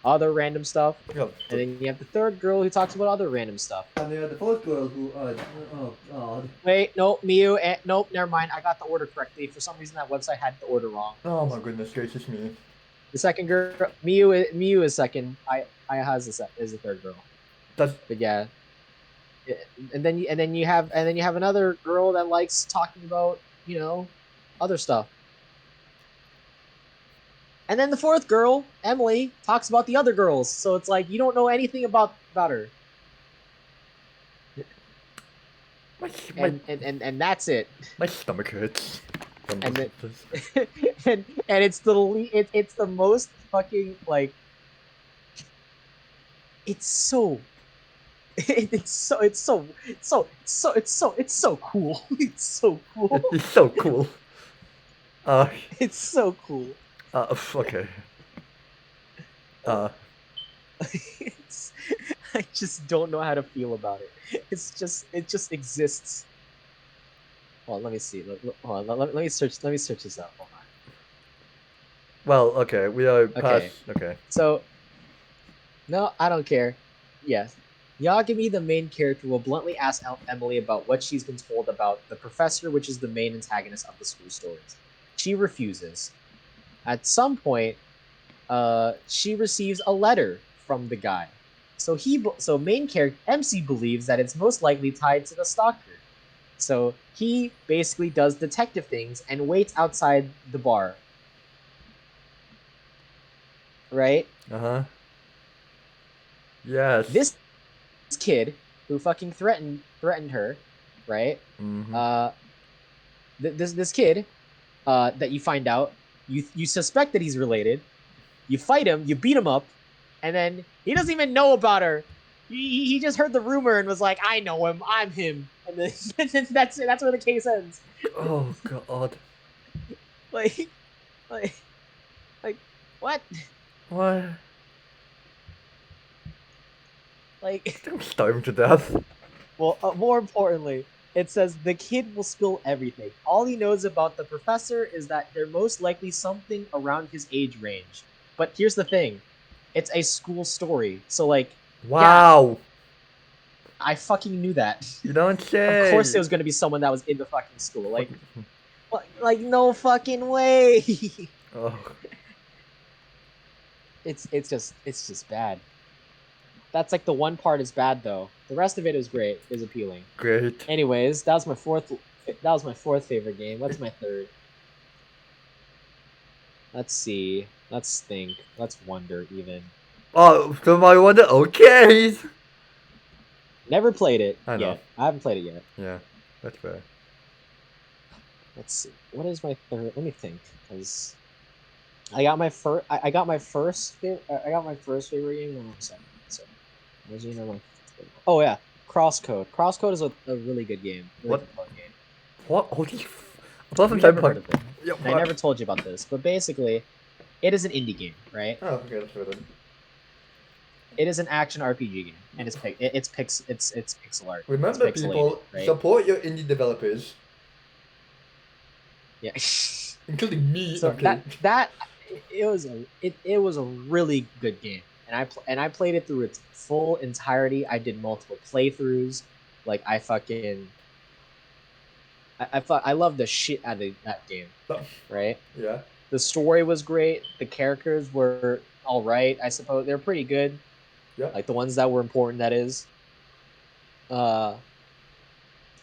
other random stuff, Yeah. and then you have the third girl who talks about other random stuff. And the fourth girl who, oh god. Wait, no, Miu, nope, never mind. I got the order correctly. For some reason, that website had the order wrong. Oh my goodness gracious me. The second girl, Miu is second. Ayaha is the third girl. That's But yeah, and then you have another girl that likes talking about other stuff. And then the fourth girl, Emily, talks about the other girls. So it's like you don't know anything about her. And that's it. My stomach hurts. And it's the most fucking like it's so cool. It's so cool. It's so cool. It's so cool. Okay. I just don't know how to feel about it. It just exists. Hold on, let me see. Hold on, let me search. Let me search this up. Hold on. Well, okay, we are past. Okay. So, no, I don't care. Yes. Yagami, the main character, will bluntly ask Emily about what she's been told about the professor, which is the main antagonist of the school stories. She refuses. At some point, she receives a letter from the guy. So main character MC believes that it's most likely tied to the stalker. So he basically does detective things and waits outside the bar. Right? Uh-huh. Yes. This kid who fucking threatened her, right? Mm-hmm. This kid that you find out, you suspect that he's related. You fight him, you beat him up, and then he doesn't even know about her. He just heard the rumor and was like, "I know him, I'm him," and then that's it. That's where the case ends. Oh god. like, what? What? Like, I'm starving to death. well, more importantly, it says the kid will spill everything. All he knows about the professor is that they're most likely something around his age range. But here's the thing. It's a school story. So, like, wow. Yeah, I fucking knew that. You don't say. Of course it was going to be someone that was in the fucking school. Like no fucking way. Oh. It's just bad. That's like the one part is bad though. The rest of it is great, is appealing. Great. Anyways, that was my fourth favorite game. What's my third? Let's see. Let's think. Let's wonder even. Oh, so I wonder. Okay. Never played it I know. yet. I haven't played it yet. Yeah, that's fair. Let's see. What is my third? Let me think. Because I got my first. I got my first. I got my first favorite game. Hold on a second. So, oh yeah, Crosscode. Crosscode is a really good game. Really What? good game. What? Holy. Apart from You never heard Cyberpunk. of it. Yeah, And I never told you about this, but basically, it is an indie game, right? Oh, okay, that's fair then. It is an action RPG game, and it's pixel art. Remember, It's pixelated, people, right? support your indie developers, Yeah. including me. So Okay. it was a really good game, and I played it through its full entirety. I did multiple playthroughs. Like I love the shit out of that game, right? Yeah. The story was great. The characters were all right, I suppose. They're pretty good. Yeah. Like the ones that were important, that is.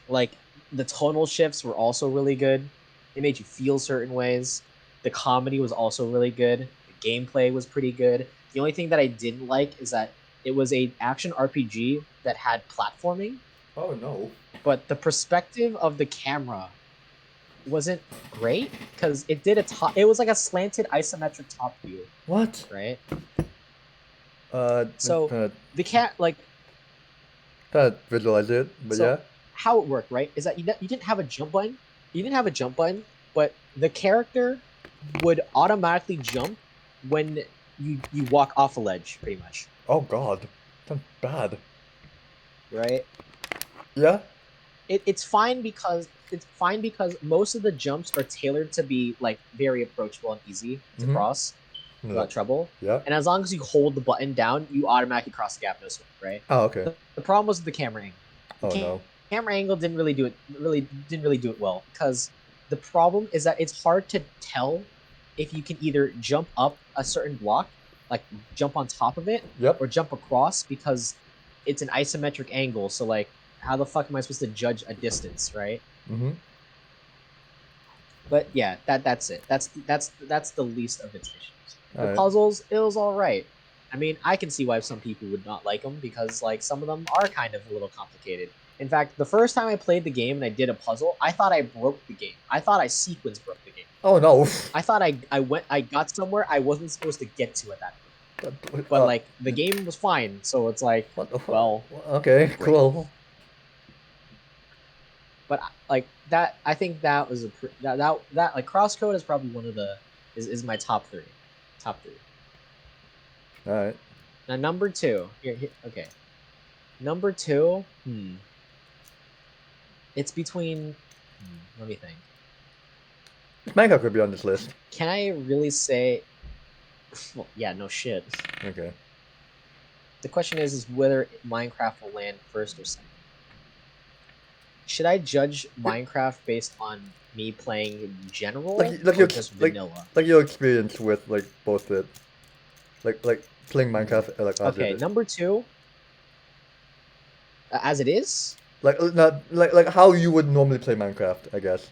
Like The tonal shifts were also really good. It made you feel certain ways. The comedy was also really good. The gameplay was pretty good. The only thing that I didn't like is that it was a action RPG that had platforming, Oh no. but the perspective of the camera wasn't great because it did a top. It was like a slanted isometric top view, What? right? Uh, So uh, the cat like Can't visualize it, but so yeah. how it worked, right? Is that you didn't have a jump button. You didn't have a jump button, but the character would automatically jump when you walk off a ledge, pretty much, Oh god. Sounds bad. right? Yeah? It's fine because most of the jumps are tailored to be like very approachable and easy to Mm-hmm. cross Yeah. without trouble. Yeah. And as long as you hold the button down, you automatically cross the gap no sweat, right? Oh, okay. The problem was the camera angle. The Oh no. camera angle didn't really do it well because the problem is that it's hard to tell if you can either jump up a certain block, like jump on top of it, Yep. or jump across because it's an isometric angle. So like, how the fuck am I supposed to judge a distance, right? Mm-hmm. But yeah, that's it. That's the least of its issues. The Alright. puzzles, it was all right. I mean, I can see why some people would not like them because like some of them are kind of a little complicated. In fact, the first time I played the game and I did a puzzle, I thought I broke the game. I thought I sequence broke the game. Oh no. I thought I got somewhere I wasn't supposed to get to at that point. But like the game was fine, so it's like, what the fuck? well, Okay, great. cool. But like that, I think that was that like Crosscode is probably one of the is my top three. Top three. Alright. Now number two. Okay. Number two. It's between. Let me think. Minecraft could be on this list. Can I really say? Well, yeah, no shit. Okay. The question is whether Minecraft will land first or second. Should I judge Minecraft based on me playing in general Like or your just vanilla? like your experience with like both it. Like playing Minecraft like as Okay, it is. number two. As it is. Like not like how you would normally play Minecraft, I guess.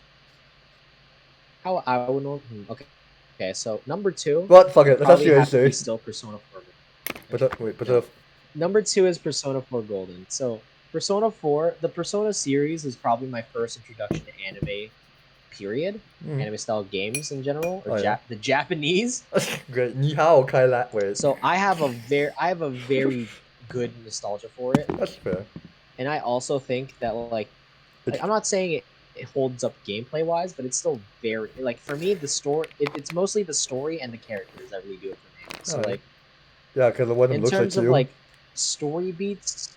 How I would know. Okay. Okay, so number two But fuck would it, let's probably see what you have to be say. still Persona 4 But Golden. wait, but No. Number two is Persona 4 Golden. So Persona 4, the Persona series is probably my first introduction to anime, period. Anime style games in general, or Oh yeah. the Japanese. Great. Ni hao kai la wait. So I have a very good nostalgia for it. That's fair. And I also think that like I'm not saying it holds up gameplay wise, but it's still very like for me the story. It's mostly the story and the characters that really do it for me. So like yeah, because the one in looks like terms of you. like story beats,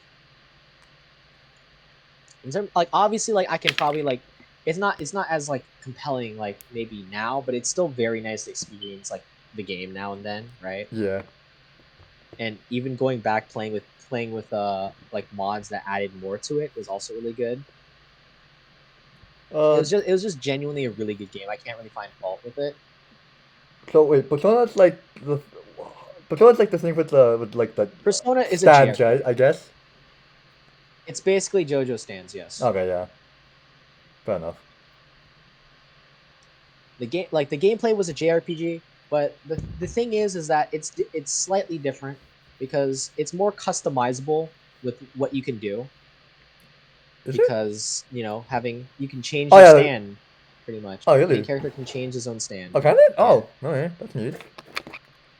in terms like obviously like I can probably like it's not as like compelling like maybe now, but it's still very nice to experience like the game now and then, right? Yeah. And even going back playing with like mods that added more to it was also really good. It was just genuinely a really good game. I can't really find fault with it. So wait, Persona's like the Persona's like the thing with like the Persona is a stands, JRPG. right? I guess. It's basically JoJo stands, yes. Okay, yeah. Fair enough. The gameplay was a JRPG, but the thing is that it's slightly different because it's more customizable with what you can do. Is it? Because you can change Oh your yeah. stand pretty much. Oh The main really? character can change his own stand. Oh, can it? Oh, okay, that's neat.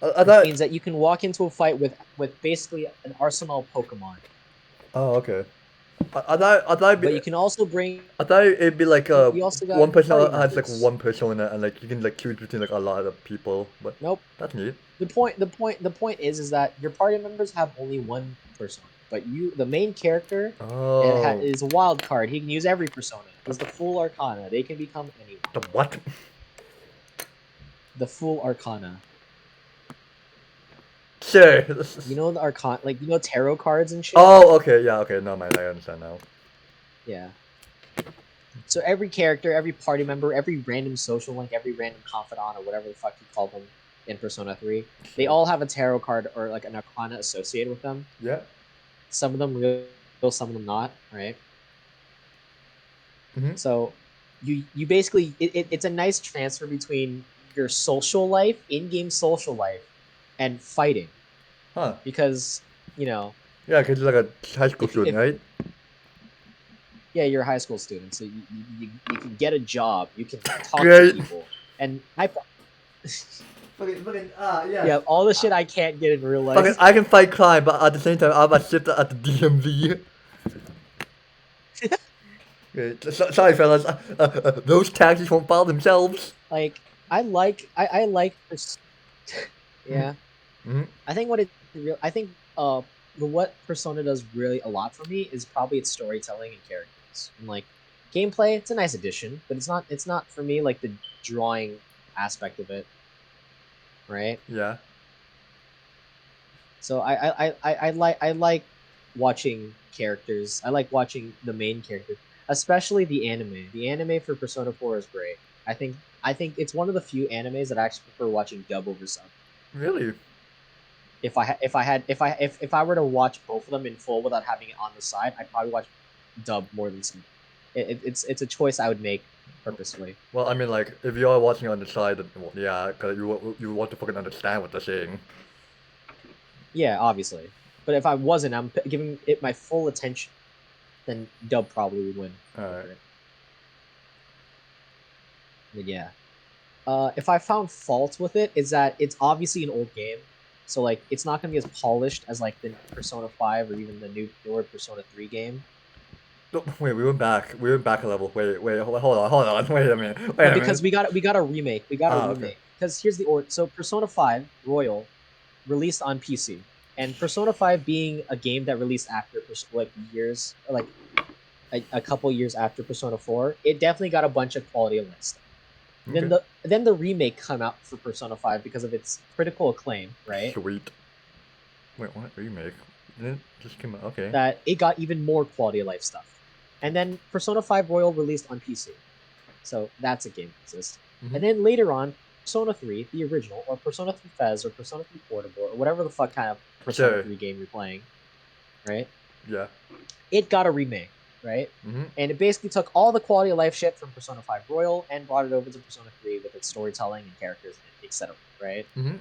I Which thought. means that you can walk into a fight with basically an arsenal of Pokemon. Oh, okay. I thought But you can also bring. I thought it'd be like You also got one person party has like members. one persona and like you can like choose between like a lot of people, but Nope. that's neat. The point is that your party members have only one persona, but the main character, Oh. is a wild card. He can use every persona. It's the Full Arcana. They can become anyone. The what? The Full Arcana. Sure. You know the Arcana, like tarot cards and shit. Oh, okay, yeah, okay, no mind, I understand now. Yeah. So every character, every party member, every random social link, every random confidant, or whatever the fuck you call them in Persona 3, they all have a tarot card or like an Arcana associated with them. Yeah. Some of them real, some of them not, right? Mhm. So you basically it's a nice transfer between your social life, in-game social life, and fighting Huh. because you know Yeah, because you're like a high school student, if right? yeah, you're a high school student, so you can get a job, you can talk to Great. people, and I Yeah. yeah, all the shit I can't get in real Fucking, life. I can fight crime, but at the same time, I'm a sitter at the DMV. Great. Sorry, fellas. Those taxis won't file themselves. Like I like Mhm. yeah. Mhm. I think what it real I think what Persona does really a lot for me is probably its storytelling and characters. And like gameplay, it's a nice addition, but it's not for me like the drawing aspect of it, right? Yeah. So I like watching characters. I like watching the main characters, especially the anime. The anime for Persona 4 is great. I think it's one of the few animes that I actually prefer watching dub over sub. Really? If I were to watch both of them in full without having it on the side, I'd probably watch dub more than sub. It's a choice I would make purposefully. Well, I mean, like, if you're watching on the side, then, well, yeah, because you want to fucking understand what they're saying. Yeah, obviously. But if I wasn't, I'm giving it my full attention, then dub probably would win Alright. over it. But yeah. If I found fault with it, is that it's obviously an old game, so like it's not gonna be as polished as like the Persona 5 or even the newer Persona 3 game. No, wait, we went back. We went back a level. Wait, hold on. Wait a minute. Wait No, a because minute. we got a remake. We got a Okay. remake. Because here's the order. So Persona 5 Royal released on PC, and Persona 5 being a game that released after like years, like a couple years after Persona 4, it definitely got a bunch of quality of life stuff. Okay. Then the remake come out for Persona 5 because of its critical acclaim, right? Sweet. Wait, what? Remake? Didn't it just came out? Okay. That it got even more quality of life stuff. And then Persona 5 Royal released on PC. So that's a game that exists. Mm-hmm. And then later on, Persona 3, the original, or Persona 3 Fez, or Persona 3 Portable, or whatever the fuck kind of Persona Sure. 3 game you're playing, right? Yeah. It got a remake, right? Mm-hmm. And it basically took all the quality of life shit from Persona 5 Royal and brought it over to Persona 3 with its storytelling and characters, etc. Right? Mm-hmm.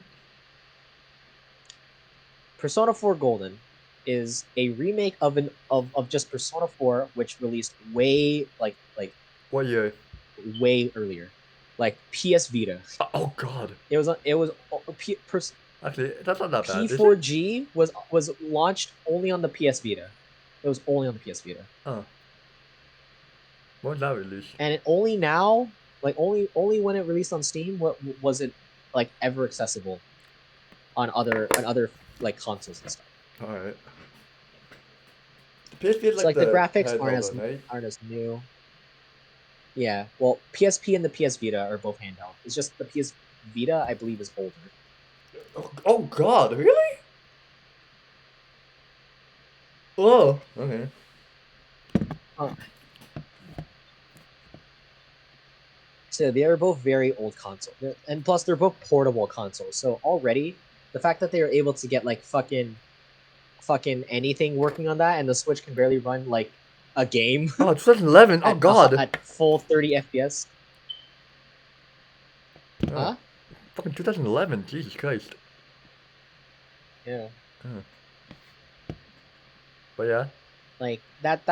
Persona 4 Golden is a remake of just Persona 4, which released way What year? way earlier, like PS Vita. Oh God. It was Actually, that's not that bad, is it? P4G was launched only on the PS Vita. It was only on the PS Vita, Huh. When was that released? and it only now, like only when it released on Steam, what was it like ever accessible on other like consoles and stuff. Alright. PSP is So like like the the graphics handheld one, right? aren't as new. Yeah, well, PSP and the PS Vita are both handheld. It's just the PS Vita, I believe, is older. Oh God, really? Oh, okay. Uh, so they are both very old consoles, and plus they're both portable consoles. So already, the fact that they are able to get like fucking anything working on that, and the Switch can barely run like a game Oh, 2011. Oh God. at full 30 FPS. Oh, Huh? fucking 2011. Jesus Christ. Yeah. But yeah. Like that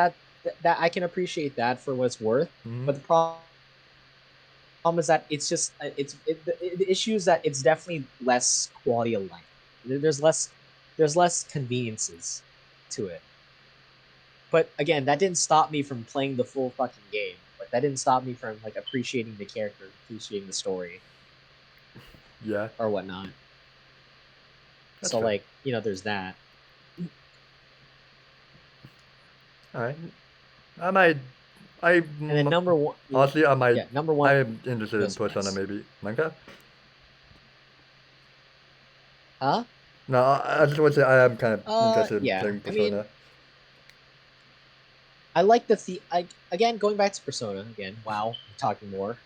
I can appreciate that for what it's worth, Mm-hmm. but the problem is that it's just the issue is that it's definitely less quality of life. There's less conveniences to it. But again, that didn't stop me from playing the full fucking game. Like that didn't stop me from like appreciating the character, appreciating the story Yeah. or whatnot. That's So fair. like, you know, there's that. Alright. I might. I And then number one, honestly, I might. yeah, number one. I am interested No in Persona, surprise. maybe. Minecraft? Huh? No, I just want to say I am kind of interested in Yeah. playing I mean, Persona. I like again going back to Persona again. Wow, I'm talking more.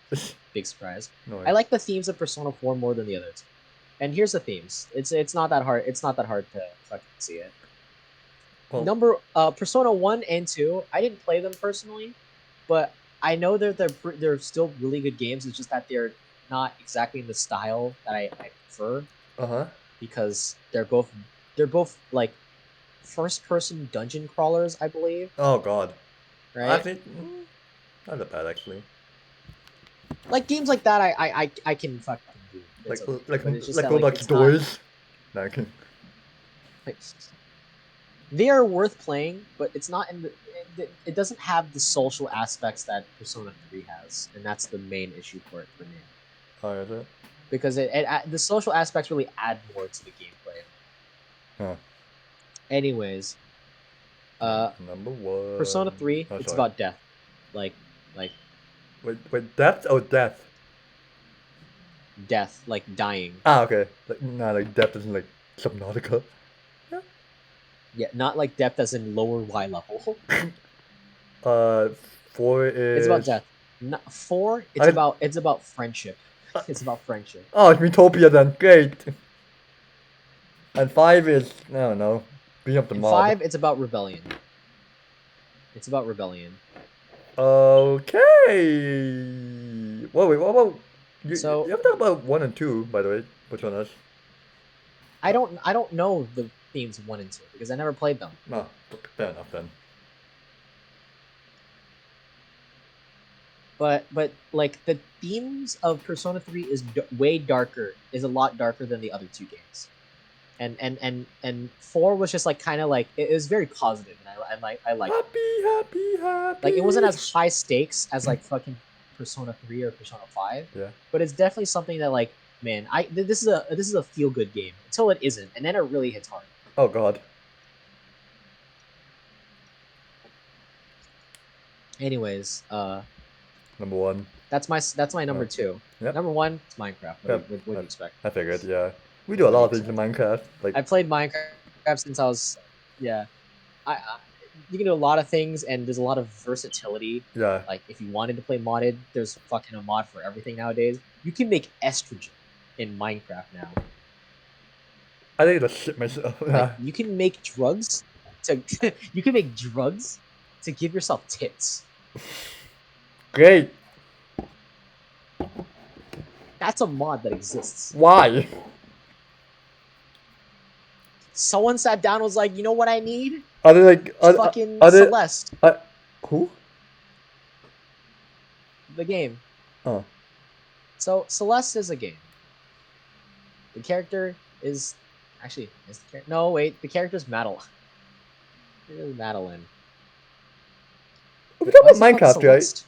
Big surprise. No I way. like the themes of Persona 4 more than the others. And here's the themes. It's not that hard. It's not that hard to fucking see it. Well, Persona 1 and 2, I didn't play them personally, but I know they're still really good games. It's just that they're not exactly in the style that I prefer Uh-huh. because they're both like first person dungeon crawlers, I believe, Oh god. right? Actually, not that bad actually. Like games like that, I can fucking do. It's Like okay, like but it's just like that like Roblox it's not. Doors. No, I can. Like, they are worth playing, but it's not in the. It doesn't have the social aspects that Persona 3 has, and that's the main issue for it for me. Oh, is it? Because the social aspects really add more to the gameplay. Huh. Anyways, uh, Number one. Persona 3, Oh, it's sorry. about death, like Wait, depth? Oh, death. death, like dying. Ah, okay. Like, nah, like depth isn't like Subnautica. Yeah, not like depth as in lower Y level. Uh, four It's about is. death. Not, 4, I. it's about friendship. Uh, It's about friendship. oh, it's Utopia then. Great. And five is. I don't know. Beat up the And mob. 5, it's about rebellion. It's about rebellion. Okay. Wait, what about. You So have to talk about one and two, by the way. Which one is? I don't know the themes of 1 and 2 because I never played them. No, fair enough then. But like the themes of Persona 3 is way darker, is a lot darker than the other two games. And 4 was just like kind of like it was very positive and I liked it. Happy, happy, Like it wasn't happy. as high stakes as like fucking Persona 3 or Persona 5, Yeah. but it's definitely something that like man, this is a feel good game until it isn't, and then it really hits hard. Oh god. Anyways, Number one. that's my number Oh. 2. Yep. Number 1, it's Minecraft. Yep. What do you expect? I figured, yeah. We do a What do lot you of things in expect? Minecraft. Like, I played Minecraft since I was yeah. I you can do a lot of things and there's a lot of versatility. yeah. Like if you wanted to play modded, there's fucking a mod for everything nowadays. You can make estrogen in Minecraft now. I think to shit myself. Like Yeah. you can make drugs to you can make drugs to give yourself tits. Great. That's a mod that exists. Why? Someone sat down and was like, you know what I need? Are they like. Fucking Are they. Celeste, Who? the game. Oh. So Celeste is a game. The character is actually is the character. No, wait, the character's Madeline. It is Madeline. We're Wait, talking why is about it called Minecraft, right? Celeste?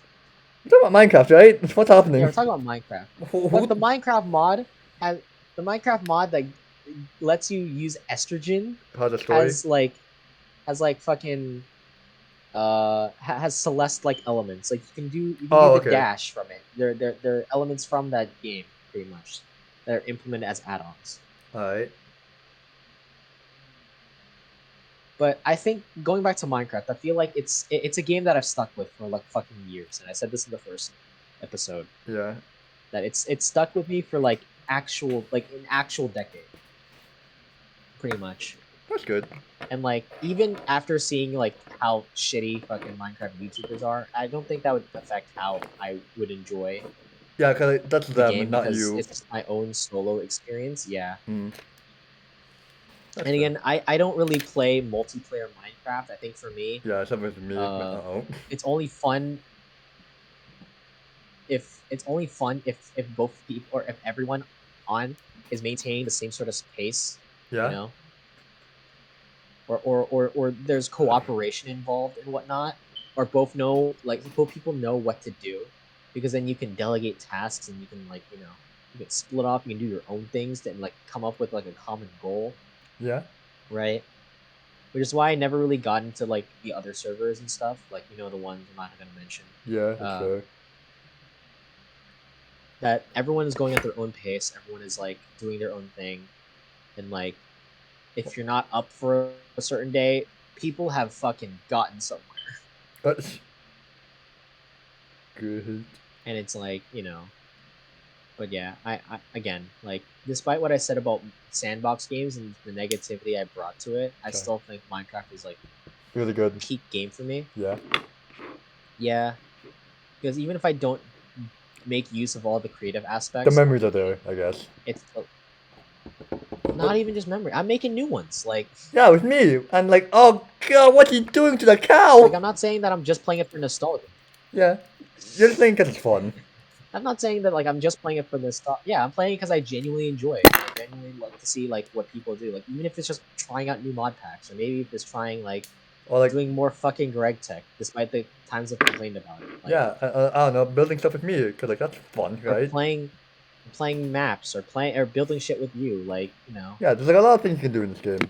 We're talking about Minecraft, right? What's happening? Yeah, we're talking about Minecraft. Who- But the Minecraft mod has the Minecraft mod that lets you use estrogen How's the story? has like fucking has Celeste like elements. Like you can do Oh, the okay. dash from it. They're elements from that game pretty much that are implemented as add-ons. Alright. But I think going back to Minecraft, I feel like it's a game that I've stuck with for like fucking years, and I said this in the first episode Yeah. that it's stuck with me for like an actual decade, pretty much. That's good. And like even after seeing like how shitty fucking Minecraft YouTubers are, I don't think that would affect how I would enjoy Yeah, because that's the them game and not because you. it's just my own solo experience. Yeah. Hmm. That's And fair. again, I don't really play multiplayer Minecraft. I think for me, Yeah, same with me. uh, Uh-oh. it's only fun if both people or if everyone on is maintaining the same sort of pace, you Yeah? know, or there's cooperation involved and whatnot, or both people know what to do, because then you can delegate tasks and you can like you can split off, you can do your own things and like come up with like a common goal, Yeah? right? Which is why I never really got into like the other servers and stuff, like the ones I'm not gonna mention. Yeah, that's Uh, fair. that everyone is going at their own pace, everyone is like doing their own thing, and like if you're not up for a certain day, people have fucking gotten somewhere. That's good. And it's like but yeah, I again, like despite what I said about sandbox games and the negativity I brought to it, I Okay. still think Minecraft is like Really good. peak game for me. Yeah. Yeah, because even if I don't make use of all the creative The aspects, memories are there, I guess. it's not even just memory. I'm making new ones. Like, Yeah, with me. And like, oh god, what's he doing to the cow? I'm not saying that I'm just playing it for nostalgia. Yeah, you're just playing because it's fun. I'm not saying that like I'm just playing it for nostalgia. Yeah, I'm playing it because I genuinely enjoy it. I genuinely like to see like what people do. Like even if it's just trying out new mod packs, or maybe if it's trying like Or like, doing more fucking Greg tech, despite the times I've complained about it. Like, yeah, I don't know, building stuff with me, because like that's fun, or right? playing maps, or playing or building shit with you. Like, you know, Yeah, there's like a lot of things you can do in this game.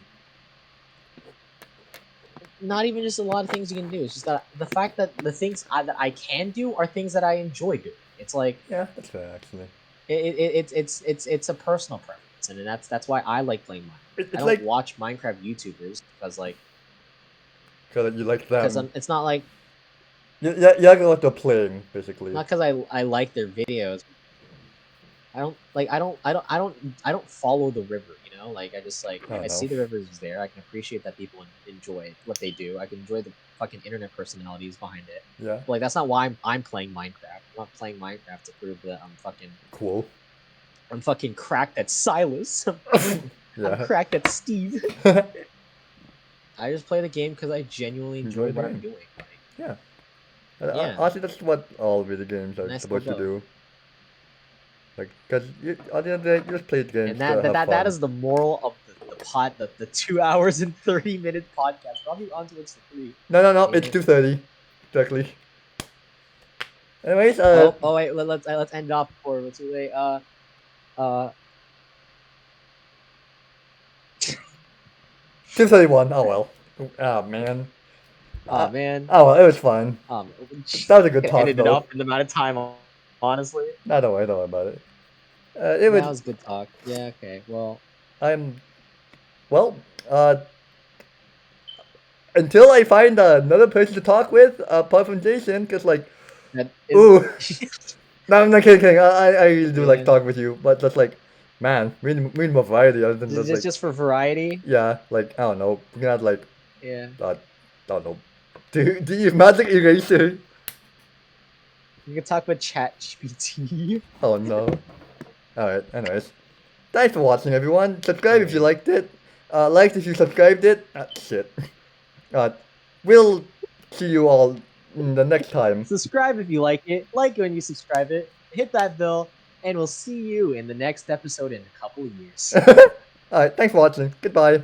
not even just a lot of things you can do. It's just that the fact that the things that I can do are things that I enjoy doing. It's like Yeah, that's fair actually. it's a personal preference, and that's why I like playing Minecraft. It's I don't like, watch Minecraft YouTubers because like because you like them. it's not like You like what they're playing, basically. not because I like their videos. I don't follow the river, you know. Like I just like I don't I know. see the river is there. I can appreciate that people enjoy what they do. I can enjoy the fucking internet personalities behind it. Yeah, But, like that's not why I'm playing Minecraft. I'm not playing Minecraft to prove that cool. I'm fucking cracked at Silas. I'm Yeah. cracked at Steve. I just play the game because I genuinely enjoy Enjoy the what I'm game. doing. Like, Yeah. Yeah. Honestly, that's what all video games are and I still supposed to go. do. Like, because at the end of the day, you just play the games And to have that fun. is the moral of the 2 hours and 30-minute podcast. Probably onto it's 3. No, Damn it's it. 2:30. Exactly. Anyways, Oh wait, let's end off before it's too late. 2:31. Oh well. Ah man. Oh man. Oh well, it was fun. That was a good Could talk ended it though. off in the amount of time. Honestly, No, don't worry about it. It that was. was good talk. Yeah. Okay. Well, I'm. Well. Until I find another person to talk with, apart from Jason, because like, that is. ooh. No, I'm not kidding. I really do like Yeah. talking with you, but just like, man, we need more variety other than just like, Just for variety. yeah, like I don't know, we can add like, Yeah. I don't know, do you magic eraser? You can talk about ChatGPT. Oh no. All right. Anyways, thanks for watching, everyone. Subscribe if you liked it. Like if you subscribed it. Shit. Uh, we'll see you all in the next time. Subscribe if you like it. Like when you subscribe it. Hit that bell, and we'll see you in the next episode in a couple of years. All right. Thanks for watching. Goodbye.